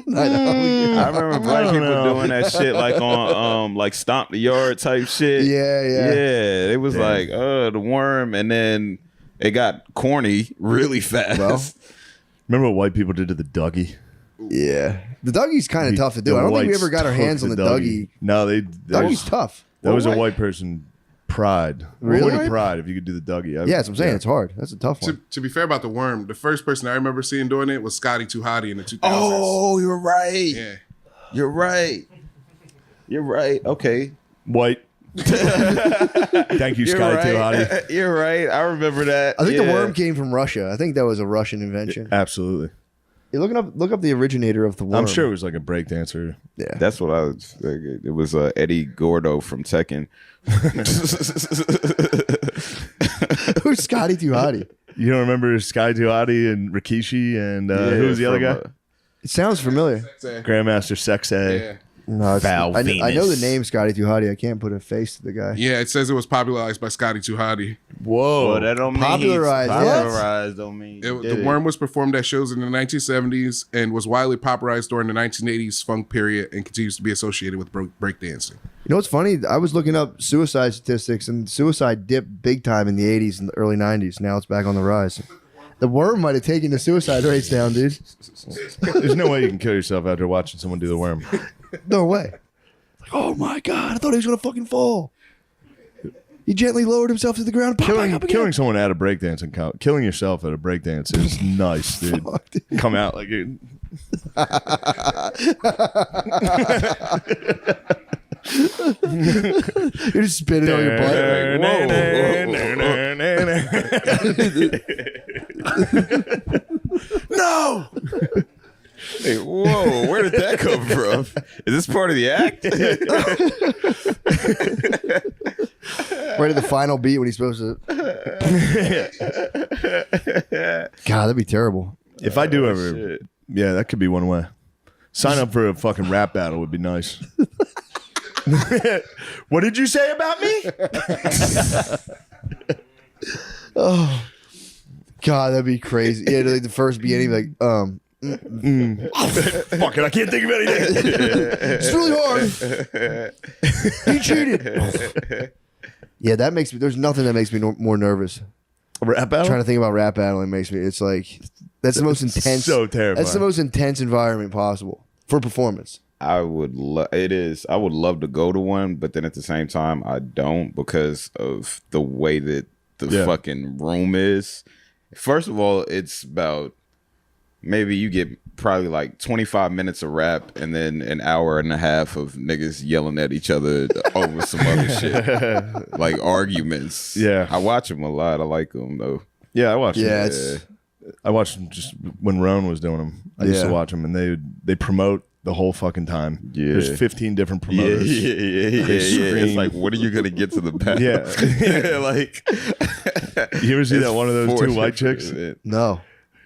I know. I remember black don't people know. doing that shit like on like Stomp the Yard type shit. Yeah, yeah. Yeah, it was like the worm, and then it got corny really fast. Well, Remember what white people did to the Dougie? Yeah. The Dougie's kind of tough to do. The I don't think we whites ever got our took hands on the Dougie. No, that Dougie's was, tough. that was a Well, white person pride. Really? White pride if you could do the Dougie. Yeah, that's what I'm saying. It's hard. That's a tough one. To be fair about the worm, the first person I remember seeing doing it was Scotty Too Hottie in the 2000s. Oh, you're right. Yeah. You're right. You're right. Okay. White. Thank you, You're Scotty right. Too Hottie. You're right. I remember that. I think the Yeah. worm came from Russia. I think that was a Russian invention. Absolutely. Yeah, look up the originator of the worm. I'm sure it was like a breakdancer. Yeah. That's what I was. It was Eddie Gordo from Tekken. Who's Scotty Too Hottie? You don't remember Scotty Too Hottie and Rikishi and who was the other guy? It sounds familiar. Grandmaster Sexay. Yeah. No, Val I know the Venus. name Scotty Too Hottie. I can't put a face to the guy. Yeah, it says it was popularized by Scotty Too Hottie. Whoa. Well, that don't mean Popularized, he's what? popularized. Don't mean he did The it. worm was performed at shows in the 1970s and was widely popularized during the 1980s funk period and continues to be associated with breakdancing. You know what's funny? I was looking up suicide statistics, and suicide dipped big time in the 80s and the early 90s. Now it's back on the rise. The worm might have taken the suicide rates down, dude. There's no way you can kill yourself after watching someone do the worm. No way. Like, oh my God, I thought he was going to fucking fall. He gently lowered himself to the ground. Pop back up again. Killing someone at a breakdancing, killing yourself at a breakdance is nice, dude. Fuck, dude. Come out like it. You're just spinning on your butt. Like, No. Hey, whoa, where did that come from? Is this part of the act? right at the final beat when he's supposed to. God, that'd be terrible. If I do ever, shit. yeah, that could be one way. Sign up for a fucking rap battle would be nice. What did you say about me? Oh, God, that'd be crazy. Yeah, like the first beginning, like, Fuck it, I can't think of anything. it's really hard. He cheated. Yeah, that makes me. There's nothing that makes me more nervous. Rap battle? Trying to think about rap battling makes me. It's like that's the most intense. So terrifying. That's the most intense environment possible for performance. I would it is. I would love to go to one, but then at the same time, I don't because of the way that the fucking room is. First of all, it's about maybe you get probably like 25 minutes of rap and then an hour and a half of niggas yelling at each other over some other shit, like arguments. Yeah. I watch them a lot. I like them though. Yeah, I watched Yeah, them. I watched them just when Roan was doing them. I used to watch them, and they promote the whole fucking time. Yeah. There's 15 different promoters. Yeah. It's like, when are you gonna get to the back? Yeah. Like, You ever see it's that one of those two fortunate white chicks? No.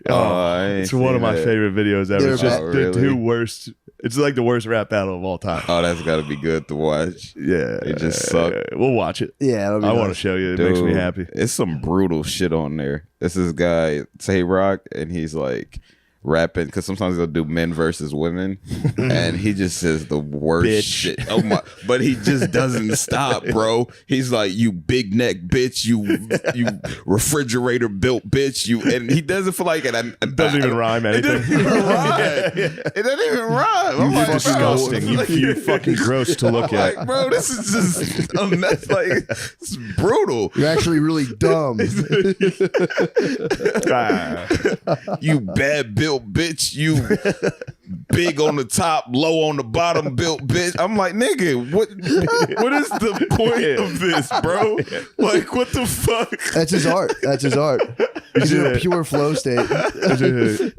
It's one of my favorite videos ever. They're It's just bad. the Really? two worst. It's like the worst rap battle of all time. Oh, that's got to be good to watch. Yeah, They just suck. We'll watch it. Yeah, that'll be I want to nice. show you. It makes me Dude, happy. It's some brutal shit on there. This is guy Tay Rock, and he's like rapping because sometimes they'll do men versus women, and he just says the worst Bitch. shit. Oh my! But he just doesn't stop, bro. He's like, "You big neck bitch, you refrigerator built bitch, you," and he does it for like an. It doesn't even rhyme It anything. doesn't even rhyme. It doesn't even rhyme. I'm like, Disgusting. You fucking gross to look I'm at. like, bro, this is just that's like it's brutal. You're actually really dumb. Ah. You bad built bitch, you big on the top, low on the bottom built bitch. I'm like, nigga, what is the point of this, bro? Like, what the fuck? That's his art. That's his art. He's in a pure flow state.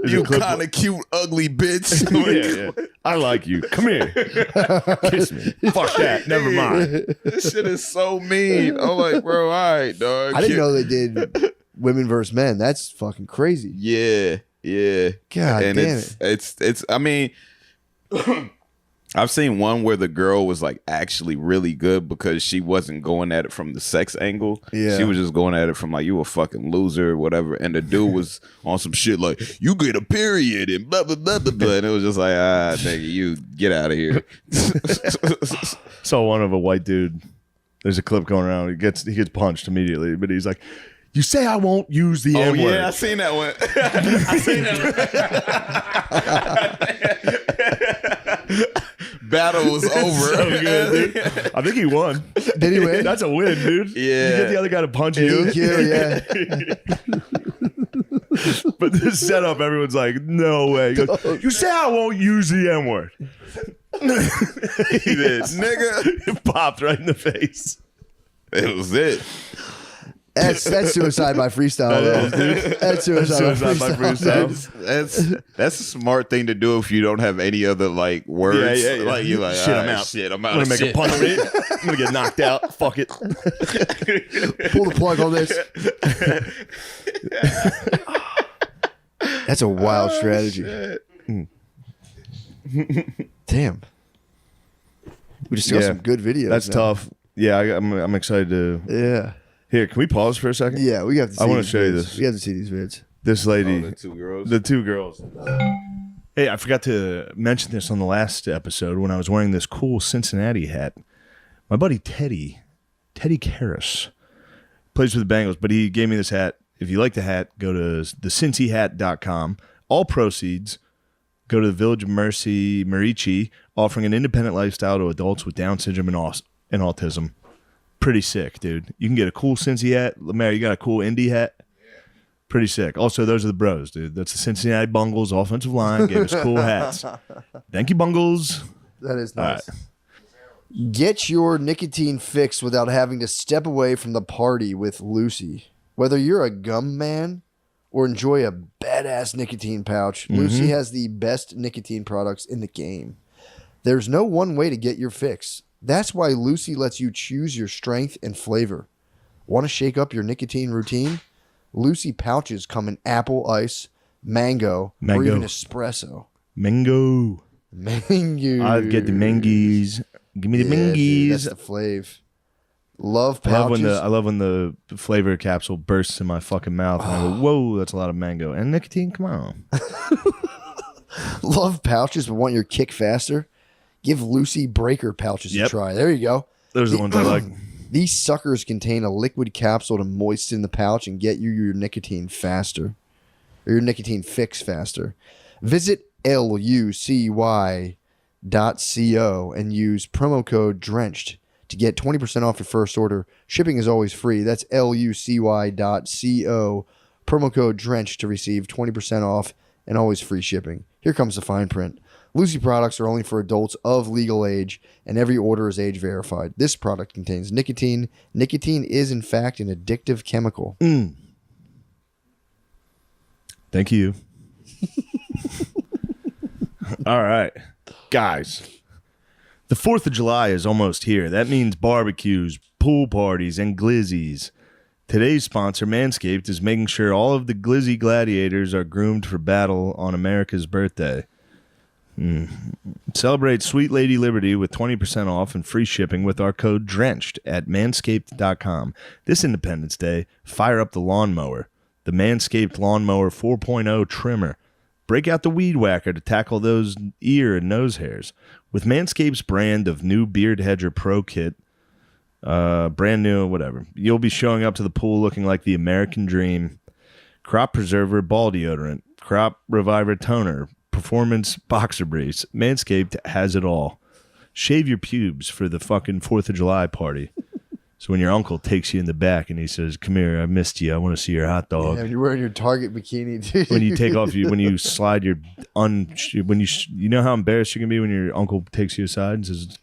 You kind of cute, ugly bitch. Like, Yeah. I like you. Come here. Kiss me. Fuck that. Never mind. This shit is so mean. I'm like, bro, all right, dog. I didn't know they did women versus men. That's fucking crazy. Yeah. God And damn it's I mean, I've seen one where the girl was like actually really good because she wasn't going at it from the sex angle. Yeah. She was just going at it from like, you a fucking loser or whatever. And the dude was on some shit like, you get a period and blah, blah, blah, blah, blah. And it was just like, nigga, you get out of here. Saw one of a white dude. There's a clip going around. He gets punched immediately, but he's like, "You say I won't use the N word." I seen that one. Battle was over. So good, dude. I think he won. Did he win? That's a win, dude. Yeah. You get the other guy to punch you. Thank you, yeah. But this setup, everyone's like, "No way." He goes, "You say I won't use the N word." He did. Nigga. It popped right in the face. It was it. That's suicide by freestyle, though. That's suicide, by freestyle. That's a smart thing to do if you don't have any other like words. Yeah. Like you like, Shit, "All I'm right, out. Shit, I'm I'm out. gonna of make shit." a punch. I'm gonna get knocked out. Fuck it. Pull the plug on this. That's a wild strategy. Damn. We just got Yeah. some good videos. That's now. tough. Yeah, I'm excited to. Yeah. Here, can we pause for a second? Yeah, we have to see I wanna these show you vids. this. We have to see these vids. This lady, The two girls. the two girls. Hey, I forgot to mention this on the last episode when I was wearing this cool Cincinnati hat. My buddy Teddy Karras, plays for the Bengals, but he gave me this hat. If you like the hat, go to thecincyhat.com. All proceeds go to the Village of Mercy, Marici, offering an independent lifestyle to adults with Down syndrome and autism. Pretty sick, dude. You can get a cool Cincy hat. Lemare, you got a cool Indy hat? Pretty sick. Also, those are the bros, dude. That's the Cincinnati Bungles offensive line. Gave us cool hats. Thank you, Bungles. That is All nice. Get your nicotine fix without having to step away from the party with Lucy. Whether you're a gum man or enjoy a badass nicotine pouch, Lucy has the best nicotine products in the game. There's no one way to get your fix. That's why Lucy lets you choose your strength and flavor. Want to shake up your nicotine routine? Lucy pouches come in apple ice, mango, or even espresso. Mango. Mango. I'd get the mangies. Give me the Yeah, dude, mangies. that's the flav. Love I pouches. love when the flavor capsule bursts in my fucking mouth and I go, whoa, that's a lot of mango. And nicotine, come on. Love pouches but want your kick faster? Give Lucy Breaker pouches a Yep. try. There you go. Those are the ones I like. These suckers contain a liquid capsule to moisten the pouch and get you your nicotine faster. Or your nicotine fix faster. Visit lucy.co and use promo code DRENCHED to get 20% off your first order. Shipping is always free. That's lucy.co. Promo code DRENCHED to receive 20% off and always free shipping. Here comes the fine print. Lucy products are only for adults of legal age, and every order is age verified. This product contains nicotine. Nicotine is, in fact, an addictive chemical. Thank you. All right, guys. The 4th of July is almost here. That means barbecues, pool parties, and glizzies. Today's sponsor, Manscaped, is making sure all of the glizzy gladiators are groomed for battle on America's birthday. Celebrate Sweet Lady Liberty with 20% off and free shipping with our code DRENCHED at manscaped.com. This Independence Day, fire up the lawnmower. The Manscaped Lawnmower 4.0 trimmer. Break out the weed whacker to tackle those ear and nose hairs. With Manscaped's brand of new Beard Hedger Pro Kit, brand new, whatever, you'll be showing up to the pool looking like the American dream. Crop Preserver Ball Deodorant, Crop Reviver Toner, Performance Boxer Briefs. Manscaped has it all. Shave your pubes for the fucking 4th of July party. So when your uncle takes you in the back and he says, "Come here, I missed you. I want to see your hot dog." Yeah, you're wearing your Target bikini, dude. When you take off, when you slide your you know how embarrassed you can be when your uncle takes you aside and says,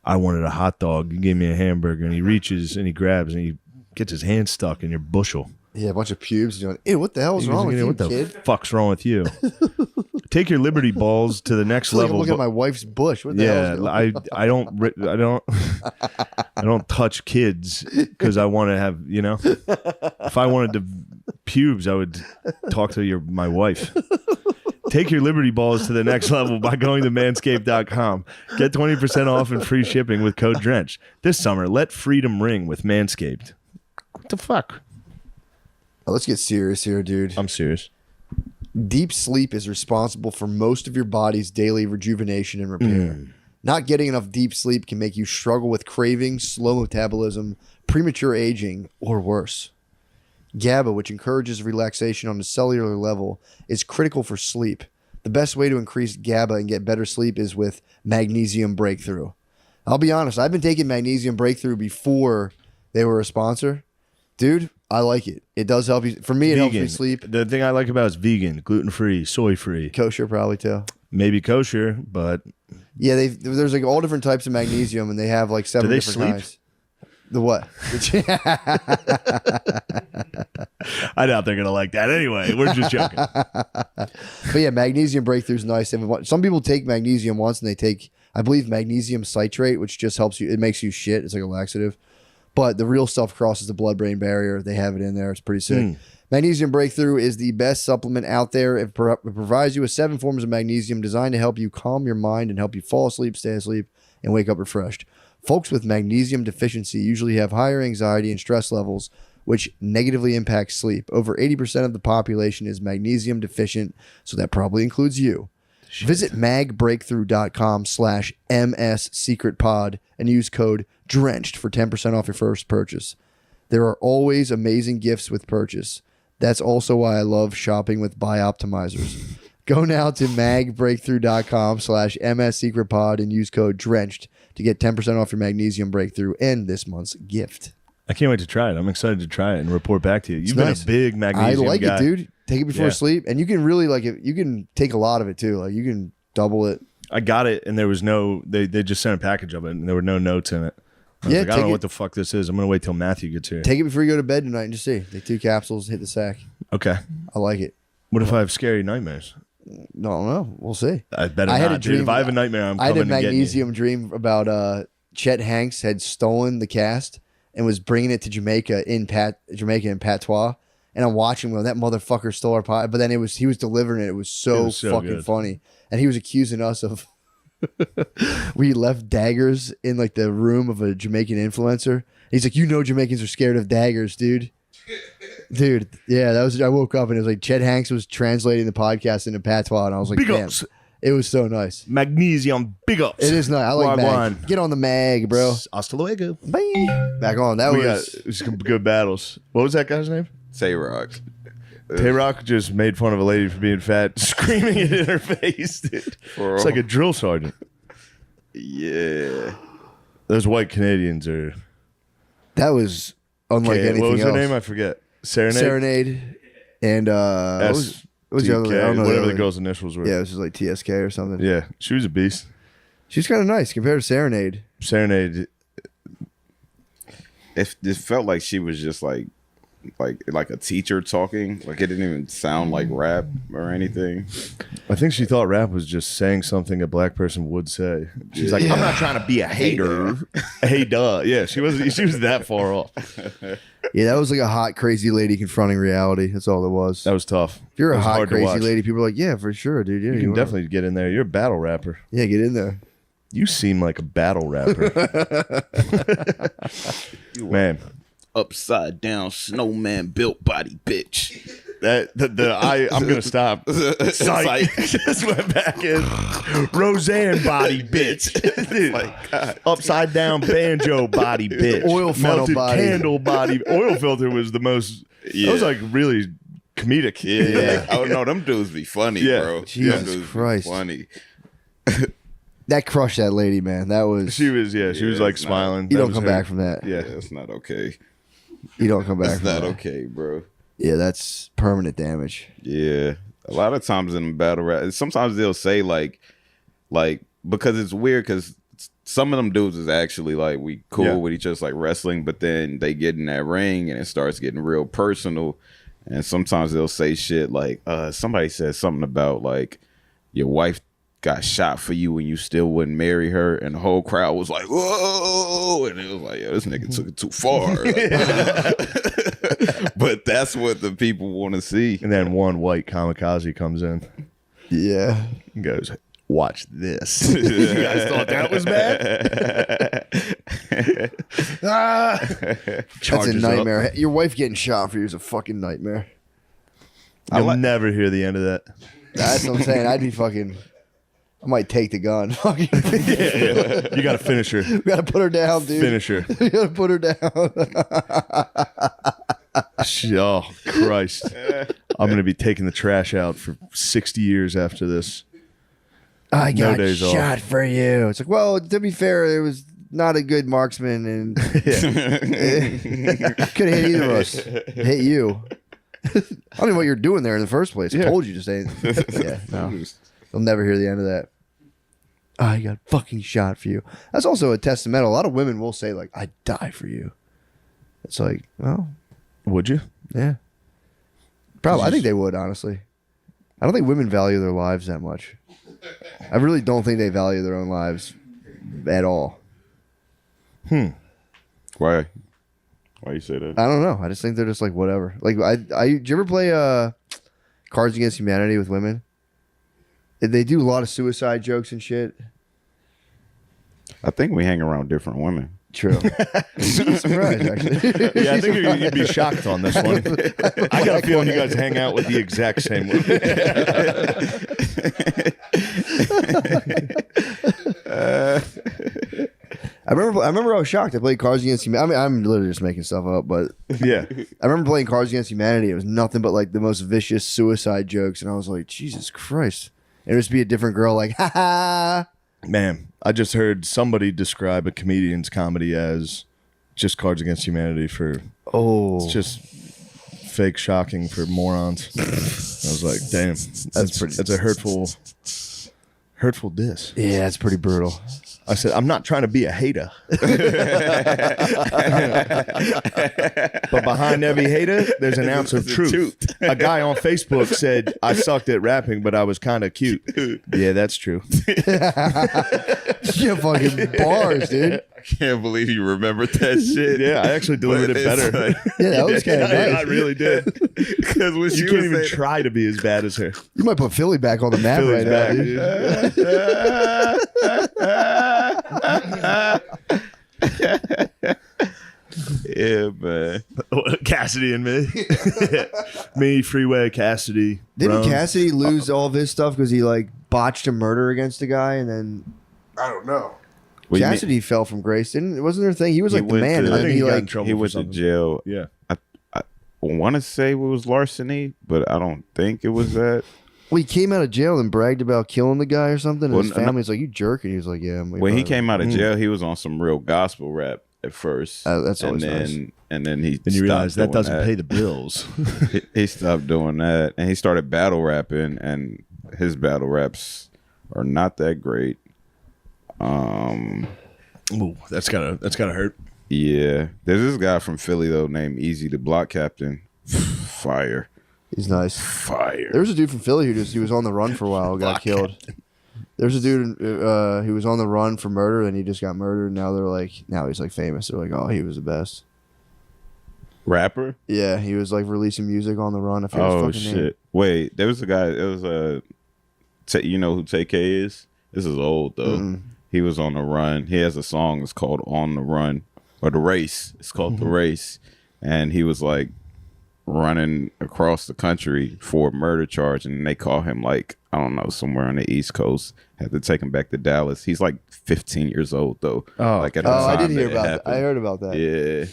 "I wanted a hot dog. You gave me a hamburger," and he reaches and he grabs and he gets his hand stuck in your bushel. Yeah, a bunch of pubes. You're like, ew, what the hell is wrong with you, What the kid? fuck's wrong with you? Take your Liberty balls to the next I feel like I'm level. looking at my wife's bush. What the hell is going on? I don't touch kids because I want to have, if I wanted to pubes, I would talk to my wife. Take your Liberty balls to the next level by going to manscaped.com. Get 20% off and free shipping with code DRENCH. This summer, let freedom ring with Manscaped. What the fuck? Oh, let's get serious here, dude. I'm serious. Deep sleep is responsible for most of your body's daily rejuvenation and repair. Not getting enough deep sleep can make you struggle with cravings, slow metabolism, premature aging, or worse. GABA, which encourages relaxation on a cellular level, is critical for sleep. The best way to increase GABA and get better sleep is with Magnesium Breakthrough. I'll be honest, I've been taking Magnesium Breakthrough before they were a sponsor. Dude, I like it. It does help you. For me, it helps me sleep. The thing I like about it is vegan, gluten-free, soy-free. Kosher probably too. Maybe kosher, but... Yeah, there's like all different types of magnesium, and they have like 7 Do they different sleep? kinds. The what? I doubt they're going to like that anyway. We're just joking. But yeah, Magnesium Breakthrough is nice. Some people take magnesium once, and they take, I believe, magnesium citrate, which just helps you. It makes you shit. It's like a laxative. But the real stuff crosses the blood-brain barrier. They have it in there. It's pretty sick. Magnesium Breakthrough is the best supplement out there. It provides you with 7 forms of magnesium designed to help you calm your mind and help you fall asleep, stay asleep, and wake up refreshed. Folks with magnesium deficiency usually have higher anxiety and stress levels, which negatively impacts sleep. Over 80% of the population is magnesium deficient, so that probably includes you. Shit. Visit magbreakthrough.com/MSSecretPod and use code DRENCHED for 10% off your first purchase. There are always amazing gifts with purchase. That's also why I love shopping with Buy Optimizers. Go now to magbreakthrough.com/MSSecretPod and use code DRENCHED to get 10% off your Magnesium Breakthrough and this month's gift. I can't wait to try it. I'm excited to try it and report back to you. You've been a big magnesium I like guy. it, dude. Take it before sleep, and you can really like it. You can take a lot of it too. Like you can double it. I got it, and there was no. They just sent a package of it, and there were no notes in it. I was like, I don't know what the fuck this is. I'm gonna wait till Matthew gets here. Take it before you go to bed tonight and just see. Take 2 capsules, hit the sack. Okay. I like it. What if I have scary nightmares? No. We'll see. I better had not. a dream. Dude, if I have a nightmare, I'm I had coming a and getting you. magnesium dream about Chet Hanks had stolen the cast and was bringing it to Jamaica in patois. And I'm watching him. That motherfucker stole our pot. But then he was delivering it. It was so fucking good. funny. And he was accusing us of we left daggers in like the room of a Jamaican influencer. He's like, Jamaicans are scared of daggers, dude. Dude, yeah, I woke up and it was like Chet Hanks was translating the podcast into patois, and I was like, Big damn, ups. it was so nice. Magnesium, big ups. It is nice. I like Wagwan. mag. Get on the mag, bro. Hasta luego. Bye. Back on. That We got was some good battles. What was that guy's name? Say rock. Tay-Rock just made fun of a lady for being fat, screaming it in her face, dude. It's like a drill sergeant. Yeah. Those white Canadians are... that was unlike anything what was else. her name? I forget. Serenade? Serenade and what was What's the other lady? I don't know whatever other the girl's initials were. Yeah, it was just like TSK or something. Yeah, she was a beast. She's kind of nice compared to Serenade. Serenade. It felt like she was just like a teacher talking. Like it didn't even sound like rap or anything. I think she thought rap was just saying something a black person would say. She's like, I'm not trying to be a hater. Hey, duh. Yeah, she was that far off. Yeah, that was like a hot, crazy lady confronting reality. That's all it was. That was tough. If you're It a was hot, hard to crazy watch. lady, people are like, yeah, for sure, dude. Yeah, You can wanna- definitely get in there. You're a battle rapper. Yeah, get in there. You seem like a battle rapper. Man, Upside down snowman built body bitch. I'm gonna stop. Psych. Just went back in. Roseanne body bitch. Dude, upside down banjo body bitch. Oil funnel melted body. candle body. Oil filter was the most. Yeah. That was like really comedic. Yeah. Oh no, them dudes be funny, Yeah. bro. Jesus Them dudes be Christ. funny. That crushed that lady, man. That was. She was like it's not- smiling. You That don't was come her. back from that. Yeah, it's not okay. You don't come back It's from not that. okay, bro. Yeah, that's permanent damage. Yeah, a lot of times in battle rap, sometimes they'll say like because it's weird because some of them dudes is actually like we cool Yeah. with each other like wrestling, but then they get in that ring and it starts getting real personal, and sometimes they'll say shit like somebody said something about like your wife got shot for you and you still wouldn't marry her, and the whole crowd was like whoa, and it was like yo, this nigga took it too far. But that's what the people want to see. And then one white kamikaze comes in Yeah. and goes, "Watch this." You guys thought that was bad? That's a nightmare. Your wife getting shot for you is a fucking nightmare. You'll never hear the end of that. That's what I'm saying. I'd be fucking. I might take the gun. Fucking. You got to finish her. We gotta put her down, dude. Finish her. We gotta put her down. Oh, Christ. I'm going to be taking the trash out for 60 years after this. I No got days off. shot for you. It's like, well, to be fair, it was not a good marksman and could have hit either of us. Hit you. I don't know what you're doing there in the first place. I Yeah. told you to say. Yeah, no. You'll never hear the end of that. I got fucking shot for you. That's also a testament. A lot of women will say, like, I'd die for you. It's like, well, Would you? yeah. Probably. I think they would, honestly. I don't think women value their lives that much. I really don't think they value their own lives at all. Why you say that? I don't know. I just think they're just like, whatever. Like, did you ever play Cards Against Humanity with women? They do a lot of suicide jokes and shit. I think we hang around different women. True. I'm surprised, actually. Yeah, I think you'd be shocked on this one. I got a feeling you guys hang out with the exact same one. I remember I was shocked. I played Cards Against Humanity. I mean, I'm literally just making stuff up, but Yeah. I remember playing Cards Against Humanity. It was nothing but like the most vicious suicide jokes, and I was like, Jesus Christ. And it would just be a different girl, like, ha ha. Man, I just heard somebody describe a comedian's comedy as just Cards Against Humanity for Oh, it's just fake shocking for morons. I was like, damn, that's a hurtful diss. yeah, that's pretty brutal. I said, I'm not trying to be a hater. But behind every hater, there's an ounce of truth. A guy on Facebook said, I sucked at rapping, but I was kind of cute. Yeah, that's true. Yeah, fucking bars, dude. I can't believe you remembered that shit. Yeah, I actually delivered it better. Yeah, that was kind of nice. I really did. Because when You she can't was even saying, try to be as bad as her. You might put Philly back on the map Philly's right back. now, dude. yeah, man. Cassidy and me. Me, Freeway, Cassidy. Didn't Rome. Cassidy lose all of his stuff because he like botched a murder against a guy, and then I don't know. What you mean? Cassidy fell from grace? Wasn't there a thing? He was He like the went man, to- and I then think he he got in like trouble He for went to something. jail. Yeah. I want to say it was larceny, but I don't think it was that. well, he came out of jail and bragged about killing the guy or something. And Well, his family's like, "You jerk!" And he was like, "Yeah." When he came out of jail, he was on some real gospel rap at first. That's and always then nice. and then he And you realize that doing doesn't pay the bills. he stopped doing that, and he started battle rapping, and his battle raps are not that great. Ooh, that's gotta hurt. Yeah, there's this guy from Philly though named Easy the Block Captain. Fire. He's nice. Fire. There was a dude from Philly he was on the run for a while, got killed. There's a dude who was on the run for murder, and he just got murdered. And now he's like famous. They're like, oh, he was the best. Rapper? Yeah, he was like releasing music on the run. I forget his fucking shit! name. Wait, there was a guy. It was you know who TK is? This is old though. Mm-mm. He was on the run. He has a song. It's called "On the Run" or "The Race." It's called "The Race," and he was like running across the country for a murder charge, and they call him like, I don't know, somewhere on the East Coast. Had to take him back to Dallas. He's like 15 years old though. Like at the I time did hear that it about that. happened. I heard about that. Yeah.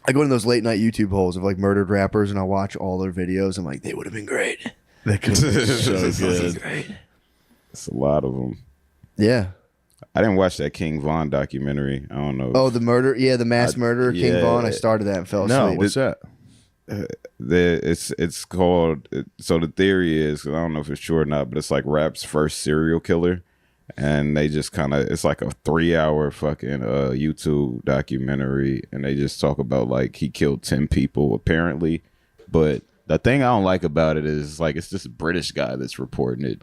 I go in those late night YouTube holes of like murdered rappers, and I watch all their videos. I'm like, they would have been great. They could have been so Fucking good. great. It's a lot of them. Yeah. I didn't watch that King Von documentary. I don't know. Oh, the murder. Yeah, the mass murderer, King yeah. Von. I started that and fell asleep. No, what's that? It's called. So the theory is, I don't know if it's true or not, but it's like rap's first serial killer, and they just kind of, it's like a 3-hour fucking YouTube documentary, and they just talk about like he killed 10 people apparently, but the thing I don't like about it is like it's this British guy that's reporting it.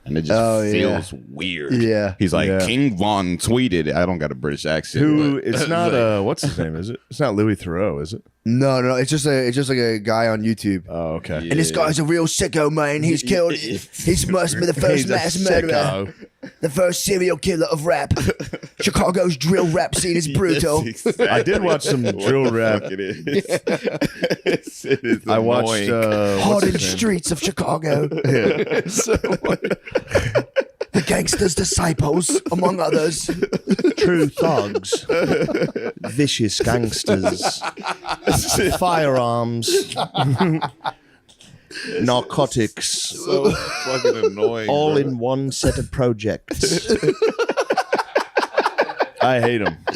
And it just feels weird. Yeah. He's like, Yeah. King Von tweeted. I don't got a British accent. Who? but- It's not. What's his name? Is it? It's not Louis Theroux, is it? No, it's just like a guy on YouTube. Oh, okay. Yeah. And this guy's a real sicko, man. He's killed. He must be the first He's a mass murderer, sicko. the first serial killer of rap. Chicago's drill rap scene is brutal. Yes, exactly. I did watch some drill What the rap. fuck it is. It is I watched. annoying. Hot What's in the his name? streets of Chicago. The gangsters' disciples, among others. True thugs, vicious gangsters, firearms, narcotics, So fucking annoying. all bro. in one set of projects. I hate them. I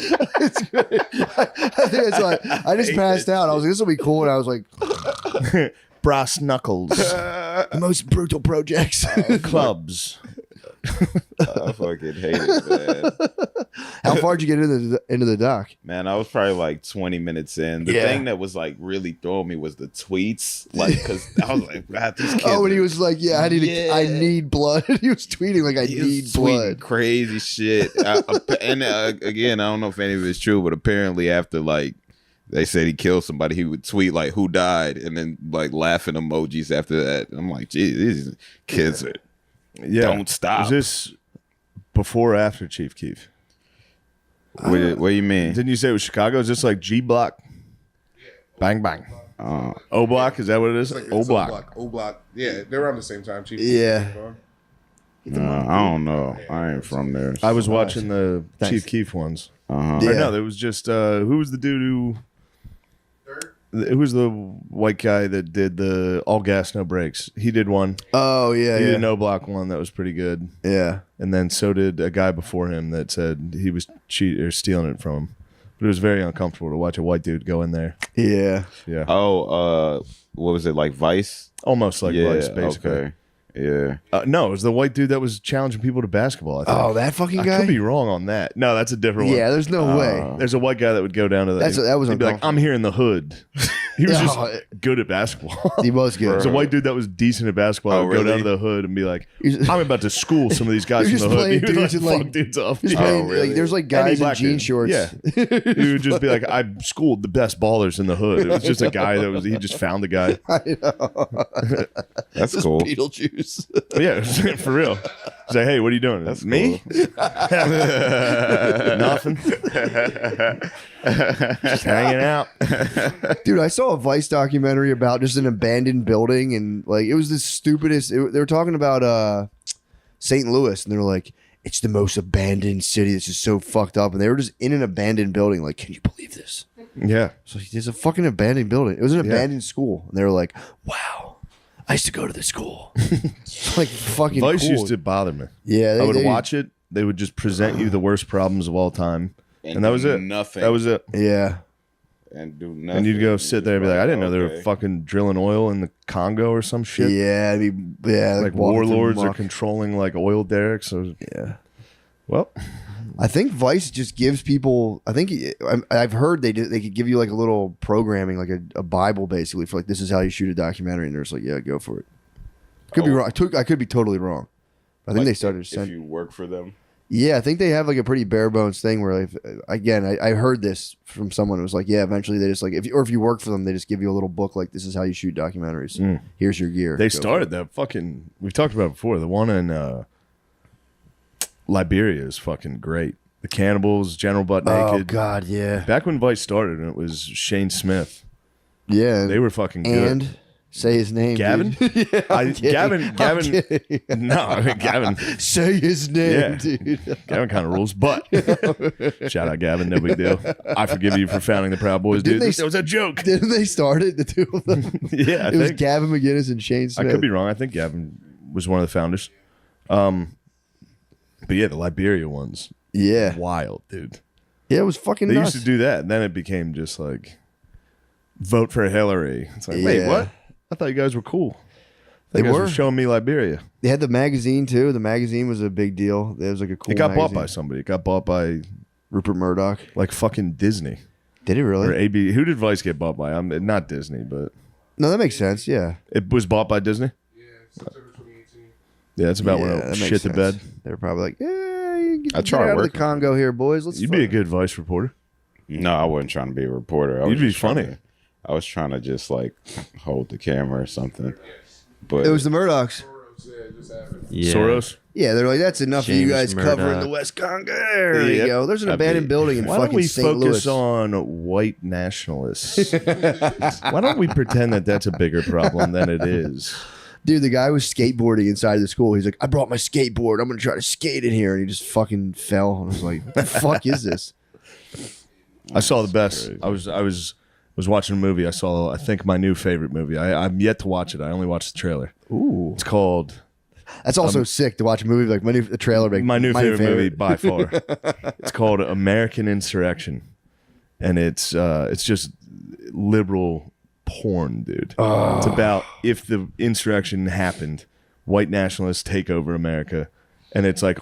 think it's like I just passed out. I was like, this will be cool. And I was like, Brass knuckles, the most brutal projects. clubs. I fucking hate it, man. How far did you get into the doc? Man, I was probably like 20 minutes in. The Yeah. thing that was like really throwing me was the tweets. Like, because I was like, God, these kids. Oh, when he are- was like, yeah, I need blood. He was tweeting like, I he need was tweeting blood. crazy shit. And again, I don't know if any of it's true, but apparently after like they said he killed somebody, he would tweet like who died and then like laughing emojis after that. I'm like, geez, these kids are, don't stop. Is this before or after Chief Keef? What do you mean? Didn't you say it was Chicago? Is this like G Block? Bang bang. O Block, is that what it is? O Block. O Block. Yeah, they're around the same time. Chief. Yeah. I don't know. I ain't from there. I was watching the Thanks. Chief Keef ones. Uh-huh. Yeah. Or no, there was just who was the dude who was the white guy that did the all gas no brakes? He did one. Oh yeah, He yeah, did No Block one that was pretty good, yeah. and then so did a guy before him that said he was stealing it from him. But it was very uncomfortable to watch a white dude go in there. Yeah. Yeah, Oh, what was it, like Vice? almost like Vice, basically. Okay. Yeah. No, it was the white dude that was challenging people to basketball. I think. Oh, that fucking I guy. could be wrong on that. No, that's a different Yeah, one. there's no way. There's a white guy that would go down to that. That was He'd be like, uncomfortable. I'm here in the hood. He was just Oh, good at basketball. He was good. There's a white dude that was decent at basketball. Oh, Would go down really? to the hood and be like, He's- I'm about to school some of these guys He from was the hood. just He would playing dudes like and, fuck like- dudes up. Just Yeah. playing, really? like, there's like Any guys in black jean dude. shorts. Yeah. He would just be like, I schooled the best ballers in the hood. It was just a guy he just found the guy. I know. That's cool. Beetlejuice. Yeah, for real. He's like, hey, what are you doing? That's me? Nothing. Just hanging out. Dude, I saw a Vice documentary about just an abandoned building, and like it was the stupidest. They were talking about St. Louis, and they were like, "It's the most abandoned city. This is so fucked up." And they were just in an abandoned building. Like, can you believe this? Yeah. So there's a fucking abandoned building. It was an Yeah. abandoned school, and they were like, "Wow, I used to go to this school." It's like fucking Vice cool. used to bother me. Yeah, I would watch it. They would just present you the worst problems of all time. And that was it. Nothing. That was it. Yeah, and do nothing. And you'd go sit there and be like, I didn't know they were okay. fucking drilling oil in the Congo or some shit. Yeah, I mean, yeah, Like walking through warlords are muck. controlling like oil derricks. So, Yeah. well, I think Vice just gives people. I think I've heard they could give you like a little programming, like a Bible, basically for like this is how you shoot a documentary, and they're just like, yeah, go for it. Could be wrong. I could be totally wrong. I think Like, they started. if you work for them. Yeah, I think they have like a pretty bare bones thing where, like, again, I heard this from someone who was like, yeah, eventually they just like if you work for them, they just give you a little book like this is how you shoot documentaries. Here's your gear. they Go started for it. that fucking. We've talked about it before. The one in Liberia is fucking great. The cannibals, General Butt Oh Naked. God, yeah, Back when Vice started, and it was Shane Smith. yeah. They were fucking good. and say his name, Gavin? dude. Yeah, I'm kidding. Gavin. I'm kidding. No, I mean, Gavin. Say his name, Yeah. dude. Gavin kind of rules, but shout out Gavin, no big deal. I forgive you for founding the Proud Boys, Didn't dude. they- That was a joke. Didn't they start it, the two of them? Yeah, It was Gavin McGinnis and Shane I Smith. could be wrong. I think Gavin was one of the founders. But yeah, the Liberia ones, Yeah. wild, dude. Yeah, it was fucking They nuts. used to do that, and then it became just like vote for Hillary. It's like, wait, Yeah. what? I thought you guys were cool. They You guys were. showing me Liberia. They had the magazine, too. The magazine was a big deal. It was like a cool It got bought magazine. by somebody. It got bought by Rupert Murdoch. like fucking Disney Did it really? or AB. Who did Vice get bought by? Not Disney, but No, that makes sense. Yeah. it was bought by Disney. Yeah, September 2018. Yeah, that's about Yeah, when that it makes shit the sense. bed. They were probably like, yeah, you I get tried out of the working. Congo here, boys. Let's You'd be a fuck. good Vice reporter. No, I wasn't trying to be a reporter. I was You'd be just trying funny. to- I was trying to just like hold the camera or something. But It was the Murdochs. Yeah, it just happened. Yeah. Soros. Yeah, they're like, that's enough of you James guys covering Murdoch. the West Congo. There you Yep. go. There's an That'd abandoned be- building in Why don't fucking we St. focus Louis. on white nationalists? Why don't we pretend that that's a bigger problem than it is? Dude, the guy was skateboarding inside the school. He's like, I brought my skateboard. I'm going to try to skate in here. And he just fucking fell. And I was like, what the fuck is this? I saw the best. I was watching a movie. I saw, I think, my new favorite movie. I'm yet to watch it. I only watched the trailer. Ooh. It's called That's also sick to watch a movie like the trailer. Like, my new favorite movie by far. It's called American Insurrection, and it's just liberal porn, dude. It's about if the insurrection happened, white nationalists take over America, and it's like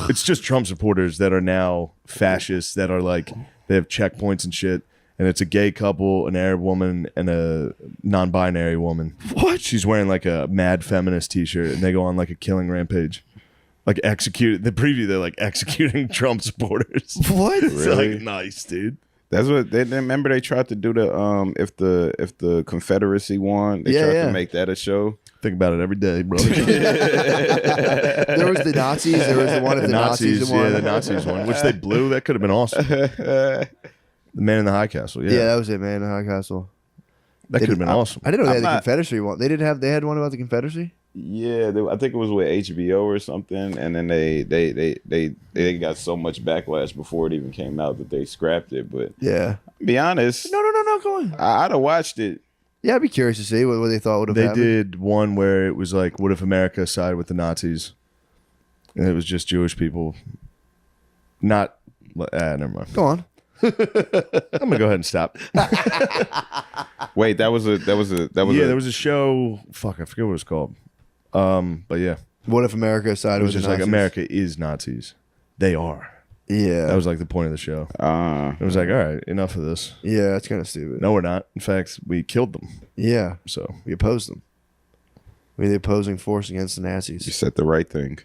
it's just Trump supporters that are now fascists that are like they have checkpoints and shit. And it's a gay couple, an Arab woman, and a non-binary woman. What? She's wearing like a mad feminist T-shirt, and they go on like a killing rampage, like execute the preview. They're like executing Trump supporters. What? It's Really? like nice, dude. that's what they remember. They tried to do the if the Confederacy won, they Yeah, tried yeah. to make that a show. Think about it every day, brother. There was the Nazis. There was the one of the Nazis. yeah, the Nazis one, which they blew. That could have been awesome. The Man in the High Castle, Yeah, that was it, man. The High Castle. that could have been awesome. I didn't know they had I'm the not- Confederacy one. They had one about the Confederacy. Yeah, I think it was with HBO or something, and then they got so much backlash before it even came out that they scrapped it. But Yeah. to be honest, No. Go on. I'd have watched it. Yeah, I'd be curious to see what they thought would have They happened. did one where it was like, what if America sided with the Nazis? And it was just Jewish people. Not, never mind. Go on. I'm gonna go ahead and stop. Wait, that was Yeah, there was a show. Fuck, I forget what it was called. But yeah, What if America sided it was with just the like Nazis? America is Nazis. They are. Yeah. That was like the point of the show. It was like, all right, enough of this. Yeah, that's kind of stupid. No, we're not. In fact, we killed them. Yeah, So we opposed them. We're the opposing force against the you Nazis. said the right thing.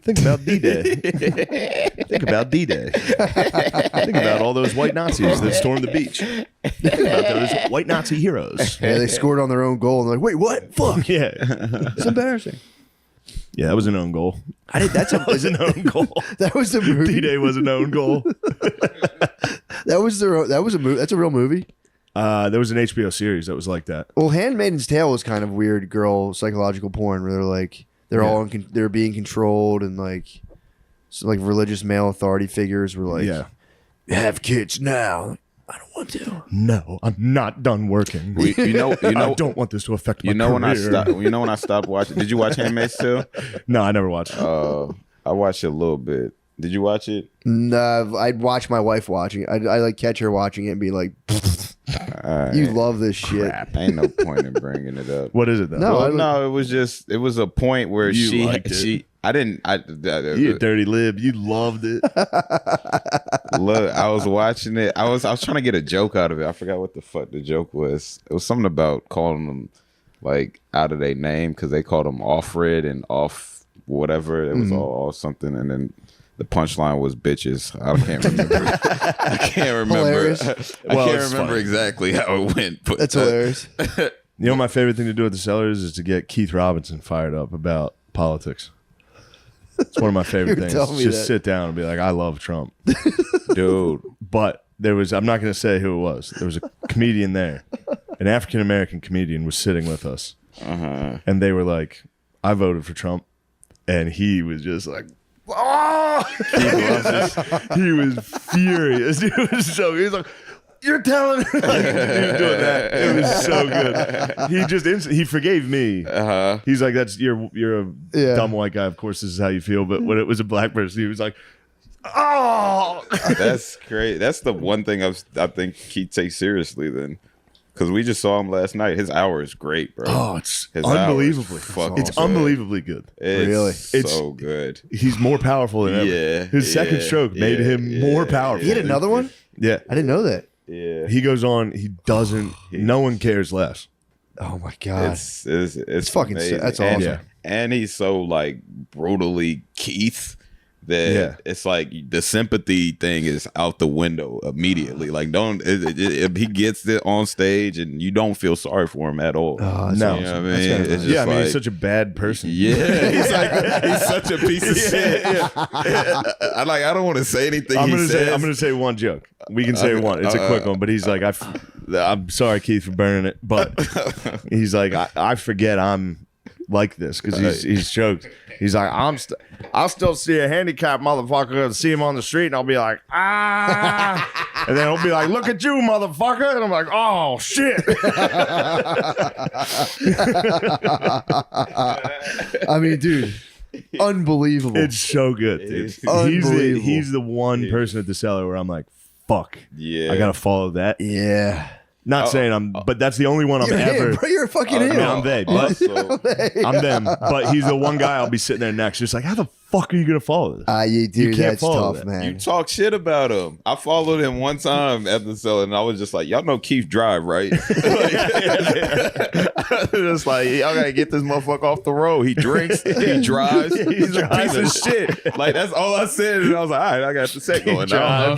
think about D-Day. Think about D-Day. Think about all those white Nazis that stormed the beach. Think about those white Nazi heroes. Yeah, they scored on their own goal and they're like, wait, what? Fuck. Yeah, It's embarrassing. yeah, that was an own goal. I did. That was an own goal. That was the movie. D-Day was an own goal. That was a movie. That's a real movie. There was an HBO series that was like that. Well, Handmaid's Tale was kind of weird girl psychological porn where they're like they're being controlled and like religious male authority figures were like, Yeah. have kids now. I don't want to. No, I'm not done working. You know, I don't want this to affect my you know when I career. stopped. You know when I stopped watching. Did you watch Handmaid's Tale? No, I never watched. I watched it a little bit. Did you watch it? No, I'd watch my wife watching it. I like catch her watching it and be like, "You love this shit." Ain't no point in bringing it up. What is it though? No, it was a point where You liked it. You a dirty lib. You loved it. Look, I was watching it. I was trying to get a joke out of it. I forgot what the fuck the joke was. It was something about calling them like out of their name because they called them Offred and off whatever. It was all something, and then the punchline was bitches. I can't remember. I can't remember. Hilarious. I can't remember exactly how it went. But That's hilarious. You know, my favorite thing to do at the Cellars is to get Keith Robinson fired up about politics. It's one of my favorite You were things. telling me Just that. sit down and be like, I love Trump. dude, But I'm not going to say who it was. There was a comedian there. An African-American comedian was sitting with us. And they were like, I voted for Trump. And he was just like, oh! He was furious. He was like, you're telling me. Like, he was doing that. It was so good. He just he forgave me. He's like, "That's you're a dumb white guy. Of course, this is how you feel." But when it was a black person, he was like, "Oh, that's great. That's the one thing I think he takes seriously then. Because we just saw him last night. His hour is great, bro. oh, it's His hour is unbelievably, fucking it's good. unbelievably good. It's Really? so good. He's more powerful than ever. Yeah, His second stroke made him more powerful. He had another one? Yeah, I didn't know that. Yeah, he goes on. He doesn't. No one cares less. Oh my god. it's fucking amazing. that's And- awesome. Yeah. And he's so like brutally Keith that it's like the sympathy thing is out the window immediately. Like he gets it on stage and you don't feel sorry for him at all. Oh, No. You know what I mean? That's kinda It's nice. just I mean, like, he's such a bad person. yeah, he's such a piece of shit. I don't want to say anything. I'm I'm gonna say one joke. We can say one. It's a quick one, but he's like, I'm sorry, Keith, for burning it, but he's like, I forget I'm like this because he's choked. He's like, I'll still see a handicapped motherfucker and see him on the street, and I'll be like, ah, and then he'll be like, look at you, motherfucker, and I'm like, oh shit. I mean, dude, unbelievable. It's so good, dude. Unbelievable. He's the one person at the Cellar where I'm like, fuck, Yeah, I gotta follow that. yeah. Not saying but that's the only one I'm You're ever. him, bro. You're a fucking him. I'm they, but Also, I'm them. But he's the one guy I'll be sitting there next, just like, how the fuck are you gonna follow this? You do. can't That's follow tough, that. man. you talk shit about him. I followed him one time at the Cellar, and I was just like, "Y'all know Keith Drive, right?" Just like y'all gotta get this motherfucker off the road. He drinks, he drives, he's a piece of shit. Like that's all I said, and I was like, "All right, I got the set going now."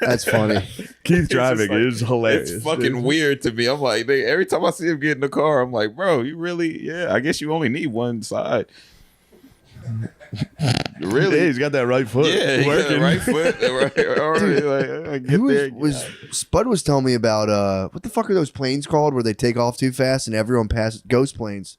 That's funny. Keith driving like- is hilarious. It's fucking weird to me. I'm like, nigga, every time I see him get in the car, I'm like, bro, you really? Yeah, I guess you only need one side. Really? Yeah, he's got that right foot. Yeah, he got the right foot. I get Who there. was Spud was telling me about what the fuck are those planes called where they take off too fast and everyone passes? Ghost planes.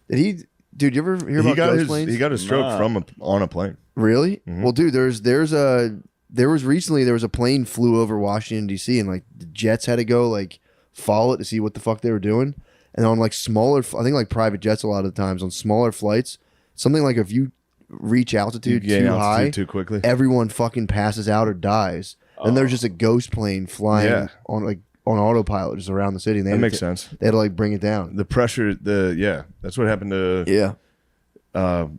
Did he? Dude, you ever hear about ghost planes? He got a stroke on a plane. Really? Well, dude, there was recently a plane flew over Washington D.C. and like the jets had to go like follow it to see what the fuck they were doing. And on like smaller, I think like private jets a lot of the times on smaller flights, something like if you reach altitude You gain too altitude high, too quickly. everyone fucking passes out or dies. And there's just a ghost plane flying on autopilot just around the city. And they That had makes to, sense. They had to like bring it down. The pressure, that's what happened to Yeah.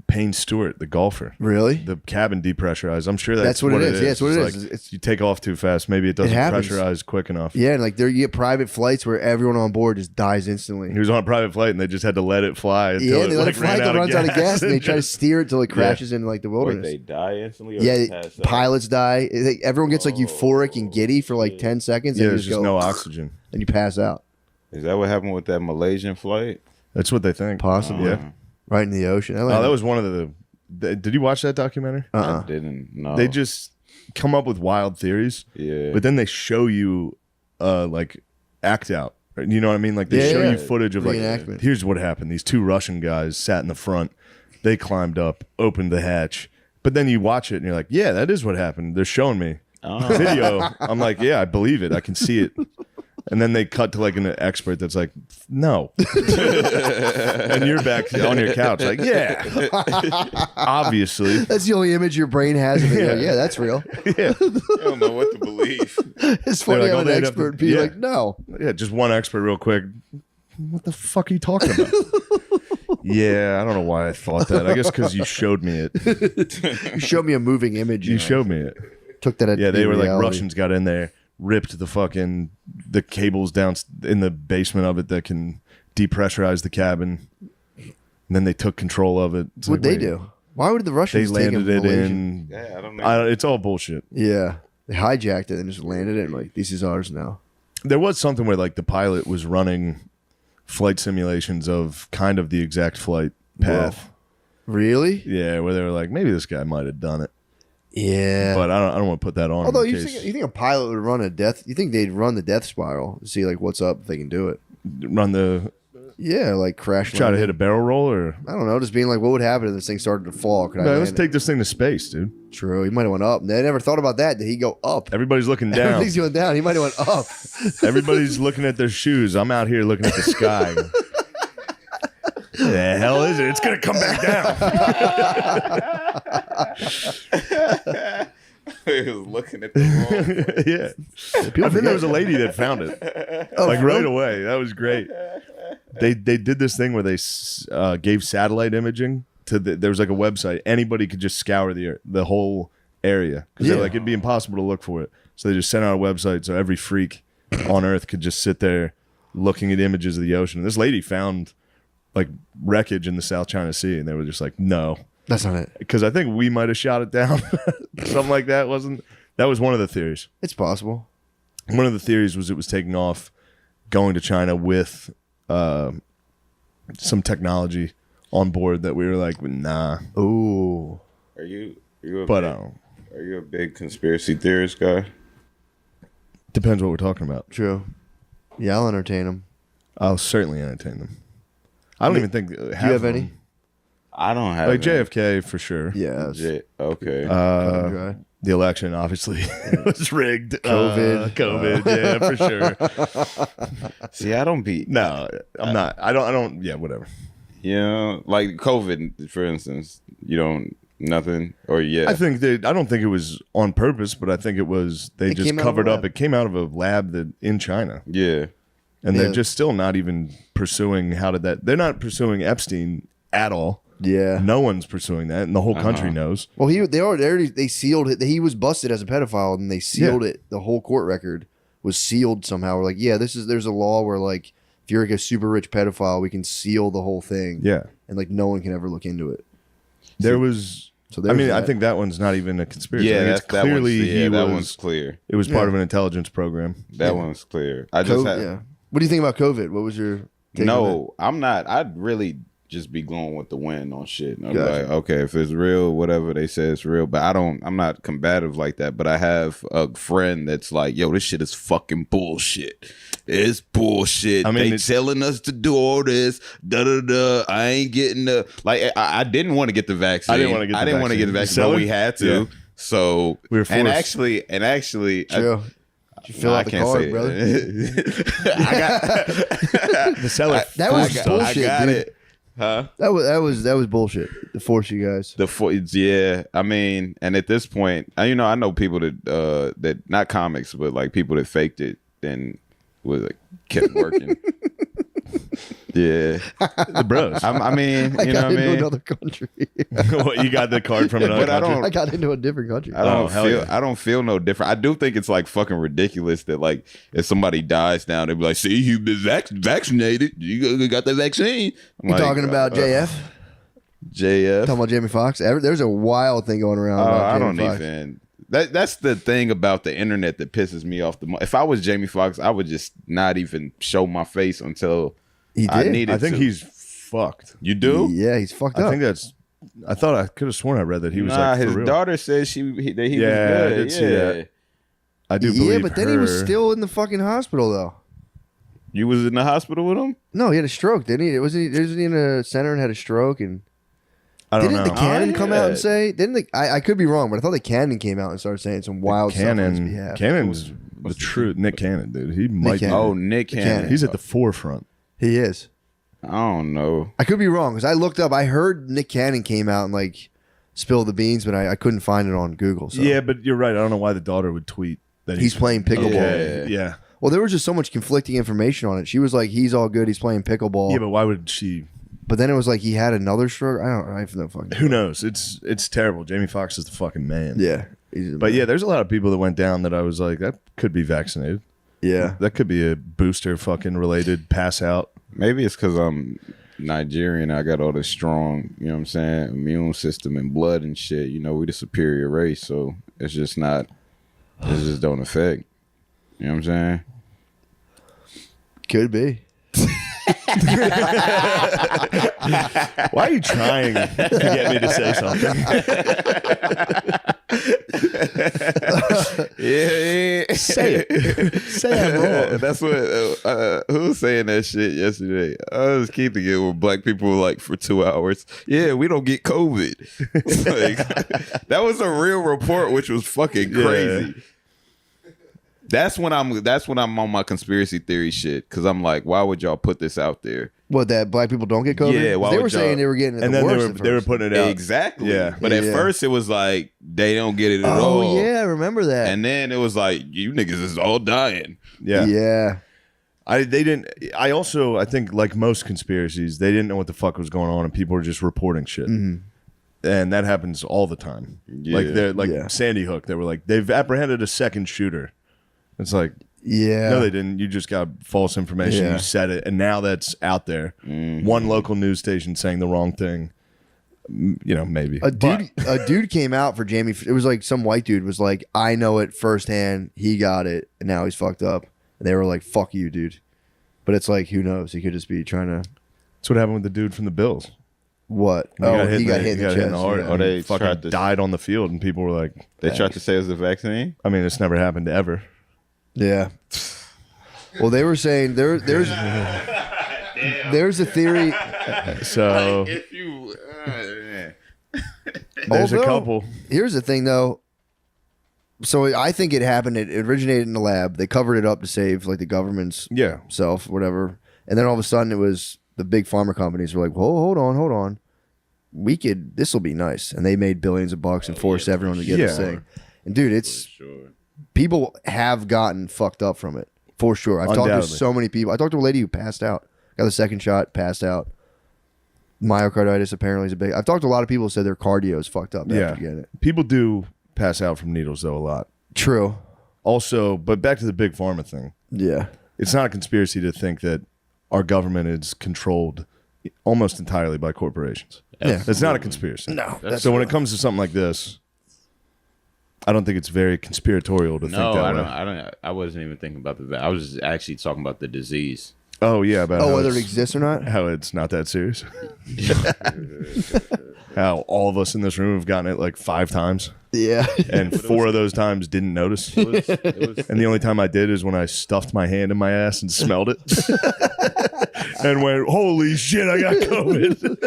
Payne Stewart, the golfer. Really? The cabin depressurized. I'm sure that's what it is. Yeah, that's what it It's is. like It's- you take off too fast. Maybe it doesn't happens. pressurize quick enough. Yeah, and like there you get private flights where everyone on board just dies instantly. He was on a private flight and they just had to let it fly. Until Yeah, they let it fly till it runs out of gas, and they try to just- steer it till it crashes into like the Wait, wilderness. they die instantly? Or Yeah, they pass out? pilots die. Everyone gets like euphoric and giddy for like 10 seconds, Yeah, and you there's just just go, no oxygen. and you pass out. Is that what happened with that Malaysian flight? That's what they think. Possibly. Yeah. Right in the ocean. Oh, that was one of the. Did you watch that documentary? I didn't know. They just come up with wild theories, yeah. but then they show you, like, act out. You know what I mean? Like they Yeah, show yeah. you footage of like, Reenactment. here's what happened. These two Russian guys sat in the front. They climbed up, opened the hatch, but then you watch it and you're like, yeah, that is what happened. They're showing me Oh. video. I'm like, yeah, I believe it. I can see it. And then they cut to like an expert that's like, no. And you're back on your couch like, yeah, obviously. That's the only image your brain has. And you're like, yeah, that's real. Yeah. I don't know what to believe. It's funny like, how oh, an they'd have expert to- be yeah. like, no. Yeah, just one expert real quick. What the fuck are you talking about? Yeah, I don't know why I thought that. I guess because you showed me it. You showed me a moving image. You showed me it. Took that at Yeah, they were like reality. Russians got in there, ripped the cables down in the basement of it that can depressurize the cabin. And then they took control of it. It's What'd like, they wait, do? Why would the They Russians take landed him it Malaysia? in. Yeah, I don't know. It's all bullshit. Yeah. They hijacked it and just landed it and like, this is ours now. There was something where like the pilot was running flight simulations of kind of the exact flight path. Really? Yeah, where they were like, maybe this guy might have done it, Yeah. but I don't want to put that on. Although in you case- think a pilot would run a death, you think they'd run the death spiral to see like what's up if they can do it? run the Yeah, like crash. try to landing. hit a barrel roll or I don't know, just being like, what would happen if this thing started to fall? Could I man, let's land take this thing to space, dude. it? True, he might have went up. They never thought about that. Did he go up? Everybody's looking down. Everything's going down. He might have went up. Everybody's looking at their shoes. I'm out here looking at the sky. The hell is it? It's gonna come back down. He was looking at the wrong. Yeah, I think there was a lady that found it like right away. That was great. They did this thing where they gave satellite imaging to there was like a website. Anybody could just scour the whole area because they're Yeah. like it'd be impossible to look for it. So they just sent out a website so every freak on Earth could just sit there looking at images of the ocean. And this lady found like wreckage in the South China Sea, and they were just like, no, That's not it. because I think we might have shot it down. Something like that that was one of the theories. It's possible. One of the theories was it was taking off, going to China with some technology on board that we were like, nah. Ooh. Are you But are you a big conspiracy theorist guy? depends what we're talking about. True. Yeah, I'll entertain him. I'll certainly entertain them. I don't even think. Do you have any? I don't have Like any. JFK for sure. Yeah. Okay. Dry. The election obviously was rigged. COVID. COVID, yeah, for sure. See, I don't be. No, I'm not. I don't. Yeah, whatever. You know, like COVID, for instance. You don't nothing or yeah. I think I don't think it was on purpose, but I think it was. They It just came out of a covered up. lab. It came out of a lab in China, yeah. and Yeah. they're just still not even pursuing They're not pursuing Epstein at all. Yeah. No one's pursuing that, and the whole country knows. Well, they sealed it. He was busted as a pedophile, and they sealed it. The whole court record was sealed somehow. We're like, yeah, there's a law where like if you're like a super rich pedophile, we can seal the whole thing. Yeah, and like no one can ever look into it. there was. So I mean, there's I that. think that one's not even a conspiracy. Yeah, I think it's clearly that one's clear. It was part of an intelligence program. That one's clear. I just had, Yeah. What do you think about COVID? What was your take on no, I'm not. I'd really just be going with the wind on shit. I'm Gotcha. like, okay, if it's real, whatever they say it's real. But I'm not combative like that. But I have a friend that's like, yo, this shit is fucking bullshit. It's bullshit. I mean, they telling us to do all this. Da da da. I ain't getting the like. I didn't want to get the vaccine. I didn't wanna get the I didn't want to get the vaccine. vaccine, but So? we had to. Yeah. So We were and forced. actually, that? True. Did you fill out the card, brother? I got The seller. That was I bullshit, got dude. it. Huh? That was bullshit. To force you guys. Yeah, I mean, and at this point, I know people that not comics, but like people that faked it and was like kept working. Yeah, the bros. I mean, I you know got what I into mean. another country. What, you got the card from another But I country? don't- I got into a different country. I don't Oh, hell feel. yeah. I don't feel no different. I do think it's like fucking ridiculous that like if somebody dies now, they'd be like, "See, you've been vaccinated. You got the vaccine." I'm You like, talking about JF? JF? Talking about Jamie Foxx? There's a wild thing going around. about I Jamie don't Foxx. even. That's the thing about the internet that pisses me off the most. If I was Jamie Foxx, I would just not even show my face until He I did. needed I think to. he's fucked. You do? Yeah, he's fucked I up. think that's. I thought I could have sworn I read that he was Nah, like for his real. daughter said that he Yeah, was I good. did see that. I do yeah, believe but then he was her- still in the fucking hospital though. You was in the hospital with him? No, he had a stroke, didn't he? Wasn't he in a center and had a stroke? And I don't didn't know. the Canon come out and yeah. say? I could be wrong, but I thought the Canon came out and started saying some wild stuff on his behalf. Cannon's the truth. Nick Cannon, dude. He might. Cannon. Oh, Nick Cannon. He's at the forefront. He is. I don't know. I could be wrong because I looked up. I heard Nick Cannon came out and like spilled the beans, but I couldn't find it on Google. So. Yeah, but you're right. I don't know why the daughter would tweet that he's playing pickleball. Yeah. Well, there was just so much conflicting information on it. She was like, "He's all good. He's playing pickleball." Yeah, but why would she? But then it was like he had another stroke. I have no fucking. Who knows? It's terrible. Jamie Foxx is the fucking man. Yeah. But yeah, there's a lot of people that went down that I was like, that could be vaccinated. Yeah. That could be a booster fucking related pass out. Maybe it's because I'm Nigerian. I got all this strong, you know what I'm saying, immune system and blood and shit. You know, we the superior race, so it's just not. It just don't affect. You know what I'm saying? Could be. Why are you trying to get me to say something? Yeah. Say it. Say I'm wrong. That's what. Who was saying that shit yesterday? I was keeping it with black people like for 2 hours. Yeah, we don't get COVID. Like, that was a real report, which was fucking crazy. That's when I'm on my conspiracy theory shit, because I'm like, why would y'all put this out there? What, that black people don't get COVID? Yeah, why they were would y'all- saying they were getting it And the then worst they were putting it out. Exactly. Yeah. But at Yeah. first it was like they don't get it at Oh all. yeah, I remember that. And then it was like, you niggas is all dying. Yeah. Yeah. I think like most conspiracies, they didn't know what the fuck was going on and people were just reporting shit. Mm-hmm. And that happens all the time. Yeah. Like they're like Yeah. Sandy Hook, they were like, they've apprehended a second shooter. It's like, Yeah. no, they didn't. You just got false information. Yeah. You said it, and now that's out there. One local news station saying the wrong thing. You know, maybe A dude came out for Jamie. It was like some white dude was like, "I know it firsthand. He got it, and now he's fucked up." And they were like, "Fuck you, dude." But it's like, who knows? He could just be trying to. That's what happened with the dude from the Bills. What? He got hit he got hit in the chest. heart. yeah. Oh, they He fucking tried to- died on the field, and people were like, They tried to say it was a vaccine? I mean, it's never happened ever. Yeah. Well, they were saying there's a theory. So If you there's a Although- couple. Here's the thing, though. So I think it happened. It originated in the lab. They covered it up to save like the government's Yeah. self, whatever. And then all of a sudden, it was the big pharma companies were like, "Whoa, hold on. This will be nice." And they made billions of bucks and forced everyone to get this Yeah. thing. And dude, it's sure. people have gotten fucked up from it for sure. I've talked to Undoubtedly. so many people. I talked to a lady who passed out, got the second shot, passed out. Myocarditis apparently is a big. I've talked to a lot of people who said their cardio is fucked up Yeah. after getting it. People do pass out from needles though a lot. True. Also, but back to the big pharma thing. Yeah. It's not a conspiracy to think that our government is controlled almost entirely by corporations. Yeah. That's not a conspiracy. No. So when it comes to something like this, I don't think it's very conspiratorial to think No, that I way. don't. I wasn't even thinking about the. I was actually talking about the disease. Oh yeah, about Oh, how whether it it's- exists or not. how it's not that serious. How all of us in this room have gotten it like 5 times, Yeah. and 4 of those times didn't notice. It was And the only time I did is when I stuffed my hand in my ass and smelled it, and went, "Holy shit, I got COVID."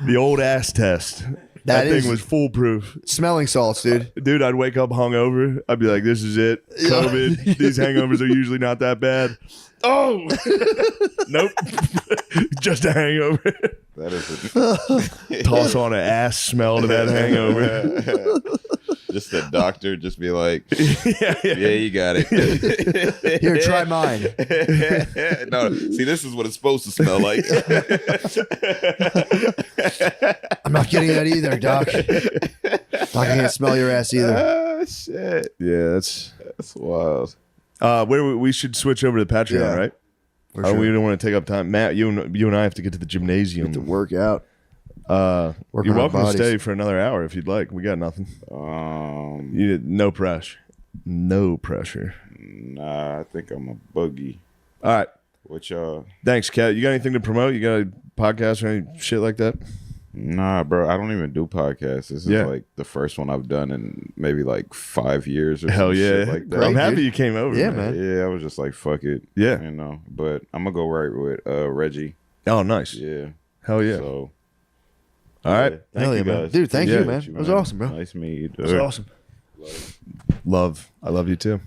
The old ass test. That That is- thing was foolproof. Smelling salts, dude. Dude, I'd wake up hungover. I'd be like, this is it. COVID. These hangovers are usually not that bad. Oh, nope. Just a hangover. That is Toss on an ass smell to that hangover. just the doctor just be like, yeah. yeah, you got it. Here, try mine. No, see, this is what it's supposed to smell like. I'm not getting that either, Doc. Doc, I can't smell your ass either. Oh, shit. Yeah, that's wild. where we should switch over to Patreon, Yeah. right? For Oh, sure. we don't want to take up time. Matt, you and I have to get to the gymnasium. To work out. You're Work on our welcome to bodies. stay for another hour if you'd like. We got nothing. You no pressure. No pressure. Nah, I think I'm a boogie. All right. What y'all? Thanks, Kat. You got anything to promote? You got a podcast or any shit like that? Nah, bro, I don't even do podcasts. This is Yeah. like the first one I've done in maybe like 5 years or Hell some yeah. shit like that. I'm Great, happy dude. you came over. Yeah, man. man. Yeah, I was just like, fuck it. Yeah. You know, but I'm gonna go right with Reggie. Oh, nice. Yeah. Hell yeah. So All right. Thank Hell you yeah, man. guys. Dude, thank you, man. It was awesome, bro. Nice meeting you. It was awesome. Love. I love you too.